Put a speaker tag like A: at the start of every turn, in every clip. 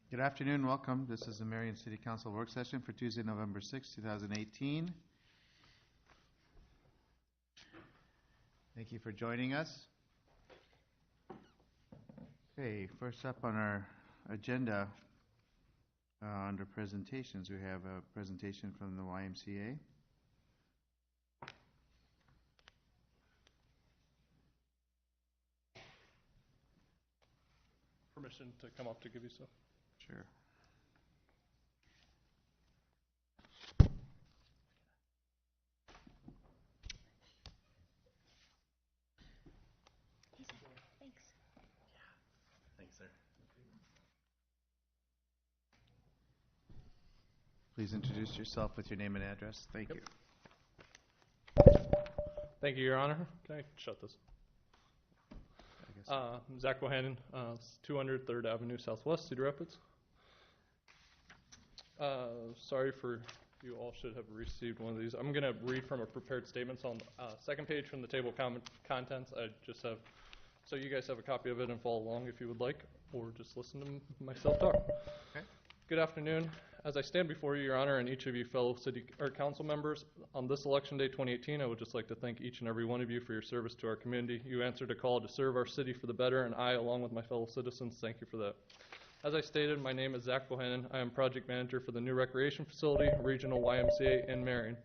A: Good afternoon, welcome. This is the Marion City Council work session for Tuesday, November 6, 2018. Thank you for joining us. Okay, first up on our agenda under presentations, we have a presentation from the YMCA.
B: Permission to come up to give you so.
A: Sure.
C: Thanks.
A: Thanks, sir. Please introduce yourself with your name and address. Thank you.
B: Thank you, Your Honor. Can I shut this? Zach Bohannon, 200 3rd Avenue Southwest, Cedar Rapids. Sorry for you all should have received one of these. I'm going to read from a prepared statement on second page from the table of contents. I just have, so you guys have a copy of it and follow along if you would like, or just listen to myself talk.
A: Okay.
B: Good afternoon. As I stand before you, Your Honor, and each of you fellow city or council members, on this election day 2018, I would just like to thank each and every one of you for your service to our community. You answered a call to serve our city for the better, and I, along with my fellow citizens, thank you for that. As I stated, my name is Zach Bohannon. I am project manager for the new recreation facility, Regional YMCA in Marion.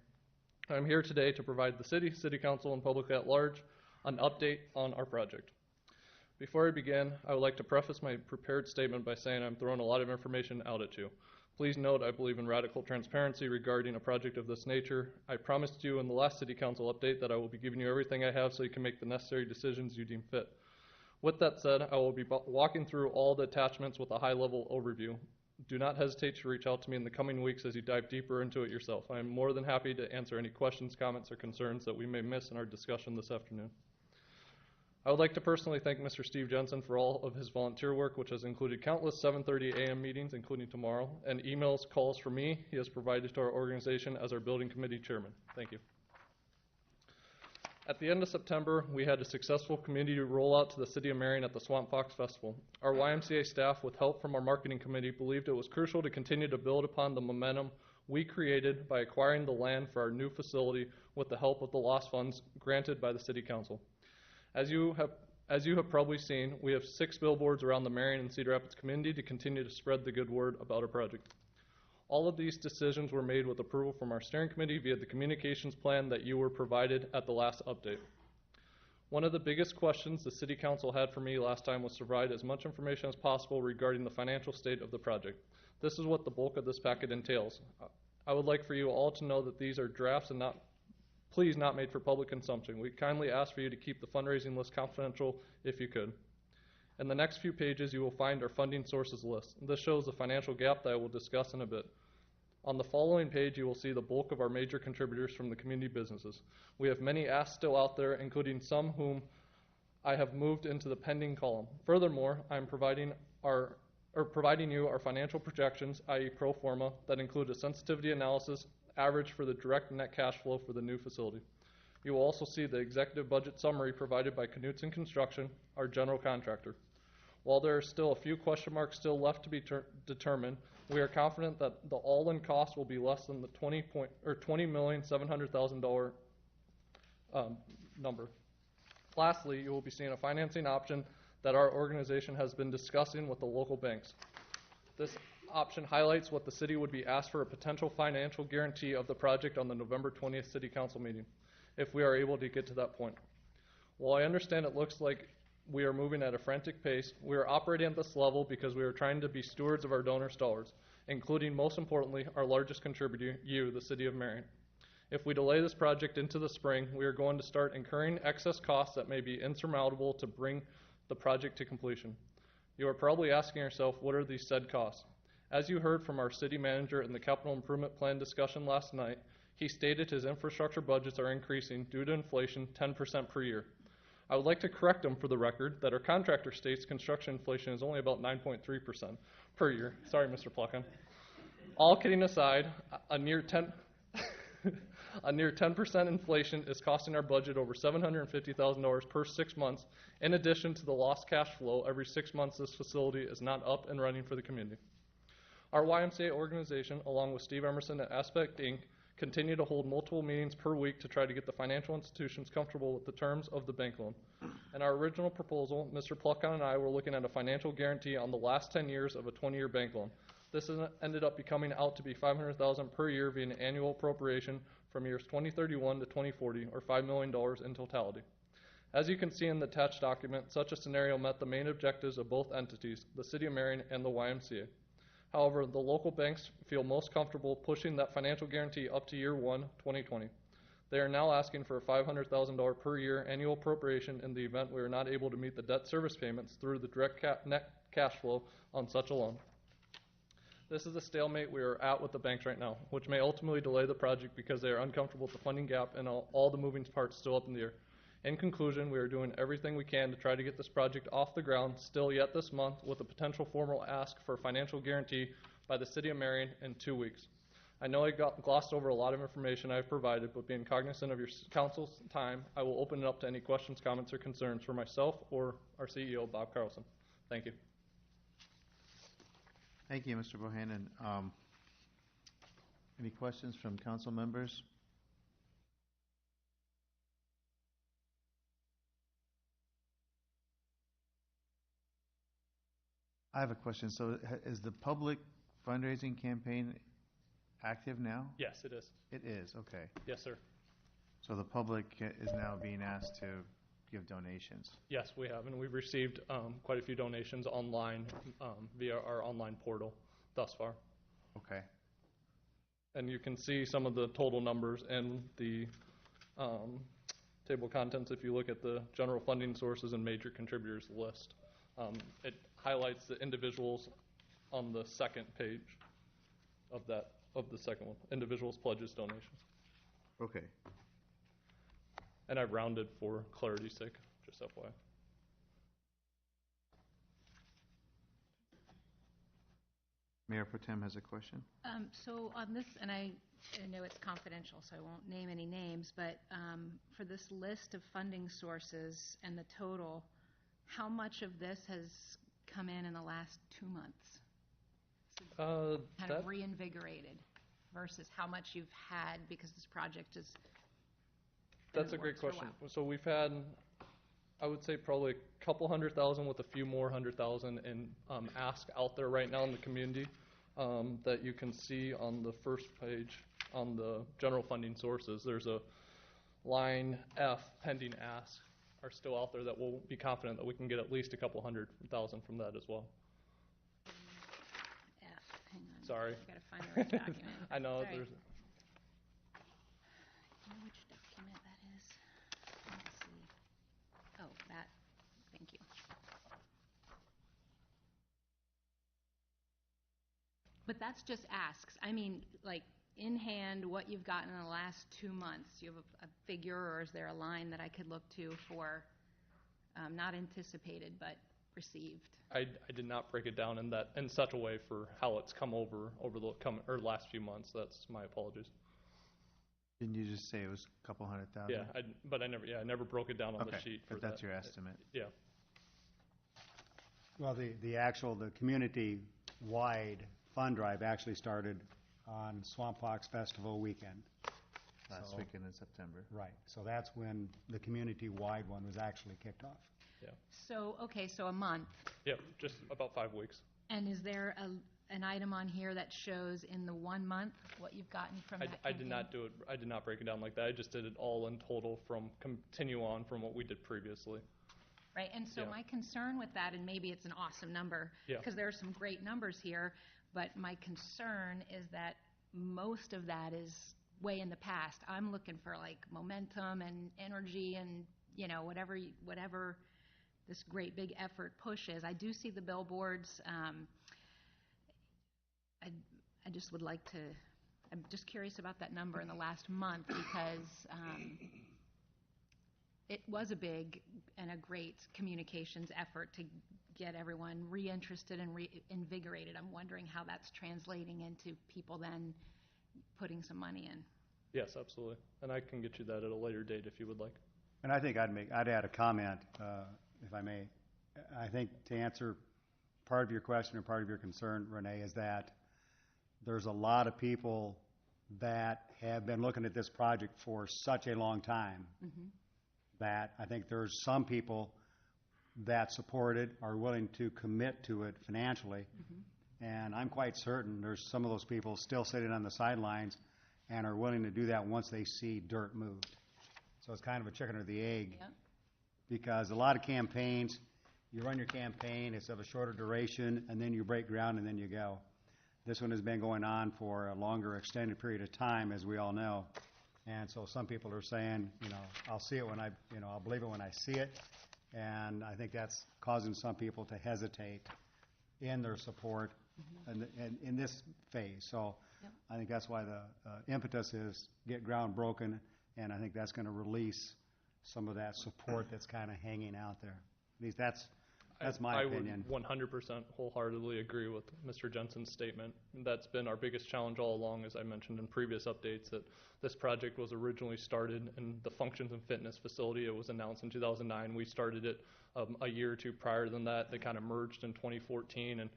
B: I'm here today to provide the city council, and public at large an update on our project. Before I begin, I would like to preface my prepared statement by saying I'm throwing a lot of information out at you. Please note I believe in radical transparency regarding a project of this nature. I promised you in the last city council update that I will be giving you everything I have so you can make the necessary decisions you deem fit. With that said, I will be walking through all the attachments with a high-level overview. Do not hesitate to reach out to me in the coming weeks as you dive deeper into it yourself. I am more than happy to answer any questions, comments, or concerns that we may miss in our discussion this afternoon. I would like to personally thank Mr. Steve Jensen for all of his volunteer work, which has included countless 7:30 a.m. meetings, including tomorrow, and emails, calls from me he has provided to our organization as our building committee chairman. Thank you. At the end of September, we had a successful community rollout to the city of Marion at the Swamp Fox Festival. Our YMCA staff, with help from our marketing committee, believed it was crucial to continue to build upon the momentum we created by acquiring the land for our new facility with the help of the lost funds granted by the city council. As you have probably seen, we have 6 billboards around the Marion and Cedar Rapids community to continue to spread the good word about our project. All of these decisions were made with approval from our steering committee via the communications plan that you were provided at the last update. One of the biggest questions the city council had for me last time was to provide as much information as possible regarding the financial state of the project. This is what the bulk of this packet entails. I would like for you all to know that these are drafts and please not made for public consumption. We kindly ask for you to keep the fundraising list confidential if you could. In the next few pages, you will find our funding sources list. This shows the financial gap that I will discuss in a bit. On the following page, you will see the bulk of our major contributors from the community businesses. We have many asks still out there, including some whom I have moved into the pending column. Furthermore, I am providing you our financial projections, i.e. pro forma, that include a sensitivity analysis average for the direct net cash flow for the new facility. You will also see the executive budget summary provided by Knutson Construction, our general contractor. While there are still a few question marks still left to be determined, we are confident that the all-in cost will be less than the $20,700,000 number. Lastly, you will be seeing a financing option that our organization has been discussing with the local banks. This option highlights what the city would be asked for a potential financial guarantee of the project on the November 20th City Council meeting, if we are able to get to that point. While I understand it looks like we are moving at a frantic pace, we are operating at this level because we are trying to be stewards of our donors' dollars, including, most importantly, our largest contributor, you, the city of Marion. If we delay this project into the spring, we are going to start incurring excess costs that may be insurmountable to bring the project to completion. You are probably asking yourself, what are these said costs? As you heard from our city manager in the capital improvement plan discussion last night, he stated his infrastructure budgets are increasing due to inflation 10% per year. I would like to correct him for the record that our contractor states construction inflation is only about 9.3% per year. Sorry, Mr. Pluckin. All kidding aside, a near 10% inflation is costing our budget over $750,000 per 6 months, in addition to the lost cash flow every 6 months this facility is not up and running for the community. Our YMCA organization, along with Steve Emerson at Aspect Inc., continue to hold multiple meetings per week to try to get the financial institutions comfortable with the terms of the bank loan. In our original proposal, Mr. Pluckon and I were looking at a financial guarantee on the last 10 years of a 20-year bank loan. This ended up becoming out to be $500,000 per year via an annual appropriation from years 2031 to 2040, or $5 million in totality. As you can see in the attached document, such a scenario met the main objectives of both entities, the City of Marion and the YMCA. However, the local banks feel most comfortable pushing that financial guarantee up to year 1, 2020. They are now asking for a $500,000 per year annual appropriation in the event we are not able to meet the debt service payments through the direct net cash flow on such a loan. This is a stalemate we are at with the banks right now, which may ultimately delay the project because they are uncomfortable with the funding gap and all the moving parts still up in the air. In conclusion, we are doing everything we can to try to get this project off the ground still yet this month with a potential formal ask for a financial guarantee by the City of Marion in 2 weeks. I know I glossed over a lot of information I've provided, but being cognizant of your council's time, I will open it up to any questions, comments, or concerns for myself or our CEO, Bob Carlson. Thank you.
A: Thank you, Mr. Bohannon. Any questions from council members? I have a question. So is the public fundraising campaign active now?
B: Yes, it is.
A: It is, okay.
B: Yes, sir.
A: So the public is now being asked to give donations?
B: Yes, we have, and we've received quite a few donations online via our online portal thus far.
A: Okay.
B: And you can see some of the total numbers and the table of contents if you look at the general funding sources and major contributors list. It highlights the individuals on the second page of the second one, individuals, pledges, donations.
A: Okay.
B: And I've rounded for clarity's sake, just FYI.
A: Mayor Pro Tem has a question.
C: So on this, and I know it's confidential, so I won't name any names, but for this list of funding sources and the total, how much of this has come in the last 2 months? So kind of reinvigorated versus how much you've had because this project is.
B: That's a great question. So we've had, I would say, probably a couple 100,000 with a few more 100,000 in ask out there right now in the community that you can see on the first page on the general funding sources. There's a line F, pending ask, are still out there that we'll be confident that we can get at least a couple 100,000 from that as well.
C: F, hang on.
B: Sorry.
C: I've got to find the right document.
B: I know.
C: Sorry.
B: There's.
C: You know which document that is? Let's see. Oh, that. Thank you. But that's just asks. I mean, like, in hand, what you've gotten in the last 2 months. Do you have a figure, or is there a line that I could look to for not anticipated but received?
B: I did not break it down in such a way for how it's come over the last few months. That's my apologies.
A: Didn't you just say it was a couple 100,000?
B: Yeah, but I never broke it down on the sheet for
A: but that's your estimate.
B: Yeah.
D: Well, the community-wide fund drive actually started on Swamp Fox Festival weekend.
A: Last weekend in September.
D: Right. So that's when the community-wide one was actually kicked off.
B: Yeah.
C: So, okay, so a month.
B: Yeah, just about 5 weeks.
C: And is there an item on here that shows in the 1 month what you've gotten from that
B: I did not do it. I did not break it down like that. I just did it all in total from what we did previously.
C: Right, and so my concern with that, and maybe it's an awesome number, because there are some great numbers here, but my concern is that most of that is way in the past. I'm looking for like momentum and energy and, you know, whatever this great big effort pushes. I do see the billboards. I just would like to, I'm just curious about that number in the last month because it was a big and a great communications effort to get everyone reinterested and reinvigorated. I'm wondering how that's translating into people then putting some money in.
B: Yes, absolutely. And I can get you that at a later date if you would like.
D: And I think I'd add a comment, if I may. I think to answer part of your question or part of your concern, Renee, is that there's a lot of people that have been looking at this project for such a long time that I think there's some people that support it, are willing to commit to it financially. And I'm quite certain there's some of those people still sitting on the sidelines and are willing to do that once they see dirt moved. So it's kind of a chicken or the egg.
C: Yep.
D: Because a lot of campaigns, you run your campaign, it's of a shorter duration, and then you break ground and then you go. This one has been going on for a longer extended period of time, as we all know. And so some people are saying, I'll see it when I'll believe it when I see it. And I think that's causing some people to hesitate in their support in this phase. So
C: Yep.
D: I think that's why the impetus is get ground broken, and I think that's going to release some of that support that's kind of hanging out there. At least that's my opinion.
B: I would 100% wholeheartedly agree with Mr. Jensen's statement. That's been our biggest challenge all along, as I mentioned in previous updates, that this project was originally started in the Functions and Fitness Facility. It was announced in 2009. We started it a year or two prior than that. They kind of merged in 2014, and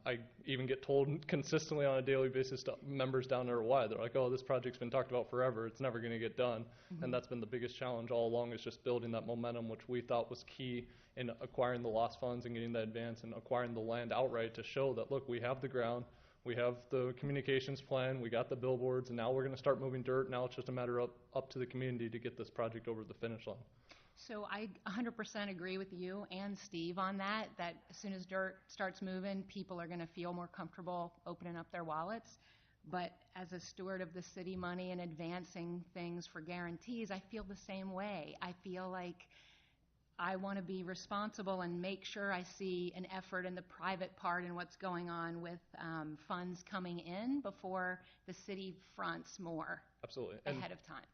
B: I even get told consistently on a daily basis to members down there why. They're like, oh, this project's been talked about forever. It's never going to get done. And that's been the biggest challenge all along, is just building that momentum, which we thought was key in acquiring the lost funds and getting the advance and acquiring the land outright to show that, look, we have the ground, we have the communications plan, we got the billboards, and now we're going to start moving dirt. Now it's just a matter of up to the community to get this project over the finish line.
C: So I 100% agree with you and Steve on that as soon as dirt starts moving, people are going to feel more comfortable opening up their wallets. But as a steward of the city money and advancing things for guarantees, I feel the same way. I feel like I want to be responsible and make sure I see an effort in the private part and what's going on with funds coming in before the city fronts more.
B: Absolutely.
C: Ahead of time.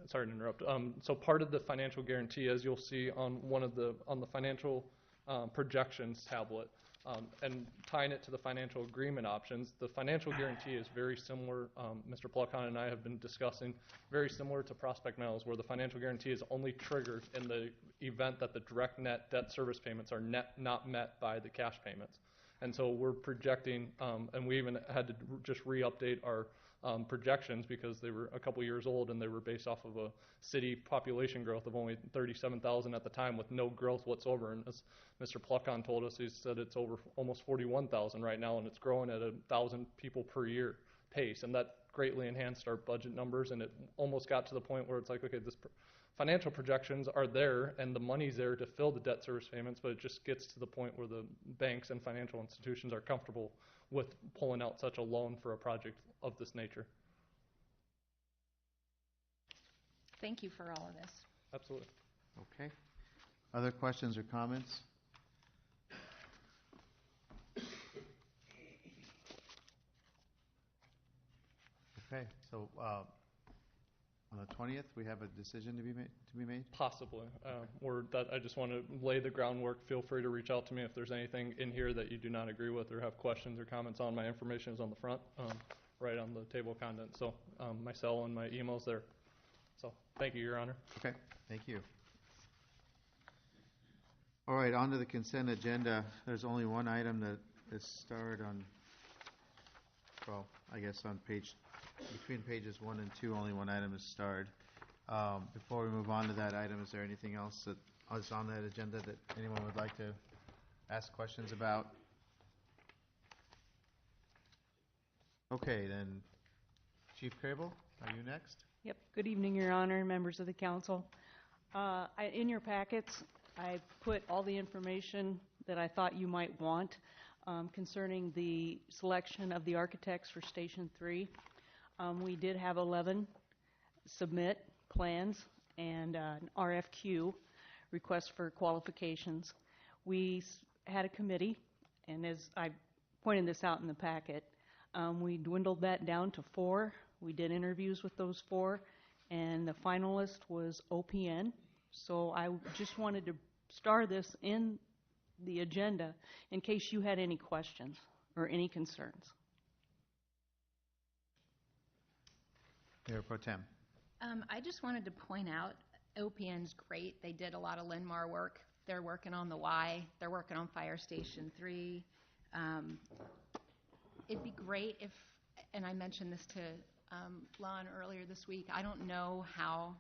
B: Sorry to interrupt. So part of the financial guarantee, as you'll see on on the financial projections tablet, and tying it to the financial agreement options, the financial guarantee is very similar. Mr. Pluckon and I have been discussing very similar to Prospect Metals, where the financial guarantee is only triggered in the event that the direct net debt service payments are not met by the cash payments. And so we're projecting, and we even had to just re-update our projections because they were a couple years old and they were based off of a city population growth of only 37,000 at the time with no growth whatsoever. And as Mr. Pluckon told us, he said it's over almost 41,000 right now, and it's growing at 1,000 people per year pace. And that greatly enhanced our budget numbers, and it almost got to the point where it's like, okay, this financial projections are there and the money's there to fill the debt service payments, but it just gets to the point where the banks and financial institutions are comfortable with pulling out such a loan for a project of this nature.
C: Thank you for all of this.
B: Absolutely.
A: Okay. Other questions or comments? Okay, so on the 20th, we have a decision to be made?
B: Possibly. I just want to lay the groundwork. Feel free to reach out to me if there's anything in here that you do not agree with or have questions or comments on. My information is on the front, right on the table of contents. So my cell and my email's there. So thank you, Your Honor.
A: Okay, thank you. All right, on to the consent agenda. There's only one item that is starred on, well, I guess on between pages 1 and 2, only one item is starred. Before we move on to that item, is there anything else that is on that agenda that anyone would like to ask questions about? Okay, then, Chief Crable, are you next?
E: Yep. Good evening, Your Honor, members of the council. In your packets, I put all the information that I thought you might want concerning the selection of the architects for Station 3. We did have 11 submit plans and an RFQ, request for qualifications. We had a committee, and as I pointed this out in the packet, we dwindled that down to 4. We did interviews with those 4, and the finalist was OPN. So I just wanted to star this in the agenda in case you had any questions or any concerns.
A: Mayor Pro Tem.
C: I just wanted to point out, OPN's great. They did a lot of Linmar work. They're working on the Y. They're working on Fire Station 3. It'd be great if, and I mentioned this to Lon earlier this week, I don't know how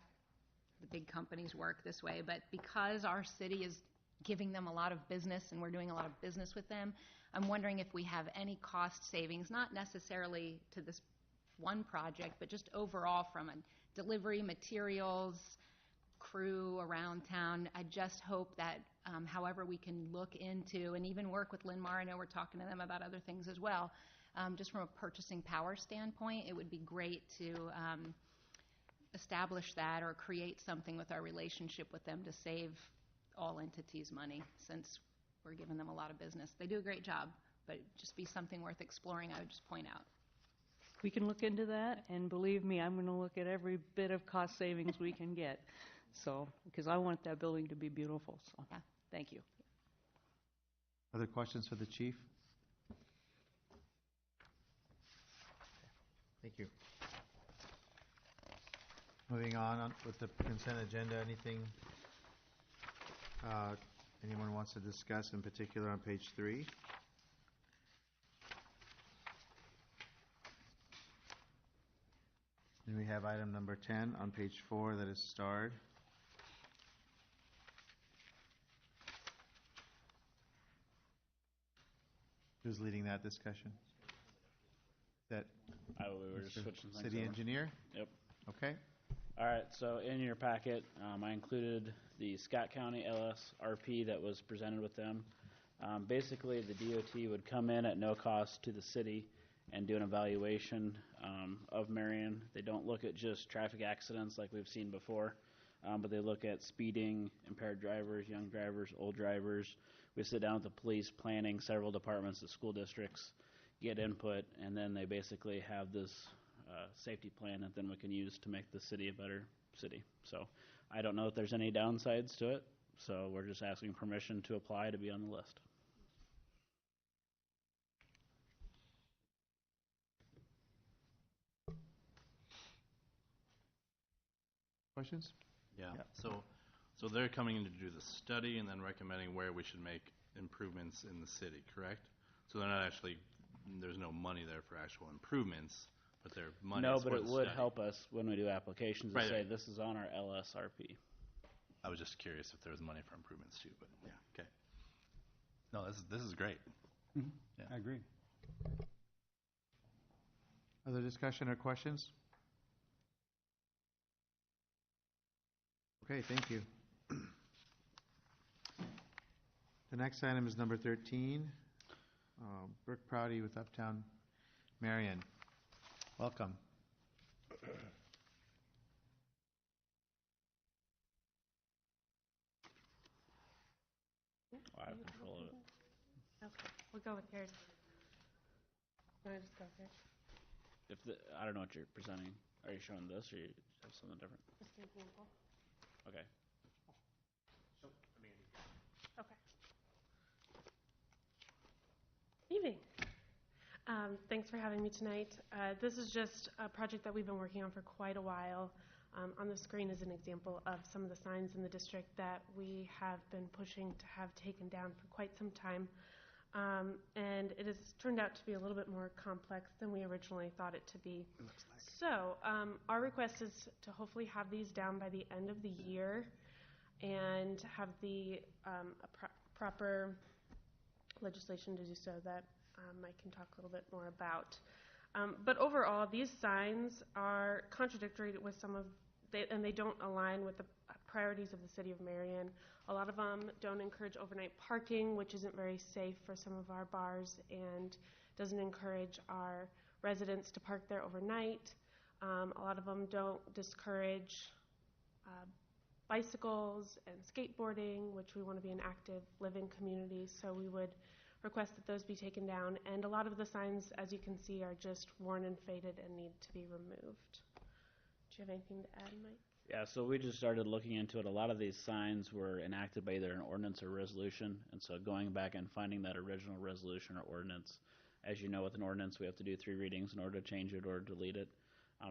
C: the big companies work this way, but because our city is giving them a lot of business and we're doing a lot of business with them, I'm wondering if we have any cost savings, not necessarily to this one project, but just overall from a delivery, materials, crew around town. I just hope that however we can look into and even work with Linmar, I know we're talking to them about other things as well, just from a purchasing power standpoint, it would be great to establish that or create something with our relationship with them to save all entities money, since we're giving them a lot of business. They do a great job, but it'd just be something worth exploring, I would just point out.
E: We can look into that, and believe me, I'm going to look at every bit of cost savings we can get. So, because I want that building to be beautiful. So,
C: yeah.
E: Thank you.
A: Other questions for the chief? Thank you. Moving on with the consent agenda, anything anyone wants to discuss in particular on page 3? And we have item number 10 on page 4 that is starred. Who's leading that discussion? That
F: We were just switching things
A: city
F: over.
A: engineer?
F: Yep.
A: Okay.
F: All right, so in your packet, I included the Scott County LSRP that was presented with them. Basically, the DOT would come in at no cost to the city and do an evaluation of Marion. They don't look at just traffic accidents like we've seen before, but they look at speeding, impaired drivers, young drivers, old drivers. We sit down with the police, planning, several departments, the school districts, get input, and then they basically have this safety plan that then we can use to make the city a better city. So I don't know if there's any downsides to it, so we're just asking permission to apply to be on the list.
A: Questions?
G: Yeah.
A: Yeah.
G: So they're coming in to do the study and then recommending where we should make improvements in the city, correct? So they're not actually, there's no money there for actual improvements, but their money
F: No,
G: is for
F: but
G: the
F: it would
G: study.
F: help us when we do applications to
G: Right.
F: say this is on our LSRP.
G: I was just curious if there was money for improvements too, but yeah, okay. No, this is great.
D: Mm-hmm.
G: Yeah.
D: I agree.
A: Other discussion or questions? Okay, thank you. The next item is number 13. Brooke Prouty with Uptown Marion. Welcome.
F: I have control of it.
H: Okay, we'll go with yours. Want to just go here?
F: I don't know what you're presenting. Are you showing this, or you have something different?
H: Just an example.
F: Okay.
H: Okay. Evening. Thanks for having me tonight. This is just a project that we've been working on for quite a while. On the screen is an example of some of the signs in the district that we have been pushing to have taken down for quite some time. And it has turned out to be a little bit more complex than we originally thought it to be. So our request is to hopefully have these down by the end of the year and have the proper legislation to do so that I can talk a little bit more about. But overall, these signs are contradictory with and they don't align with the priorities of the city of Marion. A lot of them don't encourage overnight parking, which isn't very safe for some of our bars, and doesn't encourage our residents to park there overnight. A lot of them don't discourage bicycles and skateboarding, which we want to be an active living community, so we would request that those be taken down. And a lot of the signs, as you can see, are just worn and faded and need to be removed. Do you have anything to add, Mike?
F: Yeah, so we just started looking into it. A lot of these signs were enacted by either an ordinance or resolution, and so going back and finding that original resolution or ordinance. As you know, with an ordinance, we have to do 3 readings in order to change it or delete it.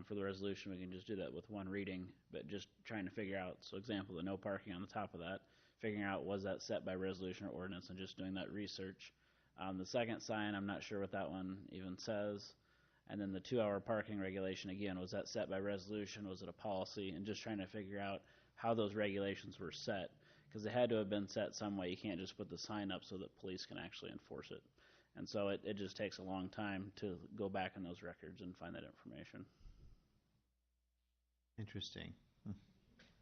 F: For the resolution, we can just do that with 1 reading, but just trying to figure out, so example, the no parking on the top of that, figuring out was that set by resolution or ordinance, and just doing that research. The second sign, I'm not sure what that one even says. And then the 2-hour parking regulation, again, was that set by resolution? Was it a policy? And just trying to figure out how those regulations were set, because they had to have been set some way. You can't just put the sign up so that police can actually enforce it. And so it just takes a long time to go back in those records and find that information.
A: Interesting.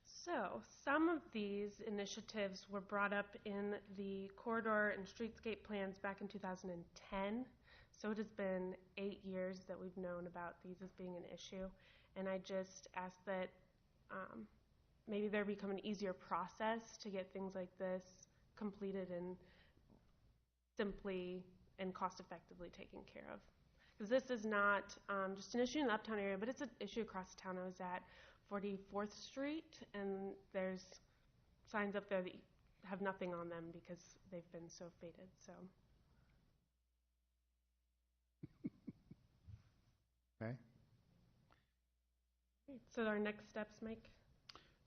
H: So, some of these initiatives were brought up in the corridor and streetscape plans back in 2010. So it has been 8 years that we've known about these as being an issue. And I just ask that maybe there become an easier process to get things like this completed and simply and cost-effectively taken care of. Because this is not just an issue in the Uptown area, but it's an issue across town. I was at 44th Street, and there's signs up there that have nothing on them because they've been so faded. So.
A: Okay.
H: So our next steps, Mike?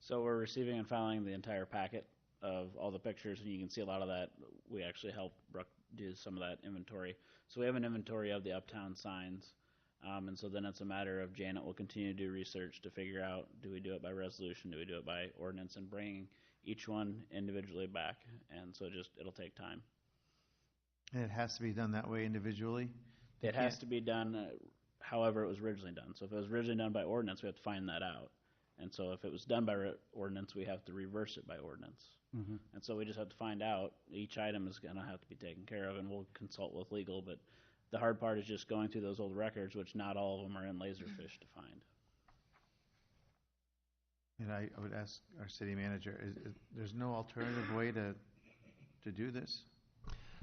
F: So we're receiving and filing the entire packet of all the pictures, and you can see a lot of that. We actually help Brooke do some of that inventory. So we have an inventory of the Uptown signs, and so then it's a matter of Janet will continue to do research to figure out, do we do it by resolution, do we do it by ordinance, and bringing each one individually back. And so it'll take time.
A: And it has to be done that way individually?
F: It has to be done however it was originally done. So if it was originally done by ordinance, we have to find that out. And so if it was done by ordinance, we have to reverse it by ordinance.
D: Mm-hmm.
F: And so we just have to find out. Each item is going to have to be taken care of, and we'll consult with legal. But the hard part is just going through those old records, which not all of them are in Laserfish to find.
A: And I would ask our city manager, there's no alternative way to do this?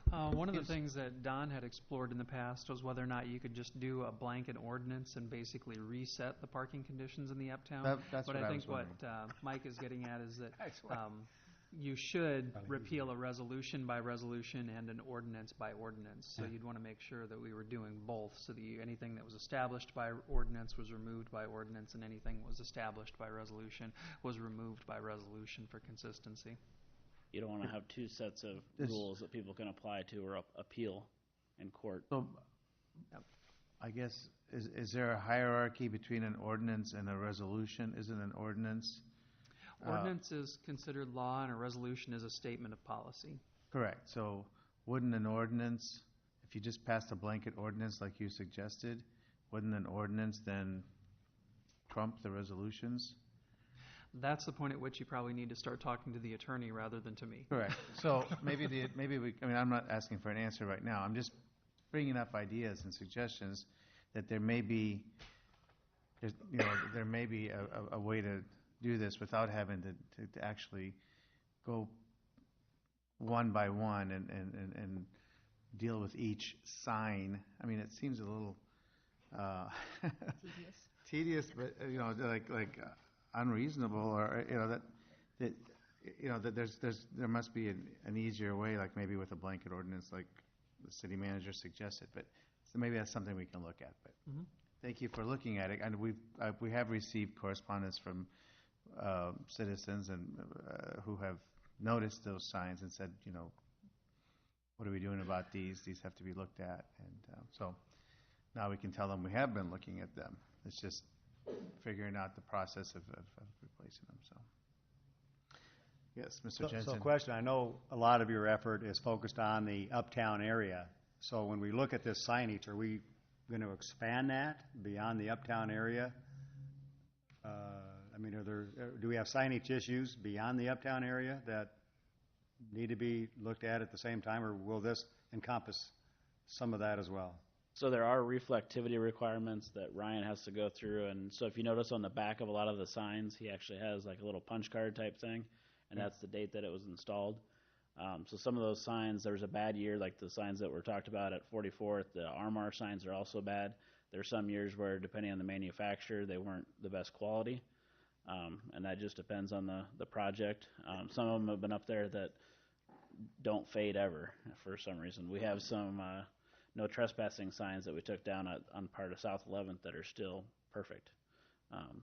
I: One of the things that Don had explored in the past was whether or not you could just do a blanket ordinance and basically reset the parking conditions in the Uptown.
A: That's
I: but
A: what
I: I
A: I
I: think
A: was
I: what Mike is getting at is that you should repeal a resolution by resolution and an ordinance by ordinance. So you'd want to make sure that we were doing both, so that anything that was established by ordinance was removed by ordinance, and anything that was established by resolution was removed by resolution for consistency.
F: You don't want to have two sets of rules that people can apply to or appeal in court.
A: So, I guess, is there a hierarchy between an ordinance and a resolution? Isn't an ordinance?
I: Ordinance is considered law, and a resolution is a statement of policy.
A: Correct. So wouldn't an ordinance, if you just passed a blanket ordinance like you suggested, wouldn't an ordinance then trump the resolutions?
I: That's the point at which you probably need to start talking to the attorney rather than to me.
A: Correct. So maybe I'm not asking for an answer right now. I'm just bringing up ideas and suggestions that there may be a way to do this without having to actually go one by one and deal with each sign. I mean, it seems a little tedious, but like unreasonable, or that there must be an easier way, like maybe with a blanket ordinance, like the city manager suggested. But so maybe that's something we can look at. But thank you for looking at it. And we have received correspondence from citizens and who have noticed those signs and said, what are we doing about these? These have to be looked at. And so now we can tell them we have been looking at them. It's just figuring out the process of replacing them. So, yes, Mr. Jensen.
D: So question, I know a lot of your effort is focused on the Uptown area. So when we look at this signage, are we going to expand that beyond the Uptown area? Do we have signage issues beyond the Uptown area that need to be looked at the same time, or will this encompass some of that as well?
F: So there are reflectivity requirements that Ryan has to go through, and so if you notice on the back of a lot of the signs, he actually has like a little punch card type thing, and that's the date that it was installed. So some of those signs, there's a bad year, like the signs that were talked about at 44th, the Armar signs are also bad. There's some years where, depending on the manufacturer, they weren't the best quality, and that just depends on the project. Some of them have been up there that don't fade ever for some reason. We have some no trespassing signs that we took down on part of South 11th that are still perfect.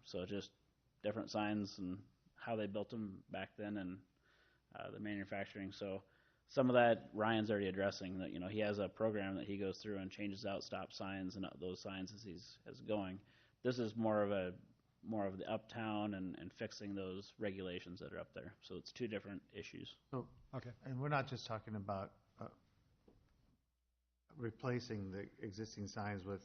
F: So just different signs and how they built them back then and the manufacturing. So some of that Ryan's already addressing, that, he has a program that he goes through and changes out stop signs and those signs as he's going. This is more of the uptown and fixing those regulations that are up there. So it's two different issues.
A: So, okay, and we're not just talking about replacing the existing signs with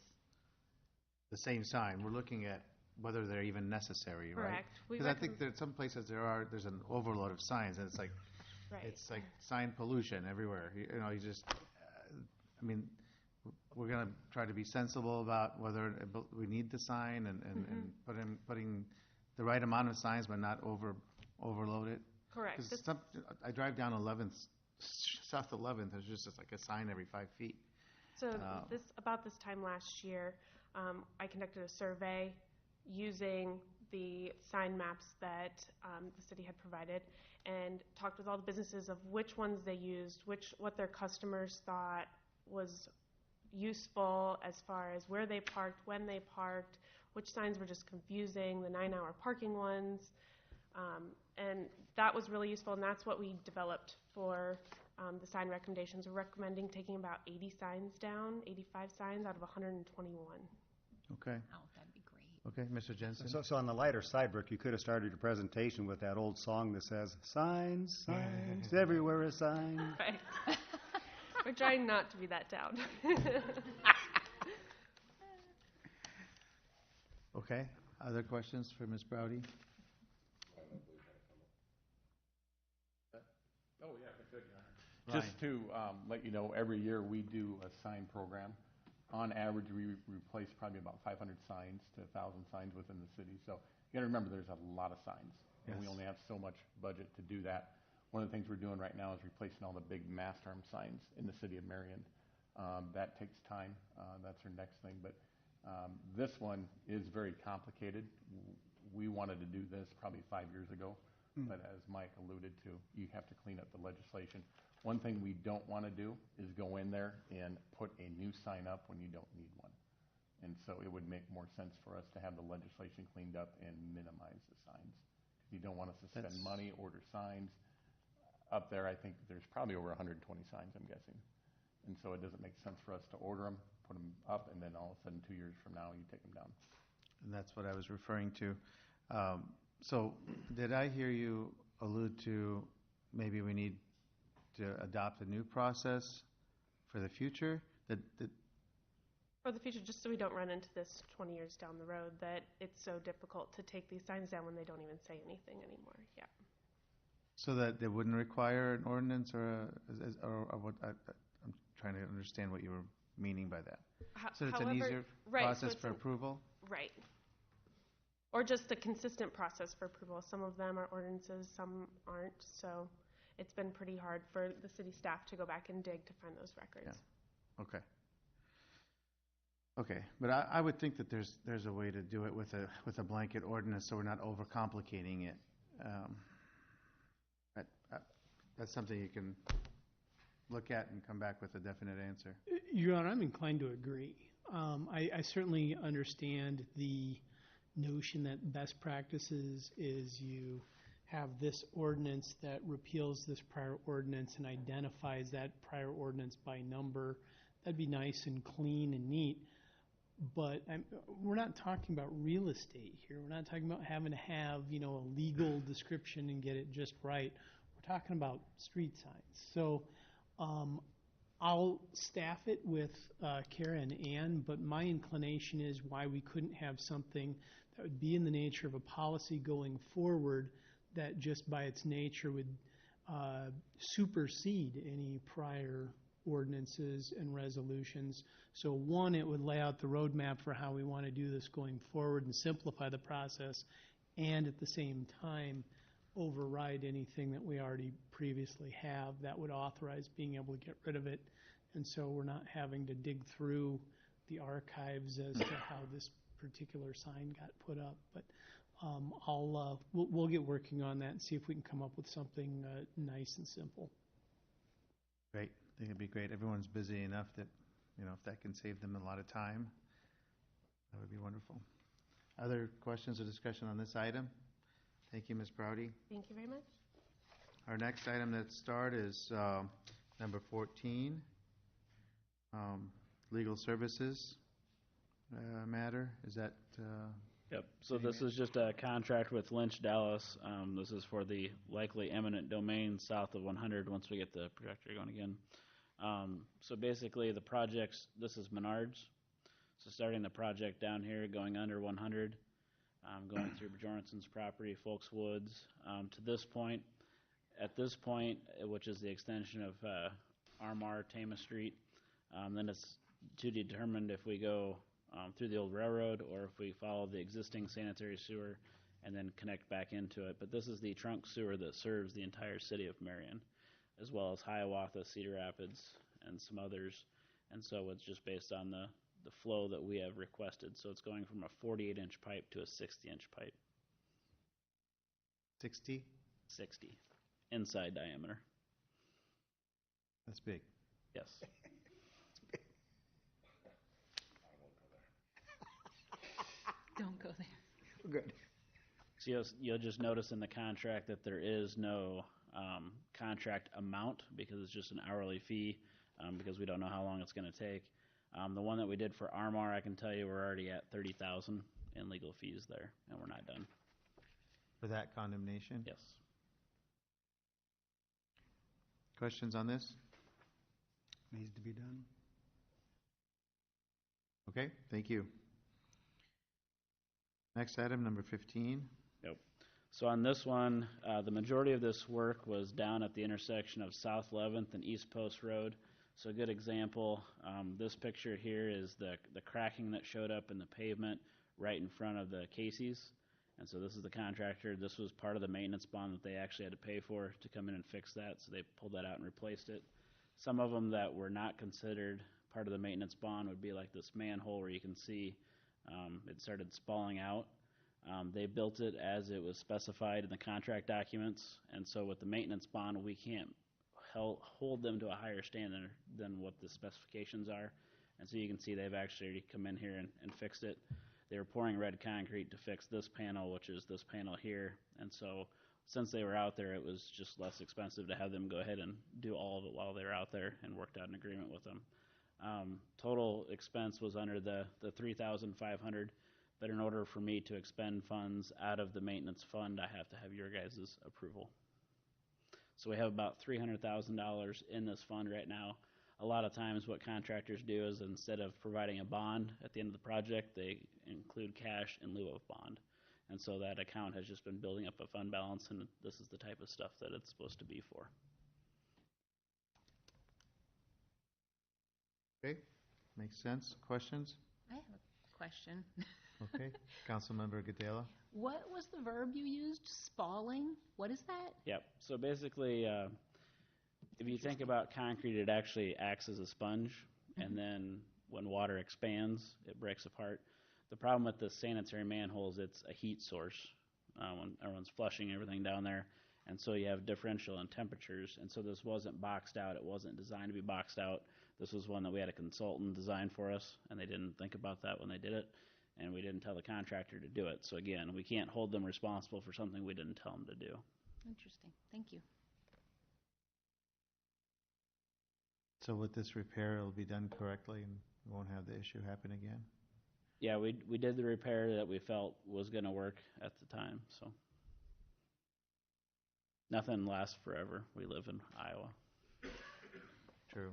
A: the same sign. We're looking at whether they're even necessary, right?
H: Correct.
A: Because I think there's some places there's an overload of signs, and it's like,
H: Right.
A: it's like sign pollution everywhere. You just, we're going to try to be sensible about whether we need the sign and putting the right amount of signs, but not overload it.
H: Correct.
A: 'Cause I drive down 11th, South 11th. There's just like a sign every 5 feet.
H: So about this time last year, I conducted a survey using the sign maps that the city had provided, and talked with all the businesses of which ones they used, what their customers thought was useful as far as where they parked, when they parked, which signs were just confusing, the 9-hour parking ones, and that was really useful, and that's what we developed for the sign recommendations. We're recommending taking about 80 signs down, 85 signs out of 121.
A: Okay.
C: Oh, that'd be great.
A: Okay, Mr. Jensen.
D: So on the lighter side, Brooke, you could have started your presentation with that old song that says, signs, signs, everywhere a sign.
H: Right. We're trying not to be that down.
A: Okay. Other questions for Ms. Browdy?
J: Oh, yeah, if I could, Your Honor. Just to let you know, every year we do a sign program. On average, we replace probably about 500 signs to 1,000 signs within the city. So you got to remember, there's a lot of signs, and we only have so much budget to do that. One of the things we're doing right now is replacing all the big mast arm signs in the city of Marion. That takes time. That's our next thing. But this one is very complicated. We wanted to do this probably 5 years ago. But as Mike alluded to, you have to clean up the legislation. One thing we don't want to do is go in there and put a new sign up when you don't need one. And so it would make more sense for us to have the legislation cleaned up and minimize the signs. You don't want us to spend money, order signs. Up there, I think there's probably over 120 signs, I'm guessing. And so it doesn't make sense for us to order them, put them up, and then all of a sudden 2 years from now, you take them down.
A: And that's what I was referring to. So did I hear you allude to maybe we need to adopt a new process for the future?
H: For the future, just so we don't run into this 20 years down the road, that it's so difficult to take these signs down when they don't even say anything anymore. Yeah.
A: So that they wouldn't require an ordinance or what? I'm trying to understand what you were meaning by that. So it's an easier process for approval?
H: Right. Or just a consistent process for approval. Some of them are ordinances, some aren't. So it's been pretty hard for the city staff to go back and dig to find those records.
A: Yeah. Okay. Okay, but I would think that there's a way to do it with a blanket ordinance, so we're not overcomplicating it. That's something you can look at and come back with a definite answer.
K: Your Honor, I'm inclined to agree. I certainly understand the notion that best practices is you have this ordinance that repeals this prior ordinance and identifies that prior ordinance by number. That'd be nice and clean and neat. But we're not talking about real estate here. We're not talking about having to have, a legal description and get it just right. We're talking about street signs. So I'll staff it with Kara and Ann, but my inclination is why we couldn't have something that would be in the nature of a policy going forward that just by its nature would supersede any prior ordinances and resolutions. So one, it would lay out the roadmap for how we want to do this going forward and simplify the process, and at the same time override anything that we already previously have that would authorize being able to get rid of it. And so we're not having to dig through the archives as to how this particular sign got put up. But we'll get working on that and see if we can come up with something nice and simple.
A: Great. I think it'd be great. Everyone's busy enough that, if that can save them a lot of time, that would be wonderful. Other questions or discussion on this item? Thank you, Ms. Browdy.
H: Thank you very much.
A: Our next item that start is Number 14, legal services matter. Is that?
F: Yep, so this is just a contract with Lynch Dallas. This is for the likely eminent domain south of 100 once we get the projector going again. So basically the projects, this is Menards. So starting the project down here, going under 100, going through Bjornson's property, Folks Woods, to this point. At this point, which is the extension of Armar, Tama Street, then it's to be determined if we go through the old railroad or if we follow the existing sanitary sewer and then connect back into it. But this is the trunk sewer that serves the entire city of Marion, as well as Hiawatha, Cedar Rapids, and some others. And so it's just based on the flow that we have requested. So it's going from a 48-inch pipe to a 60-inch pipe.
A: 60?
F: 60. Inside diameter.
A: That's big.
F: Yes.
C: Don't go there.
D: Good.
F: So you'll just notice in the contract that there is no contract amount because it's just an hourly fee because we don't know how long it's going to take. The one that we did for Armar, I can tell you we're already at $30,000 in legal fees there, and we're not done.
A: For that condemnation?
F: Yes.
A: Questions on this?
D: Needs to be done.
A: Okay, thank you. Next item, number 15.
F: Yep. So on this one, the majority of this work was down at the intersection of South 11th and East Post Road. So a good example, this picture here is the cracking that showed up in the pavement right in front of the Casey's. And so this is the contractor. This was part of the maintenance bond that they actually had to pay for to come in and fix that. So they pulled that out and replaced it. Some of them that were not considered part of the maintenance bond would be like this manhole where you can see it started spalling out. They built it as it was specified in the contract documents. And so with the maintenance bond, we can't hold them to a higher standard than what the specifications are. And so you can see they've actually come in here and fixed it. They were pouring red concrete to fix this panel, which is this panel here. And so since they were out there, it was just less expensive to have them go ahead and do all of it while they were out there, and worked out an agreement with them. Total expense was under the $3,500, but in order for me to expend funds out of the maintenance fund, I have to have your guys' approval. So we have about $300,000 in this fund right now. A lot of times what contractors do is instead of providing a bond at the end of the project, they include cash in lieu of bond. And so that account has just been building up a fund balance, and this is the type of stuff that it's supposed to be for.
A: Okay, makes sense. Questions?
C: I have a question.
A: Okay, Councilmember Gadela.
C: What was the verb you used? Spalling? What is that?
F: Yep. So basically, if you think about concrete, it actually acts as a sponge, and then when water expands, it breaks apart. The problem with the sanitary manholes, it's a heat source when everyone's flushing everything down there, and so you have differential in temperatures. And so this wasn't boxed out. It wasn't designed to be boxed out. This was one that we had a consultant design for us, and they didn't think about that when they did it, and we didn't tell the contractor to do it. So again, we can't hold them responsible for something we didn't tell them to do.
C: Interesting. Thank you.
A: So with this repair, it'll be done correctly and we won't have the issue happen again?
F: Yeah, we did the repair that we felt was going to work at the time, so. Nothing lasts forever. We live in Iowa.
A: True.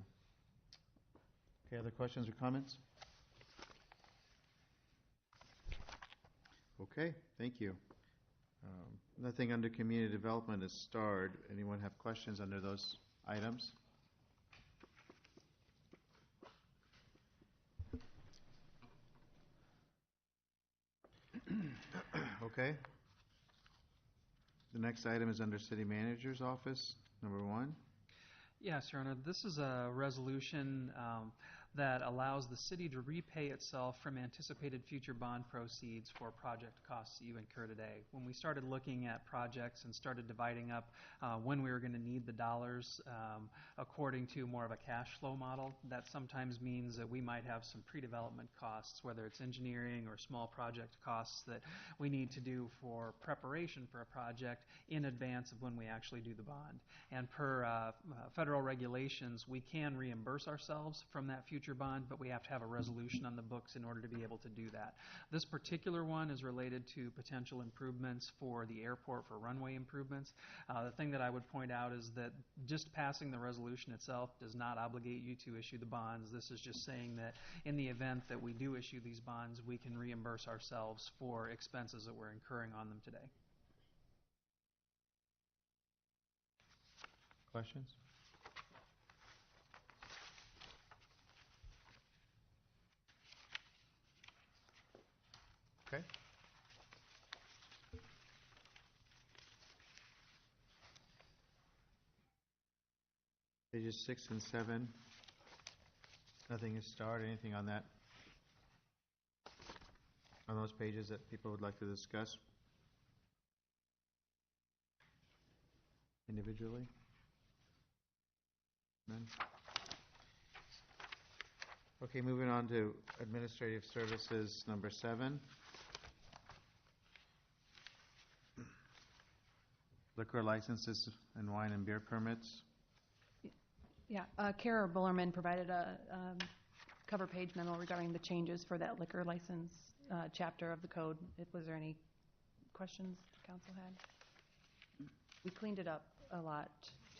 A: Okay, other questions or comments? Okay, thank you. Nothing under community development is starred. Anyone have questions under those items? Okay. The next item is under City Manager's Office, number 1.
I: Yes, Your Honor. This is a resolution that allows the city to repay itself from anticipated future bond proceeds for project costs that you incur today. When we started looking at projects and started dividing up when we were going to need the dollars according to more of a cash flow model, that sometimes means that we might have some pre-development costs, whether it's engineering or small project costs that we need to do for preparation for a project in advance of when we actually do the bond. And per federal regulations, we can reimburse ourselves from that future bond, but we have to have a resolution on the books in order to be able to do that. This particular one is related to potential improvements for the airport, for runway improvements. The thing that I would point out is that just passing the resolution itself does not obligate you to issue the bonds. This is just saying that in the event that we do issue these bonds, we can reimburse ourselves for expenses that we're incurring on them today.
A: Questions? Okay. Pages 6 and 7. Nothing is starred. Anything on that? On those pages that people would like to discuss individually? None? Okay, moving on to administrative services, number 7. Liquor licenses and wine and beer permits.
E: Yeah, Kara Bullerman provided a cover page memo regarding the changes for that liquor license chapter of the code. Was there any questions the council had? We cleaned it up a lot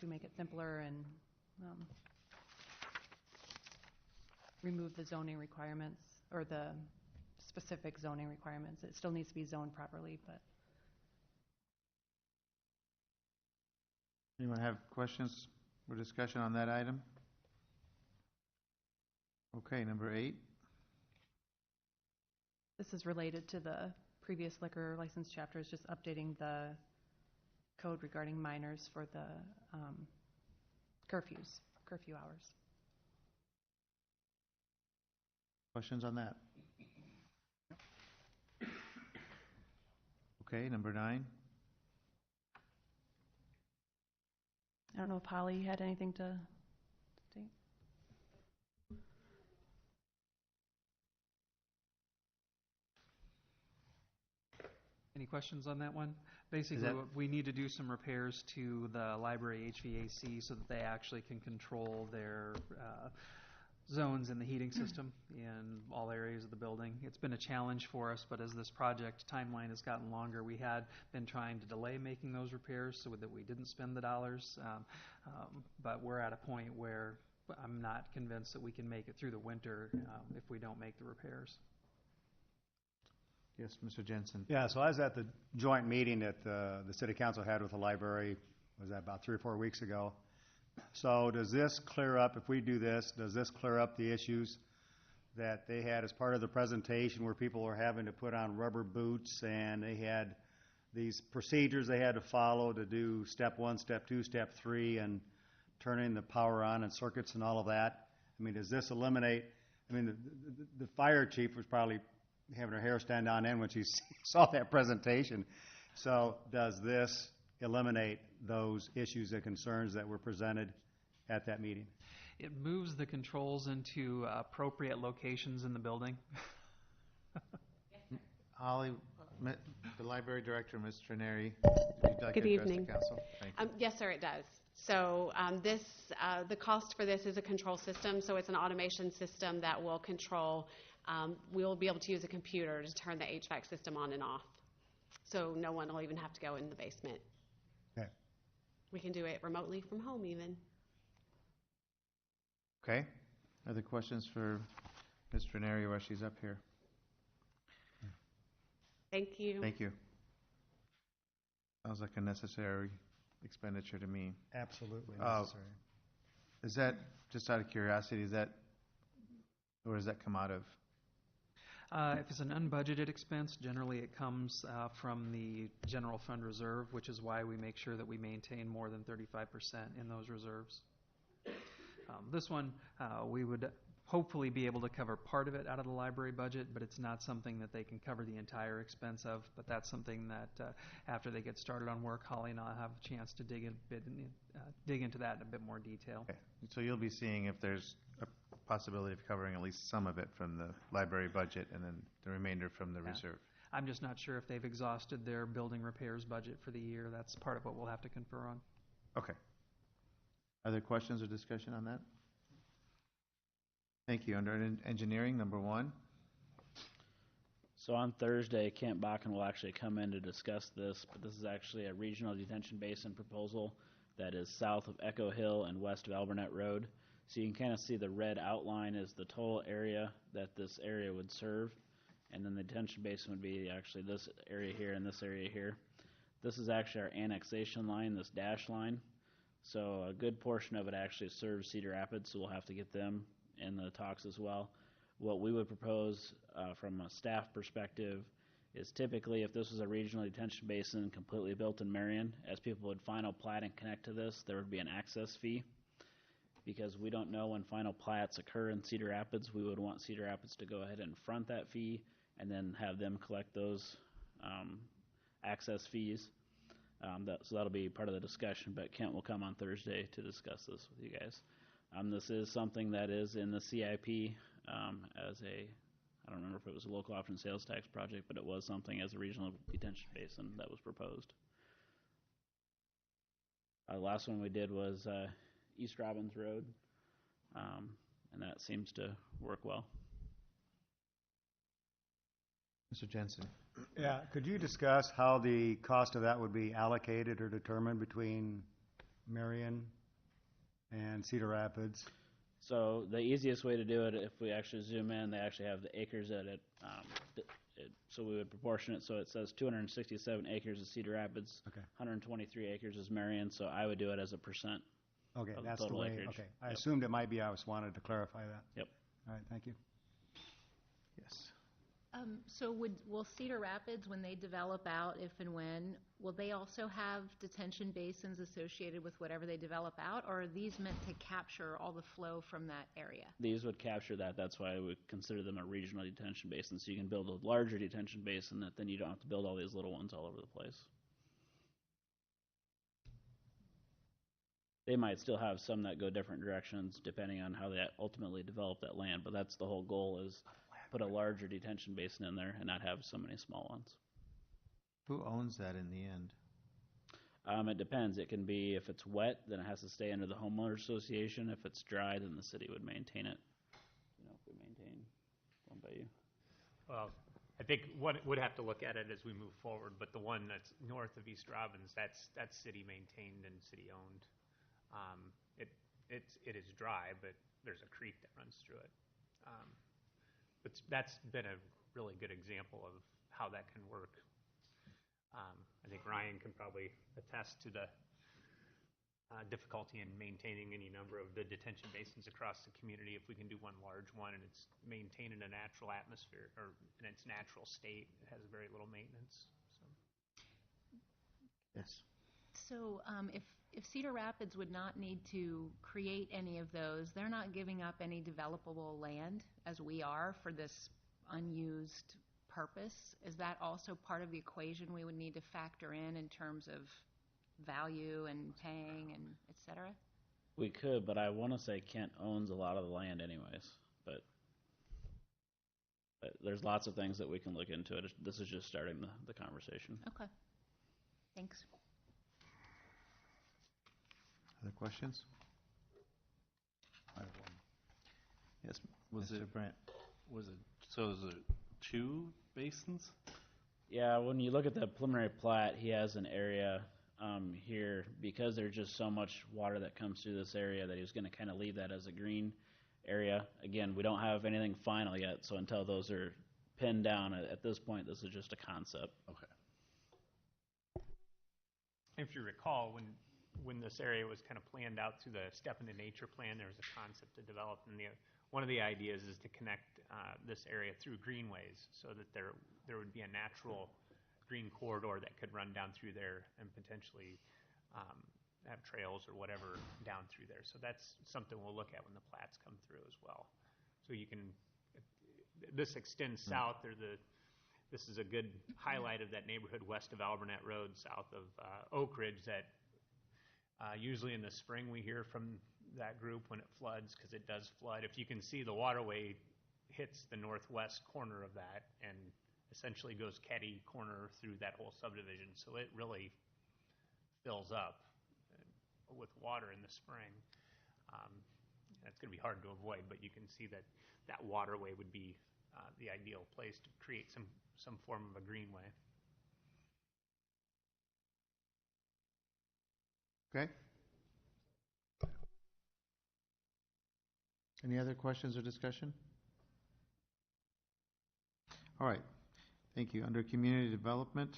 E: to make it simpler and remove the zoning requirements or the specific zoning requirements. It still needs to be zoned properly, but.
A: Anyone have questions or discussion on that item? Okay, number 8.
E: This is related to the previous liquor license chapters, just updating the code regarding minors for the curfew hours.
A: Questions on that? Okay, number 9.
E: I don't know if Holly had anything to state.
I: Any questions on that one? Basically, we need to do some repairs to the library HVAC so that they actually can control their zones in the heating system in all areas of the building. It's been a challenge for us, but as this project timeline has gotten longer, we had been trying to delay making those repairs so that we didn't spend the dollars. But we're at a point where I'm not convinced that we can make it through the winter if we don't make the repairs.
A: Yes, Mr. Jensen.
D: Yeah, so I was at the joint meeting that the city council had with the library, was that about 3 or 4 weeks ago? So does this clear up, if we do this, does this clear up the issues that they had as part of the presentation where people were having to put on rubber boots and they had these procedures they had to follow to do step 1, step 2, step 3 and turning the power on and circuits and all of that? I mean, does this eliminate, I mean, the fire chief was probably having her hair stand on end when she saw that presentation. So does this eliminate those issues and concerns that were presented at that meeting?
I: It moves the controls into appropriate locations in the building.
A: Holly, the library director, Ms. Trineri, would you like
L: Good
A: to address
L: evening.
A: the council? Thank you.
L: Yes, sir, it does. So the cost for this is a control system, so it's an automation system that will control. We'll be able to use a computer to turn the HVAC system on and off. So no one will even have to go in the basement.
D: Okay.
L: We can do it remotely from home even.
A: Okay. Other questions for Ms. Trineri while she's up here?
L: Thank you.
A: Thank you. Sounds like a necessary expenditure to me.
D: Absolutely necessary.
A: Is that, just out of curiosity, where does that come out of?
I: If it's an unbudgeted expense, generally it comes from the general fund reserve, which is why we make sure that we maintain more than 35% in those reserves. This one, we would hopefully be able to cover part of it out of the library budget, but it's not something that they can cover the entire expense of. But that's something that after they get started on work, Holly and I'll have a chance to dig into that in a bit more detail.
A: Okay. So you'll be seeing if there's a possibility of covering at least some of it from the library budget and then the remainder from the reserve.
I: I'm just not sure if they've exhausted their building repairs budget for the year. That's part of what we'll have to confer on.
A: Okay. Other questions or discussion on that? Thank you. Under engineering, number 1.
F: So on Thursday, Kent Bakken will actually come in to discuss this, but this is actually a regional detention basin proposal that is south of Echo Hill and west of Albernet Road. So you can kind of see the red outline is the total area that this area would serve, and then the detention basin would be actually this area here and this area here. This is actually our annexation line, this dash line. So a good portion of it actually serves Cedar Rapids, so we'll have to get them in the talks as well. What we would propose from a staff perspective is typically if this was a regional detention basin completely built in Marion, as people would final plat and connect to this, there would be an access fee. Because we don't know when final plats occur in Cedar Rapids, we would want Cedar Rapids to go ahead and front that fee and then have them collect those access fees. So that'll be part of the discussion, but Kent will come on Thursday to discuss this with you guys. This is something that is in the CIP as I don't remember if it was a local option sales tax project, but it was something as a regional detention basin that was proposed. The last one we did was East Robbins Road, and that seems to work well.
A: Mr. Jensen.
D: Yeah, could you discuss how the cost of that would be allocated or determined between Marion and Cedar Rapids?
F: So the easiest way to do it, if we actually zoom in, they actually have the acres at it. So we would proportion it. So it says 267 acres is Cedar Rapids,
D: Okay.
F: 123 acres is Marion. So I would do it as a percent.
D: Okay,
F: of the
D: that's the
F: total
D: way,
F: acreage.
D: okay. I
F: Yep.
D: assumed it might be, I just wanted to clarify that.
F: Yep.
D: All right, thank you.
A: Yes.
C: So will Cedar Rapids, when they develop out, if and when, will they also have detention basins associated with whatever they develop out, or are these meant to capture all the flow from that area?
F: These would capture that. That's why I would consider them a regional detention basin. So you can build a larger detention basin that then you don't have to build all these little ones all over the place. They might still have some that go different directions depending on how they ultimately develop that land, but that's the whole goal is put a larger detention basin in there and not have so many small ones.
A: Who owns that in the end?
F: It depends. It can be, if it's wet, then it has to stay under the homeowner association. If it's dry, then the city would maintain it. If we maintain one by you.
M: Well, I think would have to look at it as we move forward, but the one that's north of East Robbins, that's city maintained and city owned. It is dry, but there's a creek that runs through it. But that's been a really good example of how that can work. I think Ryan can probably attest to the difficulty in maintaining any number of the detention basins across the community. If we can do one large one and it's maintained in a natural atmosphere or in its natural state, it has very little maintenance. So.
A: Yes.
C: So if Cedar Rapids would not need to create any of those, they're not giving up any developable land as we are for this unused purpose. Is that also part of the equation we would need to factor in terms of value and paying and et cetera?
F: We could, but I want to say Kent owns a lot of the land anyways. But there's lots of things that we can look into it. This is just starting the conversation.
C: Okay. Thanks.
A: Other questions?
J: I have one.
G: Yes.
A: Mr. Brandt.
G: So is it 2 basins?
F: Yeah, when you look at the preliminary plat, he has an area here, because there's just so much water that comes through this area, that he was going to kind of leave that as a green area. Again, we don't have anything final yet, so until those are pinned down, at this point, this is just a concept.
G: Okay.
M: If you recall, when this area was kind of planned out through the Step into Nature plan, there was a concept to develop, and one of the ideas is to connect this area through greenways so that there would be a natural green corridor that could run down through there and potentially have trails or whatever down through there. So that's something we'll look at when the plats come through as well. So you can, this extends south. This is a good highlight of that neighborhood west of Alburnett Road, south of Oak Ridge, that usually in the spring we hear from that group when it floods, because it does flood. If you can see, the waterway hits the northwest corner of that and essentially goes catty corner through that whole subdivision. So it really fills up with water in the spring. That's going to be hard to avoid, but you can see that that waterway would be the ideal place to create some form of a greenway.
A: Okay. Any other questions or discussion? All right. Thank you. Under community development,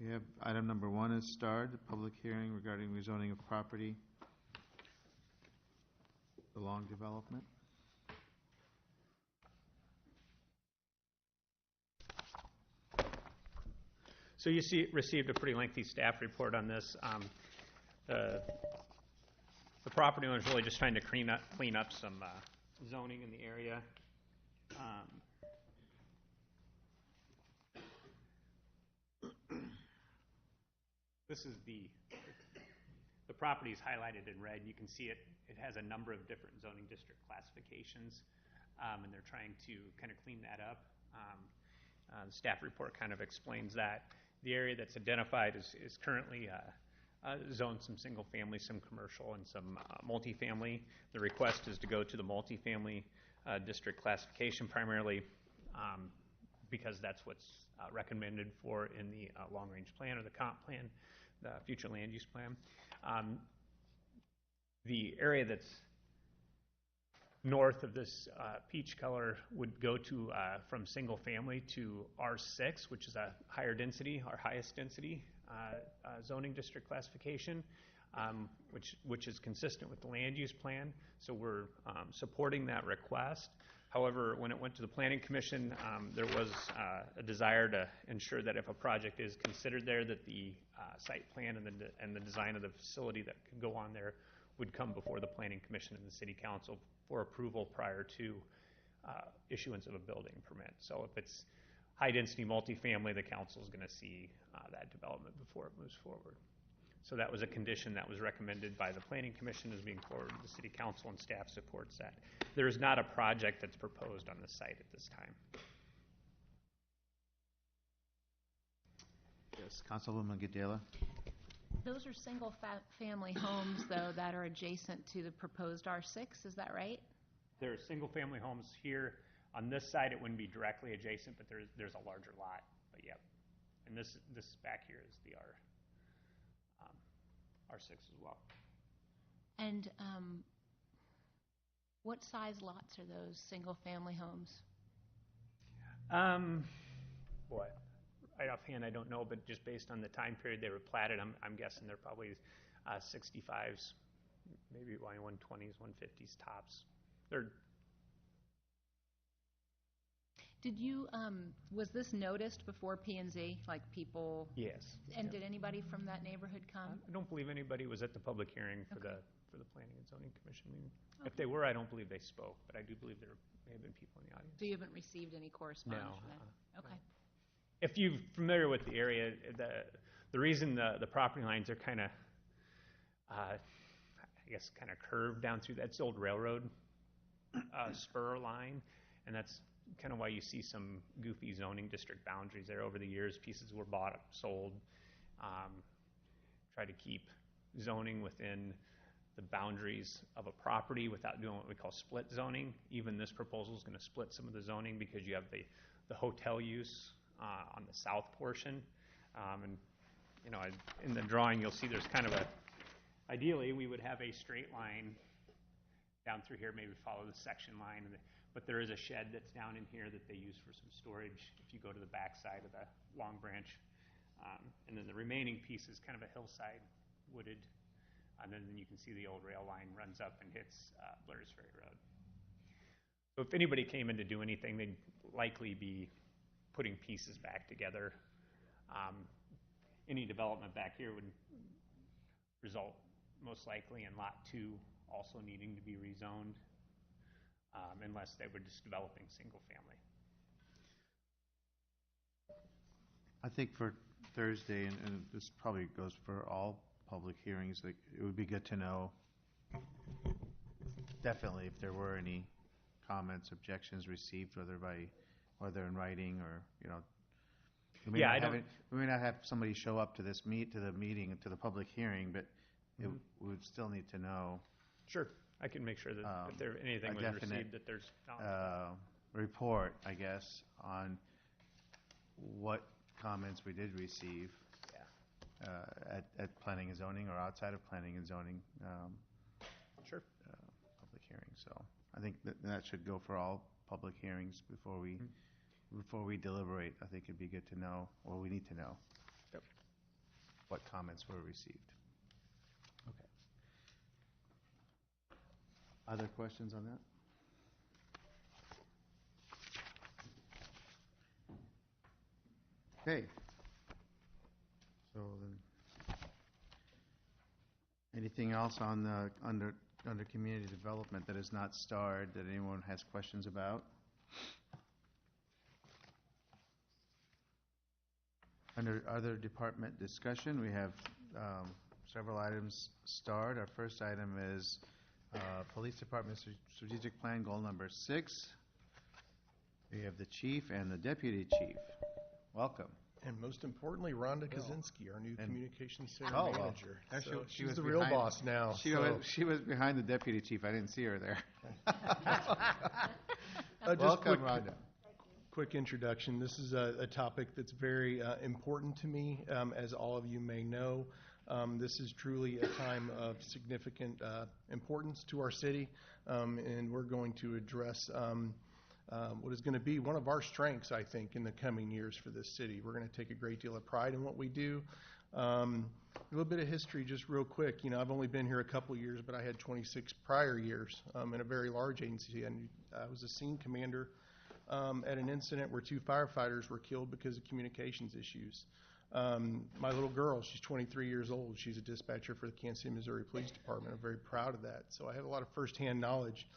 A: we have item number 1 is starred, the public hearing regarding rezoning of property, the long development.
M: So you received a pretty lengthy staff report on this. The property owner is really just trying to clean up some zoning in the area. This is the property is highlighted in red. You can see it has a number of different zoning district classifications, and they're trying to kind of clean that up. The staff report kind of explains that. The area that's identified is currently zoned some single family, some commercial, and some multifamily. The request is to go to the multifamily district classification primarily because that's what's recommended for in the long-range plan or the comp plan, the future land use plan. The area that's north of this peach color would go to from single family to R6, which is a higher density, our highest density zoning district classification, which is consistent with the land use plan. So we're supporting that request. However, when it went to the Planning Commission, there was a desire to ensure that if a project is considered there, that the site plan and the design of the facility that could go on there would come before the Planning Commission and the City Council for approval prior to issuance of a building permit. So if it's high-density multifamily, the council is going to see that development before it moves forward. So that was a condition that was recommended by the Planning Commission as being forwarded to the City Council, and staff supports that. There is not a project that's proposed on the site at this time.
A: Yes, Councilwoman Gadela.
C: Those are single-family homes, though, that are adjacent to the proposed R6, is that right?
M: There are single-family homes here. On this side, it wouldn't be directly adjacent, but there's a larger lot. But yep, and this back here is the R6 as well.
C: And what size lots are those single-family homes?
M: Boy, right offhand I don't know, but just based on the time period they were platted, I'm guessing they're probably 65s, maybe 120s, 150s tops.
C: Did you, was this noticed before P&Z, like people?
M: Yes.
C: And did anybody from that neighborhood come?
M: I don't believe anybody was at the public hearing for the Planning and Zoning Commission meeting.
C: Okay.
M: If they were, I don't believe they spoke, but I do believe there may have been people in the audience.
C: So you haven't received any correspondence from them? Okay.
M: If you're familiar with the area, the reason the property lines are kind of, I guess, kind of curved down through that's the old railroad spur line, and that's kind of why you see some goofy zoning district boundaries there. Over the years, pieces were bought, sold, try to keep zoning within the boundaries of a property without doing what we call split zoning. Even this proposal is going to split some of the zoning because you have the hotel use on the south portion. And you know, in the drawing, you'll see there's kind of ideally we would have a straight line down through here, maybe follow the section line, but there is a shed that's down in here that they use for some storage if you go to the back side of the Long Branch. And then the remaining piece is kind of a hillside wooded, and then you can see the old rail line runs up and hits Blair's Ferry Road. So if anybody came in to do anything, they'd likely be putting pieces back together. Any development back here would result most likely in Lot 2 also needing to be rezoned. unless they were just developing single family.
A: I think for Thursday, and this probably goes for all public hearings, like, it would be good to know definitely if there were any comments, objections received, whether in writing or, you know, we may not have somebody show up to the meeting, to the public hearing, but we would still need to know.
M: Sure, I can make sure that if there anything was received, that there's
A: report, I guess, on what comments we did receive at planning and zoning or outside of planning and zoning.
M: Sure.
A: Public hearing. So I think that should go for all public hearings before we deliberate. I think it'd be good to know, or we need to know, what comments were received. Okay. Other questions on that? Okay. So then, anything else on the under community development that is not starred that anyone has questions about? Under other department discussion, we have several items starred. Our first item is Police Department Strategic Plan Goal number 6. We have the chief and the deputy chief. Welcome.
N: And most importantly, Rhonda Kaczynski, our new communications center
A: well.
N: manager.
A: Actually,
N: So
A: she was
N: she's the real
A: behind-
N: boss now.
A: She was behind the deputy chief. I didn't see her there.
N: Just
A: Welcome, Rhonda.
N: quick introduction. This is a topic that's very important to me, as all of you may know. This is truly a time of significant importance to our city, and we're going to address what is going to be one of our strengths, I think, in the coming years for this city. We're going to take a great deal of pride in what we do. A little bit of history, just real quick. You know, I've only been here a couple years, but I had 26 prior years in a very large agency, and I was a scene commander at an incident where 2 firefighters were killed because of communications issues. My little girl, she's 23 years old. She's a dispatcher for the Kansas City, Missouri Police Department. I'm very proud of that. So I have a lot of firsthand knowledge,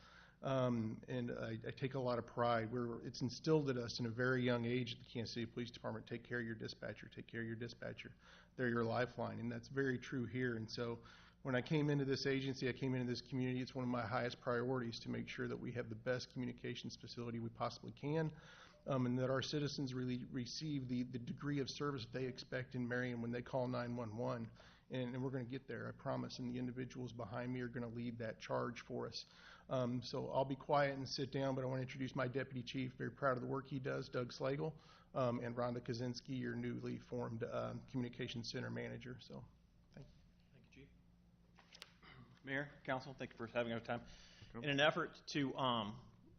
N: and I take a lot of pride. It's instilled in us in a very young age at the Kansas City Police Department, take care of your dispatcher, take care of your dispatcher. They're your lifeline, and that's very true here. And so when I came into this agency, I came into this community, it's one of my highest priorities to make sure that we have the best communications facility we possibly can, and that our citizens really receive the degree of service they expect in Marion when they call 911. And we're going to get there, I promise, and the individuals behind me are going to lead that charge for us. So I'll be quiet and sit down, but I want to introduce my deputy chief. Very proud of the work he does, Doug Slagle, and Rhonda Kaczynski, your newly formed communications center manager. So thank you.
O: Thank you, Chief. Mayor, council, thank you for having our time. In an effort to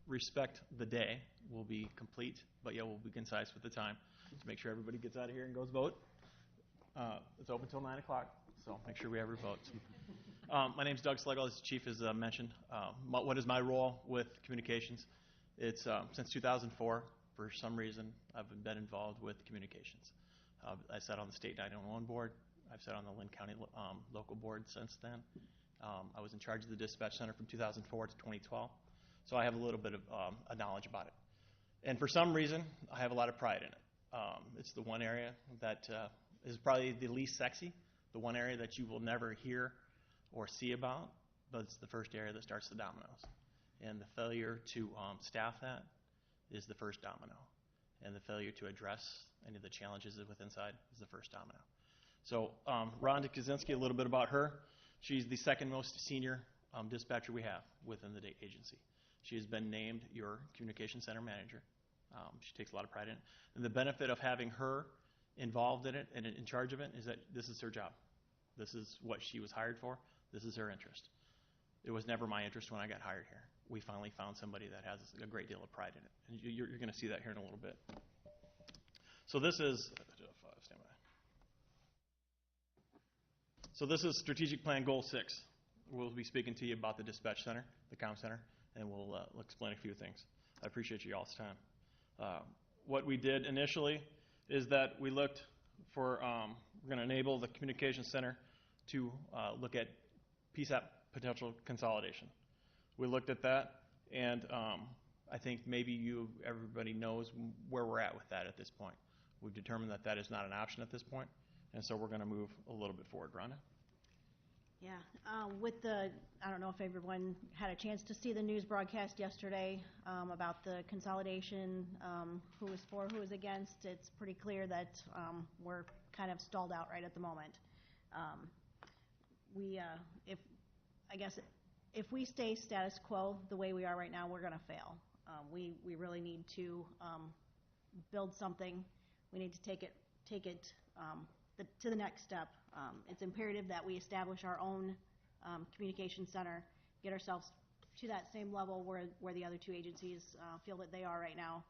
O: respect the day, we'll be complete, but yeah, we'll be concise with the time to make sure everybody gets out of here and goes vote. It's open till 9 o'clock, so make sure we have your votes. My name's Doug Slagle, as the chief has mentioned. What is my role with communications? It's since 2004, for some reason, I've been involved with communications. I sat on the state 911 board. I've sat on the Lynn County local board since then. I was in charge of the dispatch center from 2004 to 2012, so I have a little bit of a knowledge about it. And for some reason, I have a lot of pride in it. It's the one area that is probably the least sexy, the one area that you will never hear or see about, but it's the first area that starts the dominoes. And the failure to staff that is the first domino. And the failure to address any of the challenges within inside is the first domino. So Rhonda Kaczynski, a little bit about her. She's the second most senior dispatcher we have within the agency. She has been named your communication center manager. She takes a lot of pride in it. And the benefit of having her involved in it and in charge of it is that this is her job. This is what she was hired for. This is her interest. It was never my interest when I got hired here. We finally found somebody that has a great deal of pride in it. And you're going to see that here in a little bit. So this is, stand by. So this is Strategic Plan Goal 6. We'll be speaking to you about the dispatch center, the comm center, and we'll explain a few things. I appreciate you all's time. What we did initially is that we looked for, we're going to enable the communication center to look at PSAP potential consolidation. We looked at that, And I think maybe everybody knows where we're at with that at this point. We've determined that that is not an option at this point, and so we're going to move a little bit forward. Rhonda?
P: Yeah, I don't know if everyone had a chance to see the news broadcast yesterday about the consolidation, who was for, who was against. It's pretty clear that we're kind of stalled out right at the moment. If we stay status quo the way we are right now, we're going to fail. We really need to build something. We need to take it to the next step. It's imperative that we establish our own communication center, get ourselves to that same level where the other two agencies feel that they are right now,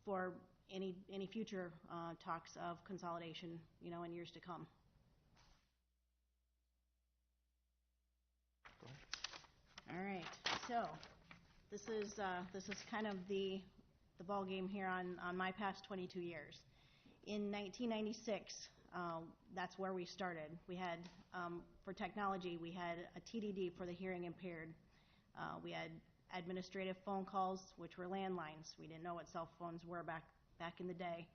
P: for any future talks of consolidation, in years to come. All right, so this is kind of the ball game here on my past 22 years. In 1996, that's where we started. We had, for technology, we had a TDD for the hearing impaired. We had administrative phone calls, which were landlines. We didn't know what cell phones were back in the day.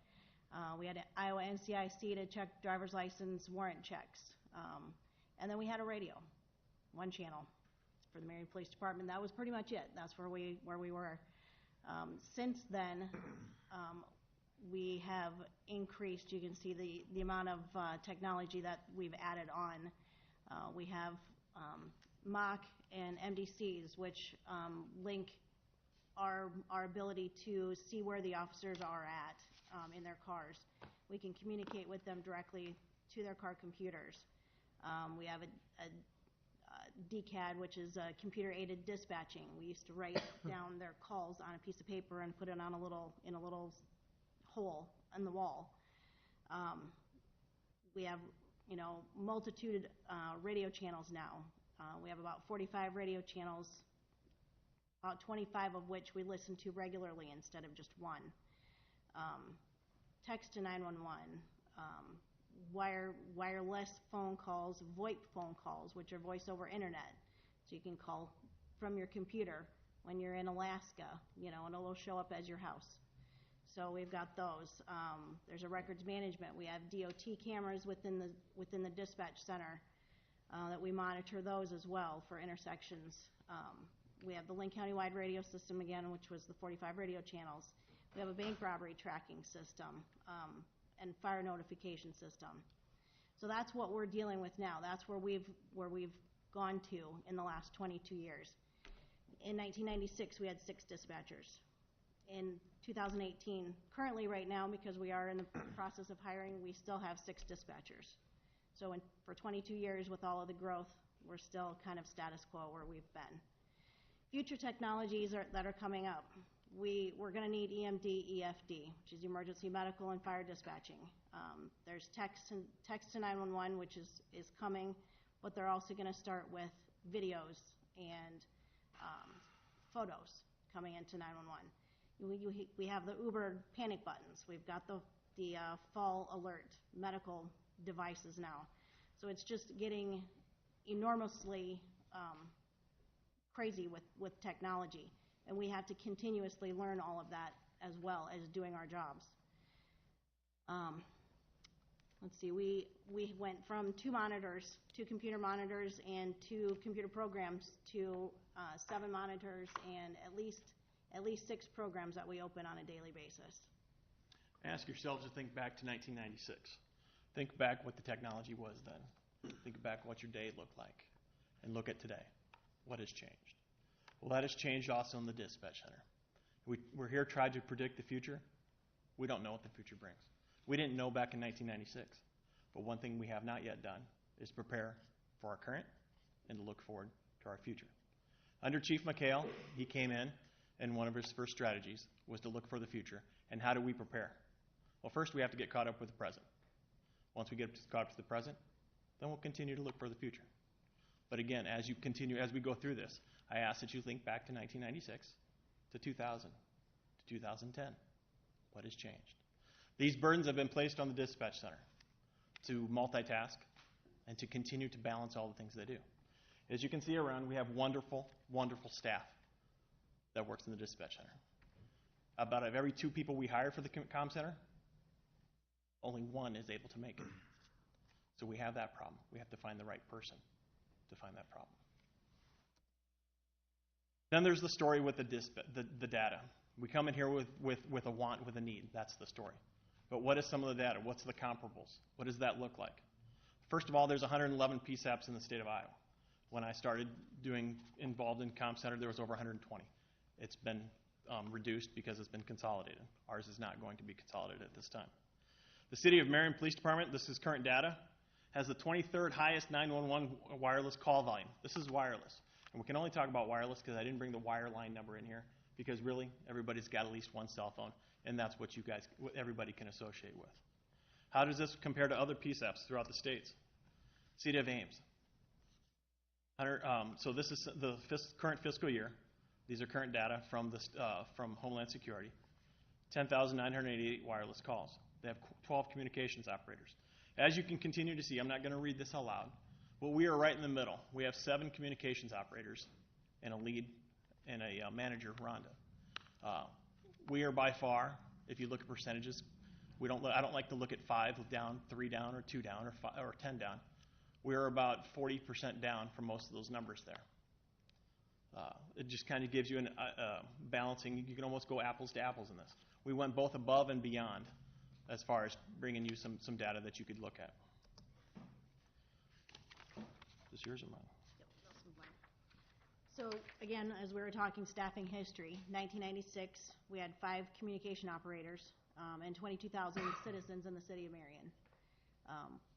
P: We had Iowa NCIC to check driver's license warrant checks. And then we had a radio, one channel for the Marion Police Department. That was pretty much it. That's where we were. Since then, we have increased. You can see the amount of technology that we've added on. We have MOC and MDCs, which link our ability to see where the officers are at in their cars. We can communicate with them directly to their car computers. We have a DCAD, which is computer-aided dispatching. We used to write down their calls on a piece of paper and put it on in a little hole in the wall. We have, multitude radio channels now. We have about 45 radio channels, about 25 of which we listen to regularly instead of just one. Text to 911, wireless phone calls, VoIP phone calls, which are voice over internet. So you can call from your computer when you're in Alaska, and it'll show up as your house. So we've got those. There's a records management. We have DOT cameras within the dispatch center that we monitor those as well for intersections. We have the Link County-wide radio system again, which was the 45 radio channels. We have a bank robbery tracking system and fire notification system. So that's what we're dealing with now. That's where we've gone to in the last 22 years. In 1996, we had 6 dispatchers. In 2018, currently right now, because we are in the process of hiring, we still have 6 dispatchers. So for 22 years with all of the growth, we're still kind of status quo where we've been. Future technologies that are coming up. We're going to need EMD, EFD, which is emergency medical and fire dispatching. There's text to 911, which is coming, but they're also going to start with videos and photos coming into 911. We have the Uber panic buttons. We've got the fall alert medical devices now. So it's just getting enormously crazy with technology. And we have to continuously learn all of that as well as doing our jobs. Let's see, we went from 2 computer monitors and 2 computer programs to 7 monitors and at least 6 programs that we open on a daily basis.
O: Ask yourselves to think back to 1996. Think back what the technology was then. Think back what your day looked like. And look at today. What has changed? Well, that has changed also in the dispatch center. We're here trying to predict the future. We don't know what the future brings. We didn't know back in 1996. But one thing we have not yet done is prepare for our current and to look forward to our future. Under Chief McHale, he came in, and one of his first strategies was to look for the future. And how do we prepare? Well, first we have to get caught up with the present. Once we get caught up to the present, then we'll continue to look for the future. But again, as we go through this, I ask that you think back to 1996, to 2000, to 2010. What has changed? These burdens have been placed on the dispatch center to multitask and to continue to balance all the things they do. As you can see around, we have wonderful, wonderful staff that works in the dispatch center. About of every 2 people we hire for the comm center, only 1 is able to make it. So we have that problem. We have to find the right person to find that problem. Then there's the story with the data. We come in here with a want, with a need. That's the story. But what is some of the data? What's the comparables? What does that look like? First of all, there's 111 PSAPs in the state of Iowa. When I started involved in comm center, there was over 120. It's been reduced because it's been consolidated. Ours is not going to be consolidated at this time. The City of Marion Police Department, this is current data, has the 23rd highest 911 wireless call volume. This is wireless. And we can only talk about wireless because I didn't bring the wireline number in here, because really everybody's got at least one cell phone, and that's what everybody can associate with. How does this compare to other PSAPs throughout the states? City of Ames. So this is the current fiscal year. These are current data from Homeland Security. 10,988 wireless calls. They have 12 communications operators. As you can continue to see, I'm not going to read this aloud, but we are right in the middle. We have 7 communications operators and a lead and a manager, Rhonda. We are by far, if you look at percentages, I don't like to look at 5 down, 3 down, or 2 down, or 10 down. We are about 40% down from most of those numbers there. It just kind of gives you a balancing. You can almost go apples to apples in this. We went both above and beyond as far as bringing you some data that you could look at. Is this yours or mine?
P: So again, as we were talking staffing history, 1996, we had 5 communication operators and 22,000 citizens in the city of Marion.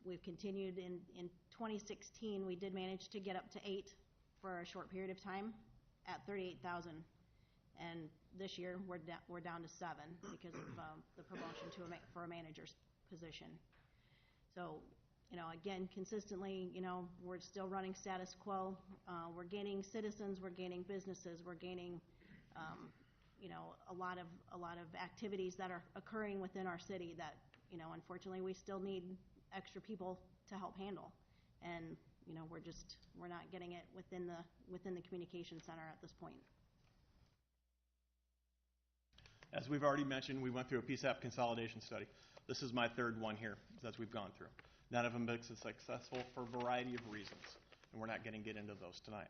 P: We've continued in 2016, we did manage to get up to 8 for a short period of time at 38,000. And this year, we're down to 7 because of the promotion for a manager's position. So, again, consistently, we're still running status quo. We're gaining citizens, we're gaining businesses, we're gaining, a lot of activities that are occurring within our city that, unfortunately, we still need extra people to help handle. And, we're not getting it within the communication center at this point.
O: As we've already mentioned, we went through a PSAP consolidation study. This is my 3rd one here that we've gone through. None of them have been successful for a variety of reasons, and we're not going to get into those tonight.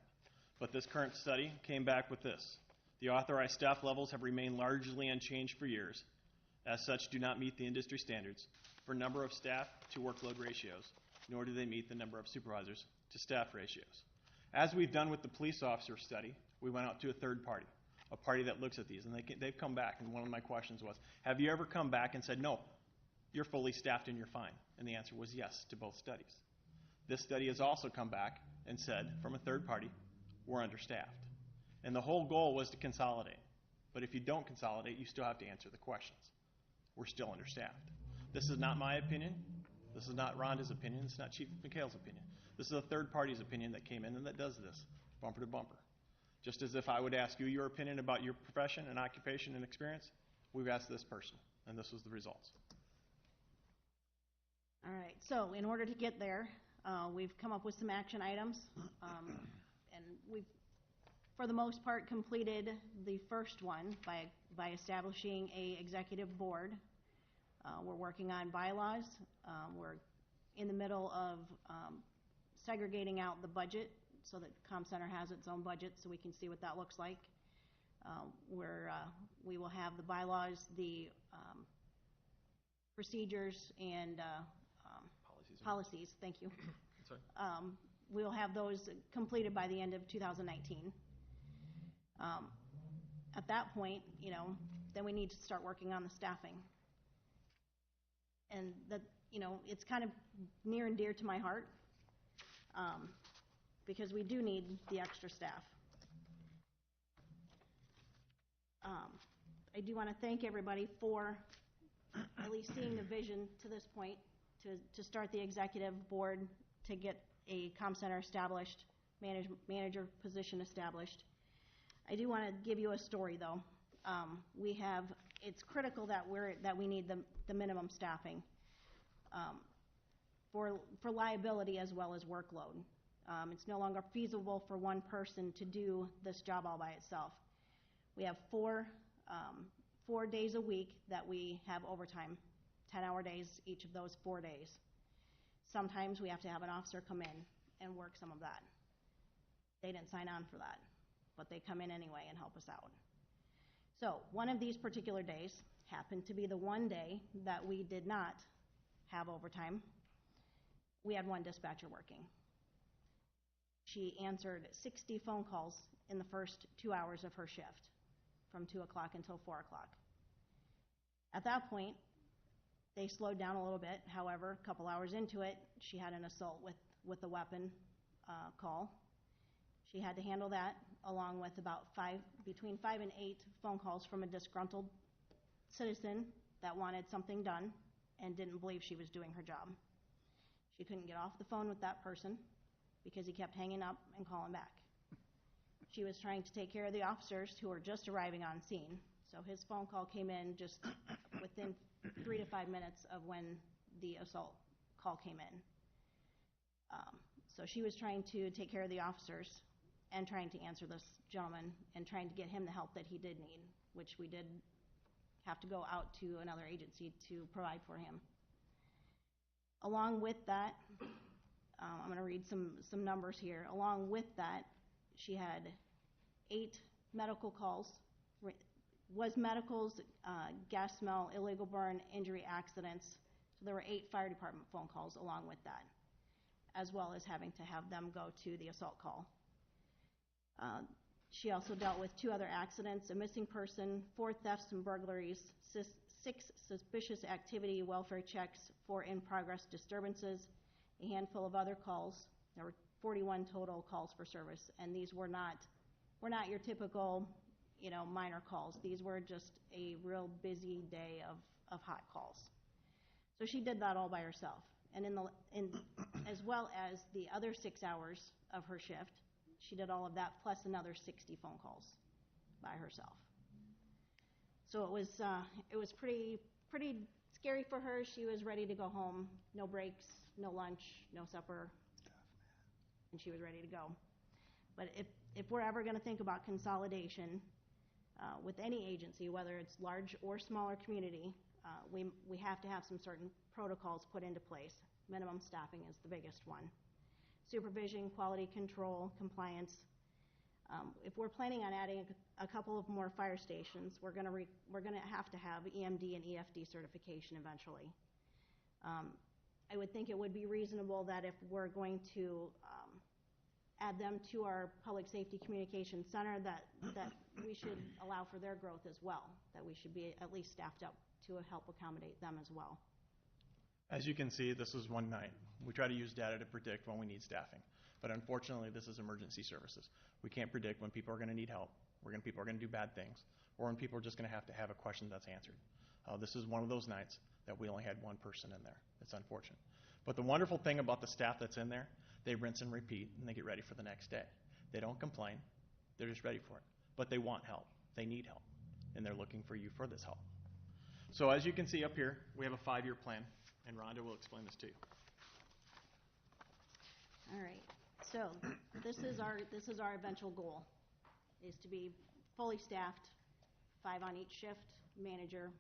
O: But this current study came back with this. The authorized staff levels have remained largely unchanged for years. As such, do not meet the industry standards for number of staff to workload ratios, nor do they meet the number of supervisors to staff ratios. As we've done with the police officer study, we went out to a third party, a party that looks at these, and they've come back, and one of my questions was, have you ever come back and said, no, you're fully staffed and you're fine? And the answer was yes to both studies. This study has also come back and said, from a third party, we're understaffed. And the whole goal was to consolidate. But if you don't consolidate, you still have to answer the questions. We're still understaffed. This is not my opinion. This is not Rhonda's opinion. It's not Chief McHale's opinion. This is a third party's opinion that came in and that does this, bumper to bumper. Just as if I would ask you your opinion about your profession and occupation and experience, we've asked this person, and this was the results.
P: All right, so in order to get there, we've come up with some action items, and we've, for the most part, completed the first one by establishing a executive board. We're working on bylaws. We're in the middle of segregating out the budget so that Comm Center has its own budget so we can see what that looks like. We will have the bylaws, the procedures, and policies. Thank you.
O: Sorry.
P: We'll have those completed by the end of 2019. At that point, then we need to start working on the staffing. And that, it's kind of near and dear to my heart because we do need the extra staff. I do want to thank everybody for at least seeing the vision to this point to start the executive board, to get a comm center established, manager position established. I do want to give you a story though. It's critical that we need the minimum staffing for liability as well as workload. It's no longer feasible for one person to do this job all by itself. We have 4 days a week that we have overtime, 10-hour days each of those 4 days. Sometimes we have to have an officer come in and work some of that. They didn't sign on for that, but they come in anyway and help us out. So one of these particular days happened to be the one day that we did not have overtime. We had one dispatcher working. She answered 60 phone calls in the first 2 hours of her shift, from 2 o'clock until 4 o'clock. At that point, they slowed down a little bit. However, a couple hours into it, she had an assault with a weapon call. She had to handle that, along with between 5 and 8 phone calls from a disgruntled citizen that wanted something done and didn't believe she was doing her job. She couldn't get off the phone with that person because he kept hanging up and calling back. She was trying to take care of the officers who were just arriving on scene, so his phone call came in just within 3 to 5 minutes of when the assault call came in. So she was trying to take care of the officers and trying to answer this gentleman and trying to get him the help that he did need, which we did have to go out to another agency to provide for him. Along with that, I'm going to read some numbers here. Along with that, she had 8 medical calls, was medicals, gas smell, illegal burn, injury, accidents. So there were 8 fire department phone calls along with that, as well as having to have them go to the assault call. She also dealt with 2 other accidents, a missing person, 4 thefts and burglaries, 6 suspicious activity welfare checks, 4 in-progress disturbances, a handful of other calls. There were 41 total calls for service, and these were not your typical, minor calls. These were just a real busy day of hot calls. So she did that all by herself, and as well as the other 6 hours of her shift, she did all of that plus another 60 phone calls by herself. So it was pretty scary for her. She was ready to go home. No breaks, no lunch, no supper, and she was ready to go. But if we're ever going to think about consolidation with any agency, whether it's large or smaller community, we have to have some certain protocols put into place. Minimum staffing is the biggest one. Supervision, quality control, compliance. If we're planning on adding a couple of more fire stations, we're going to have EMD and EFD certification eventually. I would think it would be reasonable that if we're going to add them to our public safety communication center, that we should allow for their growth as well, that we should be at least staffed up to help accommodate them as well.
O: As you can see, this is one night. We try to use data to predict when we need staffing. But unfortunately, this is emergency services. We can't predict when people are going to need help, when people are going to do bad things, or when people are just going to have a question that's answered. This is one of those nights that we only had one person in there. It's unfortunate. But the wonderful thing about the staff that's in there, they rinse and repeat, and they get ready for the next day. They don't complain. They're just ready for it. But they want help. They need help. And they're looking for you for this help. So as you can see up here, we have a 5-year plan. And Rhonda will explain this to you.
P: All right. So this is our eventual goal, is to be fully staffed, 5 on each shift, manager,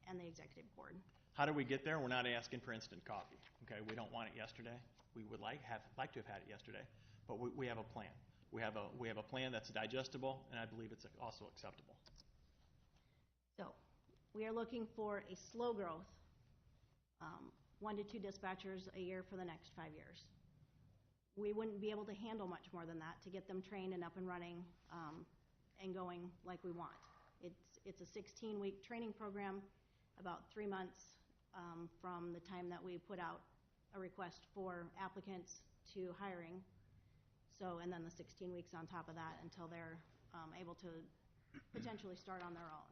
P: and the executive board.
O: How do we get there? We're not asking for instant coffee. Okay, we don't want it yesterday. We would like to have had it yesterday, but we have a plan. We have a plan that's digestible, and I believe it's also acceptable.
P: So we are looking for a slow growth. 1 to 2 dispatchers a year for the next 5 years. We wouldn't be able to handle much more than that to get them trained and up and running and going like we want. It's a 16-week training program, about 3 months from the time that we put out a request for applicants to hiring. So, and then the 16 weeks on top of that until they're able to potentially start on their own.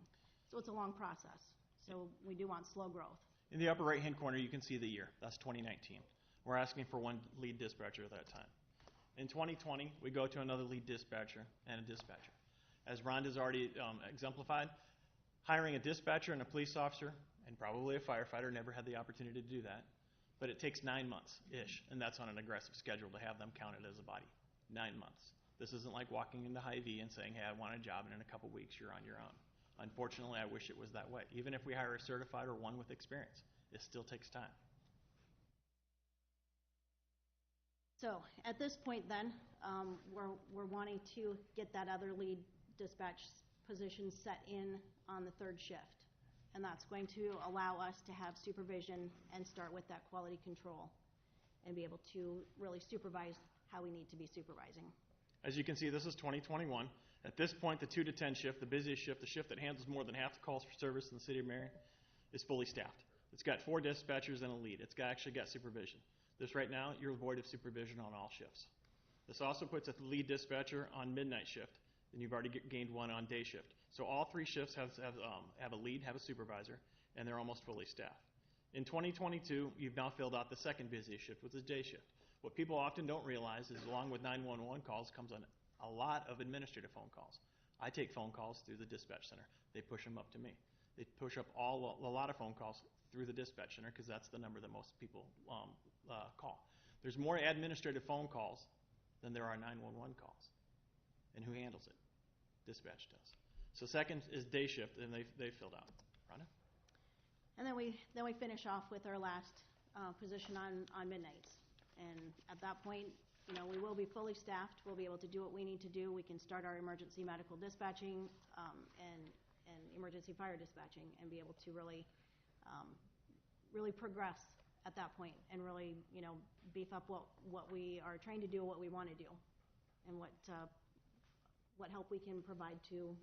P: So it's a long process. So we do want slow growth.
O: In the upper right-hand corner, you can see the year. That's 2019. We're asking for 1 lead dispatcher at that time. In 2020, we go to another lead dispatcher and a dispatcher. As Rhonda's already exemplified, hiring a dispatcher and a police officer and probably a firefighter, never had the opportunity to do that, but it takes 9 months-ish, and that's on an aggressive schedule to have them counted as a body. 9 months. This isn't like walking into Hy-Vee and saying, hey, I want a job, and in a couple weeks you're on your own. Unfortunately, I wish it was that way. Even if we hire a certified or one with experience, it still takes time.
P: So at this point then, we're wanting to get that other lead dispatch position set in on the third shift. And that's going to allow us to have supervision and start with that quality control and be able to really supervise how we need to be supervising.
O: As you can see, this is 2021. At this point, the 2 to 10 shift, the busiest shift, the shift that handles more than half the calls for service in the city of Marion, is fully staffed. It's got 4 dispatchers and a lead. It's actually got supervision. This right now, you're void of supervision on all shifts. This also puts a lead dispatcher on midnight shift, and you've already gained one on day shift. So all 3 shifts have a lead, have a supervisor, and they're almost fully staffed. In 2022, you've now filled out the second busiest shift, which is day shift. What people often don't realize is along with 911 calls comes on a lot of administrative phone calls. I take phone calls through the dispatch center. They push them up to me. They push up a lot of phone calls through the dispatch center because that's the number that most people call. There's more administrative phone calls than there are 911 calls. And who handles it? Dispatch does. So second is day shift, and they filled out. Rhonda?
P: And then we finish off with our last position on midnights. And at that point, we will be fully staffed. We'll be able to do what we need to do. We can start our emergency medical dispatching and emergency fire dispatching and be able to really progress at that point and really, beef up what we are trying to do, what we want to do, and what help we can provide to,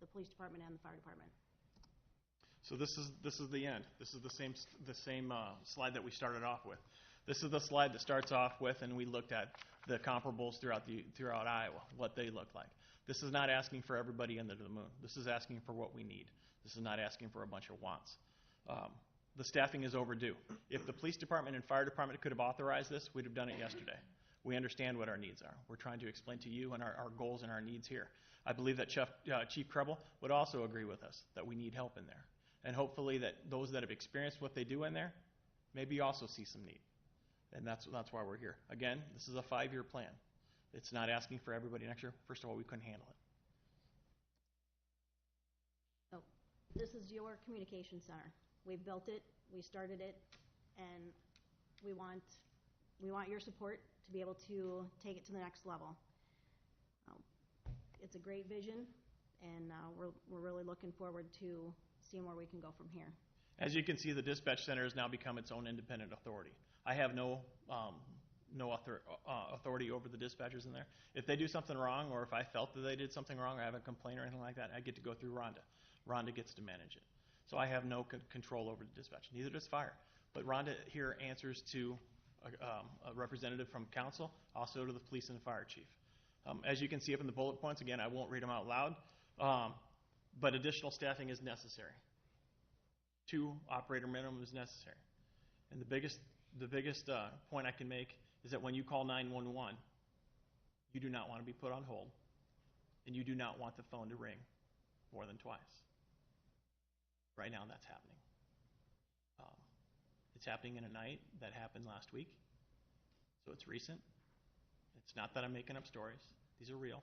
P: the police department and the fire department.
O: So this is the end. This is the same slide that we started off with. This is the slide that starts off with, and we looked at the comparables throughout Iowa, what they look like. This is not asking for everybody under the moon. This is asking for what we need. This is not asking for a bunch of wants. The staffing is overdue. If the police department and fire department could have authorized this, we'd have done it yesterday. We understand what our needs are. We're trying to explain to you and our goals and our needs here. I believe that Chief Krebel would also agree with us that we need help in there. And hopefully that those that have experienced what they do in there maybe also see some need. And that's why we're here. Again, this is a 5-year plan. It's not asking for everybody next year. First of all, we couldn't handle it.
P: So this is your communication center. We've built it, we started it, and we want your support to be able to take it to the next level. It's a great vision, and we're really looking forward to seeing where we can go from here.
O: As you can see, the dispatch center has now become its own independent authority. I have no authority over the dispatchers in there. If they do something wrong, or if I felt that they did something wrong, or I have a complaint or anything like that, I get to go through Rhonda. Rhonda gets to manage it. So I have no control over the dispatch. Neither does fire. But Rhonda here answers to a representative from council, also to the police and the fire chief. As you can see up in the bullet points, again, I won't read them out loud, but additional staffing is necessary. 2 operator minimum is necessary. And the biggest point I can make is that when you call 911, you do not want to be put on hold, and you do not want the phone to ring more than twice. Right now, that's happening. It's happening in a night that happened last week, so it's recent. It's not that I'm making up stories. These are real,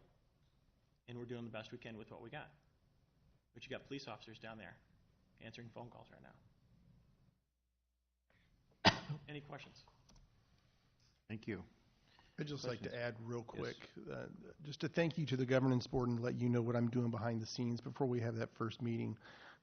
O: and we're doing the best we can with what we got. But you got police officers down there answering phone calls right now. Any questions?
A: Thank you.
N: I'd just like to add real quick, just to thank you to the governance board and let you know what I'm doing behind the scenes before we have that first meeting.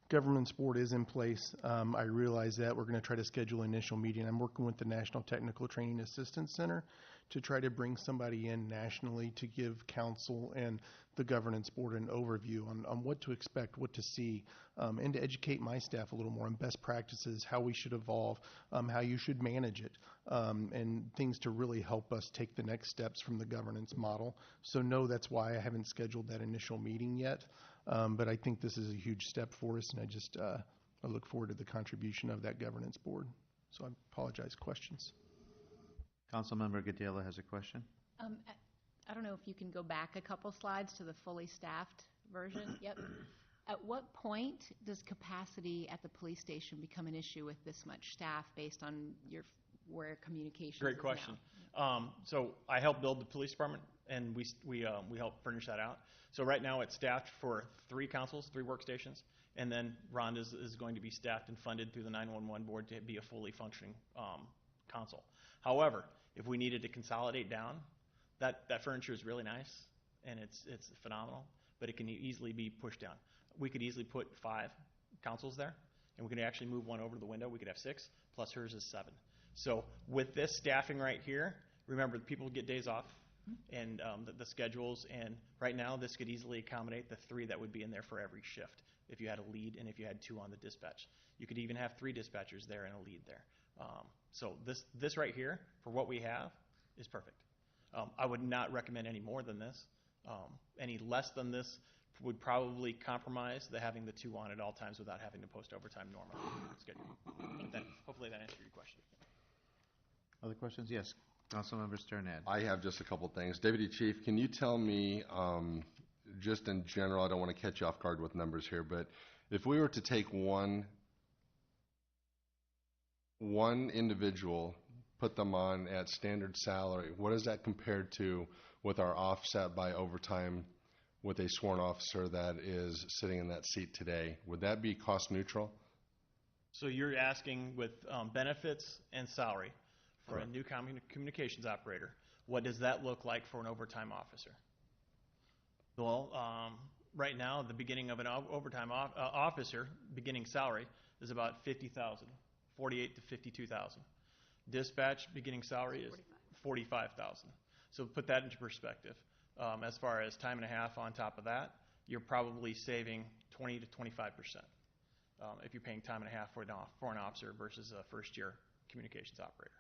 N: Governance board is in place. I realize that. We're going to try to schedule an initial meeting. I'm working with the National Technical Training Assistance Center to try to bring somebody in nationally to give council and the governance board an overview on what to expect, what to see, and to educate my staff a little more on best practices, how we should evolve, how you should manage it, and things to really help us take the next steps from the governance model. So no, that's why I haven't scheduled that initial meeting yet. But I think this is a huge step for us, and I look forward to the contribution of that governance board. So I apologize. Questions?
A: Councilmember Gadela has a question.
C: I don't know if you can go back a couple slides to the fully staffed version. Yep. At what point does capacity at the police station become an issue with this much staff based on where communication
O: Great question. So I helped build the police department and we help furnish that out. So right now it's staffed for 3 consoles, 3 workstations, and then Rhonda is going to be staffed and funded through the 911 board to be a fully functioning console. However, if we needed to consolidate down, that furniture is really nice and it's phenomenal, but it can easily be pushed down. We could easily put 5 consoles there, and we could actually move one over to the window. We could have 6, plus hers is 7. So with this staffing right here, remember, people get days off and the schedules, and right now this could easily accommodate the 3 that would be in there for every shift if you had a lead and if you had 2 on the dispatch. You could even have 3 dispatchers there and a lead there. So this right here, for what we have, is perfect. I would not recommend any more than this. Any less than this would probably compromise having the 2 on at all times without having to post overtime normally. Hopefully that answered your question.
A: Other questions? Yes. Councilmember Sternad.
Q: I have just a couple things. Deputy Chief, can you tell me, just in general, I don't want to catch you off guard with numbers here, but if we were to take one individual, put them on at standard salary, what is that compared to with our offset by overtime with a sworn officer that is sitting in that seat today? Would that be cost neutral?
O: So you're asking with benefits and salary for
Q: Correct.
O: a new communications operator, what does that look like for an overtime officer? Well, right now, the beginning of an overtime officer, beginning salary, is about $50,000, $48,000 to $52,000. Dispatch beginning salary is $45,000. So put that into perspective. As far as time and a half on top of that, you're probably saving 20 to 25% if you're paying time and a half for an officer versus a first-year communications operator.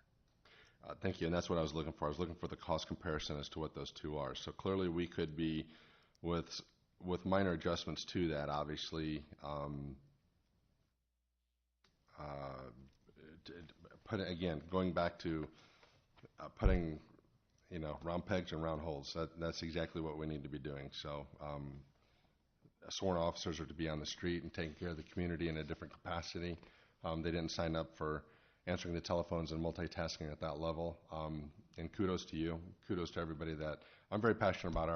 Q: Thank you, and that's what I was looking for. I was looking for the cost comparison as to what those 2 are. So clearly we could be, with minor adjustments to that, obviously, going back to putting, round pegs and round holes. That's exactly what we need to be doing. So sworn officers are to be on the street and taking care of the community in a different capacity. They didn't sign up for answering the telephones and multitasking at that level. And kudos to you. Kudos to everybody that I'm very passionate about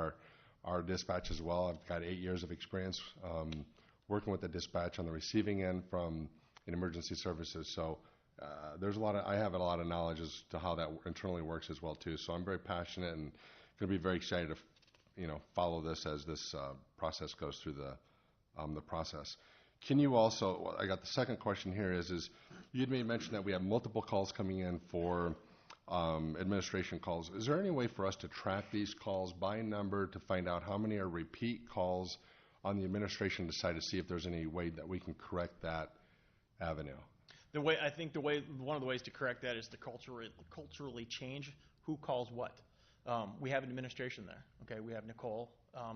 Q: our dispatch as well. I've got 8 years of experience working with the dispatch on the receiving end in emergency services. So I have a lot of knowledge as to how that internally works as well too. So I'm very passionate and going to be very excited to follow this as this process goes through the process. Can you also, I got the second question here is you'd made mention that we have multiple calls coming in for administration calls. Is there any way for us to track these calls by number to find out how many are repeat calls on the administration side to see if there's any way that we can correct that avenue?
O: One of the ways to correct that is to culturally change who calls what. We have an administration there. Okay, we have Nicole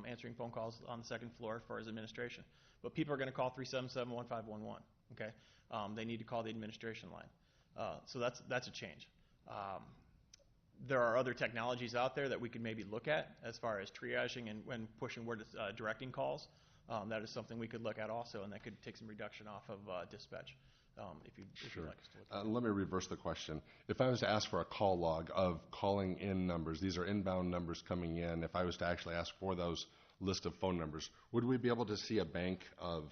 O: answering phone calls on the 2nd floor as far as administration. But people are going to call 377-1511. Okay, they need to call the administration line. So that's a change. There are other technologies out there that we could maybe look at as far as triaging and pushing where to directing calls. That is something we could look at also, and that could take some reduction off of dispatch. If you'd like us to look at that.
Q: Let me reverse the question. If I was to ask for a call log of calling in numbers, these are inbound numbers coming in. If I was to actually ask for those list of phone numbers, would we be able to see a bank of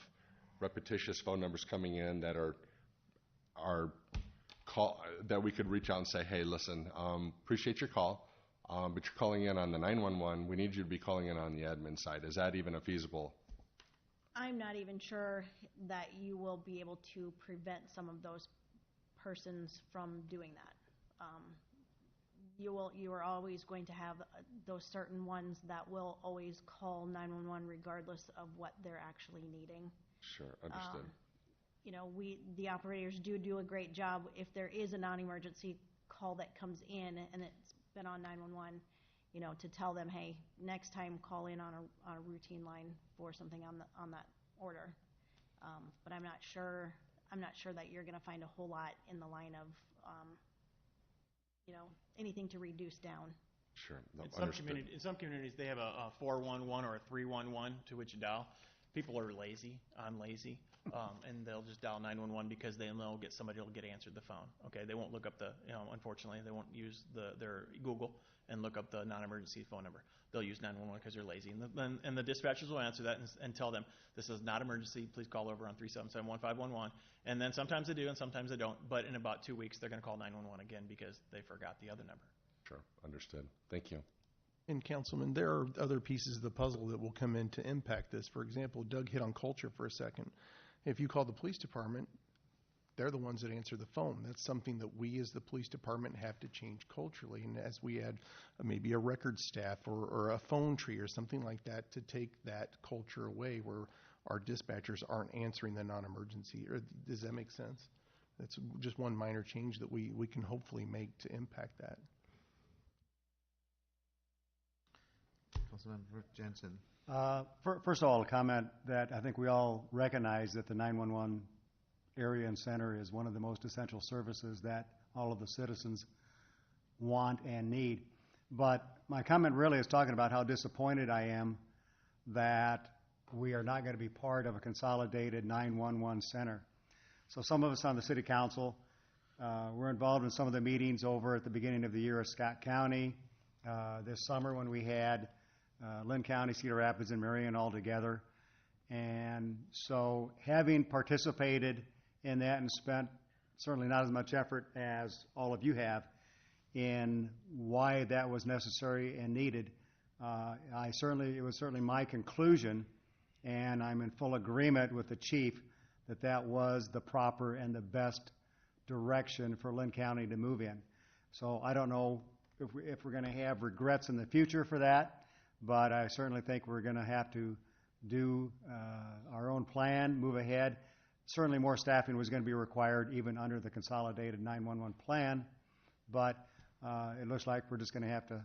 Q: repetitious phone numbers coming in that that we could reach out and say, hey, listen, appreciate your call, but you're calling in on the 911. We need you to be calling in on the admin side. Is that even a feasible?
P: I'm not even sure that you will be able to prevent some of those persons from doing that. You are always going to have those certain ones that will always call 911 regardless of what they're actually needing.
Q: Sure, understood.
P: The operators do a great job. If there is a non-emergency call that comes in and it's been on 911, to tell them, hey, next time call in on a routine line for something on that order. But I'm not sure that you're going to find a whole lot in the line of anything to reduce down.
Q: Sure. No,
O: in some communities, they have a 411 or a 311 to which you dial. People are lazy. I'm lazy. and they'll just dial 911 because they'll get somebody will get answered the phone. Okay, they won't look up unfortunately, they won't use their Google and look up the non-emergency phone number. They'll use 911 because they're lazy, and the dispatchers will answer that and tell them, this is not emergency, please call over on 377-1511. And then sometimes they do and sometimes they don't, but in about 2 weeks they're going to call 911 again because they forgot the other number.
Q: Sure, understood. Thank you.
N: And Councilman, there are other pieces of the puzzle that will come in to impact this. For example, Doug hit on culture for a second. If you call the police department, they're the ones that answer the phone. That's something that we as the police department have to change culturally. And as we add maybe a record staff or a phone tree or something like that to take that culture away where our dispatchers aren't answering the non-emergency. Or does that make sense? That's just one minor change that we can hopefully make to impact that.
A: Councilmember Jensen.
D: First of all, a comment that I think we all recognize that the 911 area and center is one of the most essential services that all of the citizens want and need. But my comment really is talking about how disappointed I am that we are not going to be part of a consolidated 911 center. So some of us on the city council, we're involved in some of the meetings over at the beginning of the year at Scott County. This summer when we had Lynn County, Cedar Rapids, and Marion all together. And so having participated in that and spent certainly not as much effort as all of you have in why that was necessary and needed, it was certainly my conclusion, and I'm in full agreement with the chief that that was the proper and the best direction for Lynn County to move in. So I don't know if we're going to have regrets in the future for that, but I certainly think we're going to have to do our own plan, move ahead. Certainly more staffing was going to be required even under the consolidated 911 plan, but it looks like we're just going to have to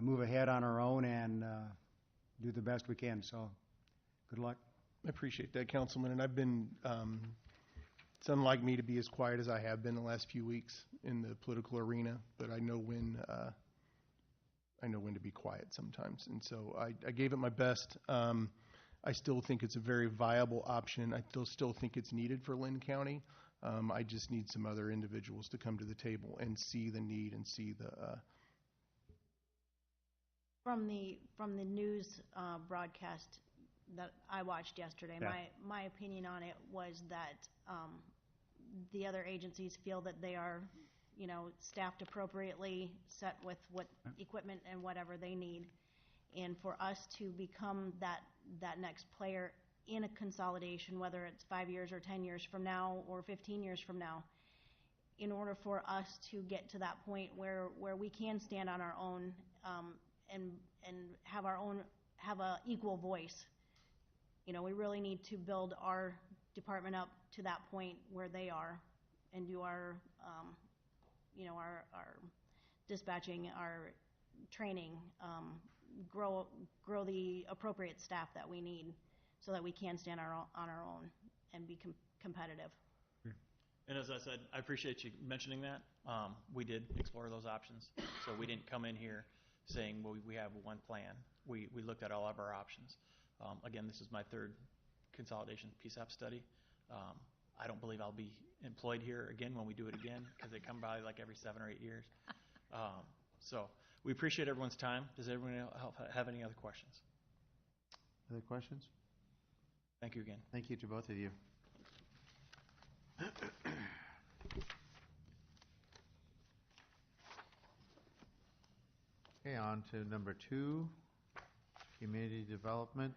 D: move ahead on our own and do the best we can. So good luck.
N: I appreciate that, Councilman, and I've been, it's unlike me to be as quiet as I have been the last few weeks in the political arena, but I know when to be quiet sometimes, and so I gave it my best. I still think it's a very viable option. I still think it's needed for Lynn County. I just need some other individuals to come to the table and see the need and see the.
P: From the news broadcast that I watched yesterday,
D: Yeah.
P: my opinion on it was that the other agencies feel that they are, staffed appropriately, set with what equipment and whatever they need, and for us to become that next player in a consolidation, whether it's 5 years or 10 years from now or 15 years from now, in order for us to get to that point where we can stand on our own and have a equal voice. We really need to build our department up to that point where they are and do our dispatching, our training, grow the appropriate staff that we need so that we can stand on our own and be competitive.
O: And as I said, I appreciate you mentioning that. We did explore those options, so we didn't come in here saying, well, we have one plan. We looked at all of our options. Again, this is my third consolidation PSAP study. I don't believe I'll be employed here again when we do it again because they come by like every 7 or 8 years. So we appreciate everyone's time. Does everyone have any other questions?
A: Other questions?
O: Thank you again.
A: Thank you to both of you. Okay, on to number 2, community development,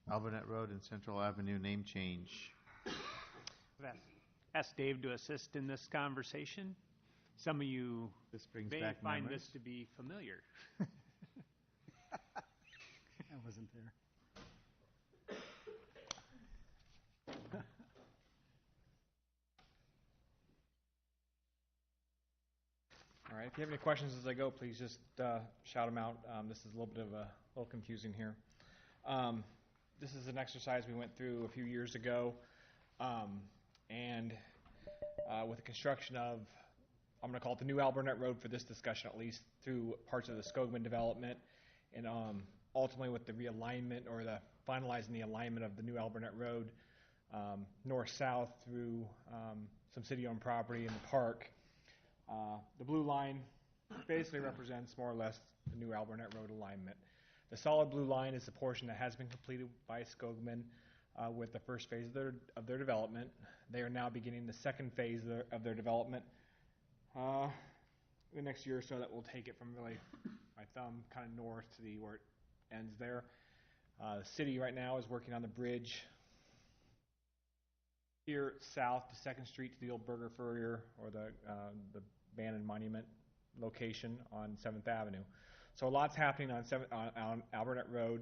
A: Albernet Road and Central Avenue name change.
M: I've asked Dave to assist in this conversation. Some of you may find this to be familiar.
D: I wasn't there.
R: All right, if you have any questions as I go, please just shout them out. This is a little bit of a little confusing here. This is an exercise we went through a few years ago, and with the construction of, I'm going to call it the new Albernet Road for this discussion at least, through parts of the Skogman development, and ultimately with the realignment or the finalizing the alignment of the new Albernet Road, north-south through some city-owned property in the park. The blue line basically represents more or less the new Albernet Road alignment. The solid blue line is the portion that has been completed by Skogman with the first phase of their development. They are now beginning the second phase of their development. The next year or so, that will take it from really my thumb kind of north to where it ends there. The city right now is working on the bridge here south to 2nd Street to the old Burger Furrier or the abandoned monument location on 7th Avenue. So a lot's happening on Albernet Road.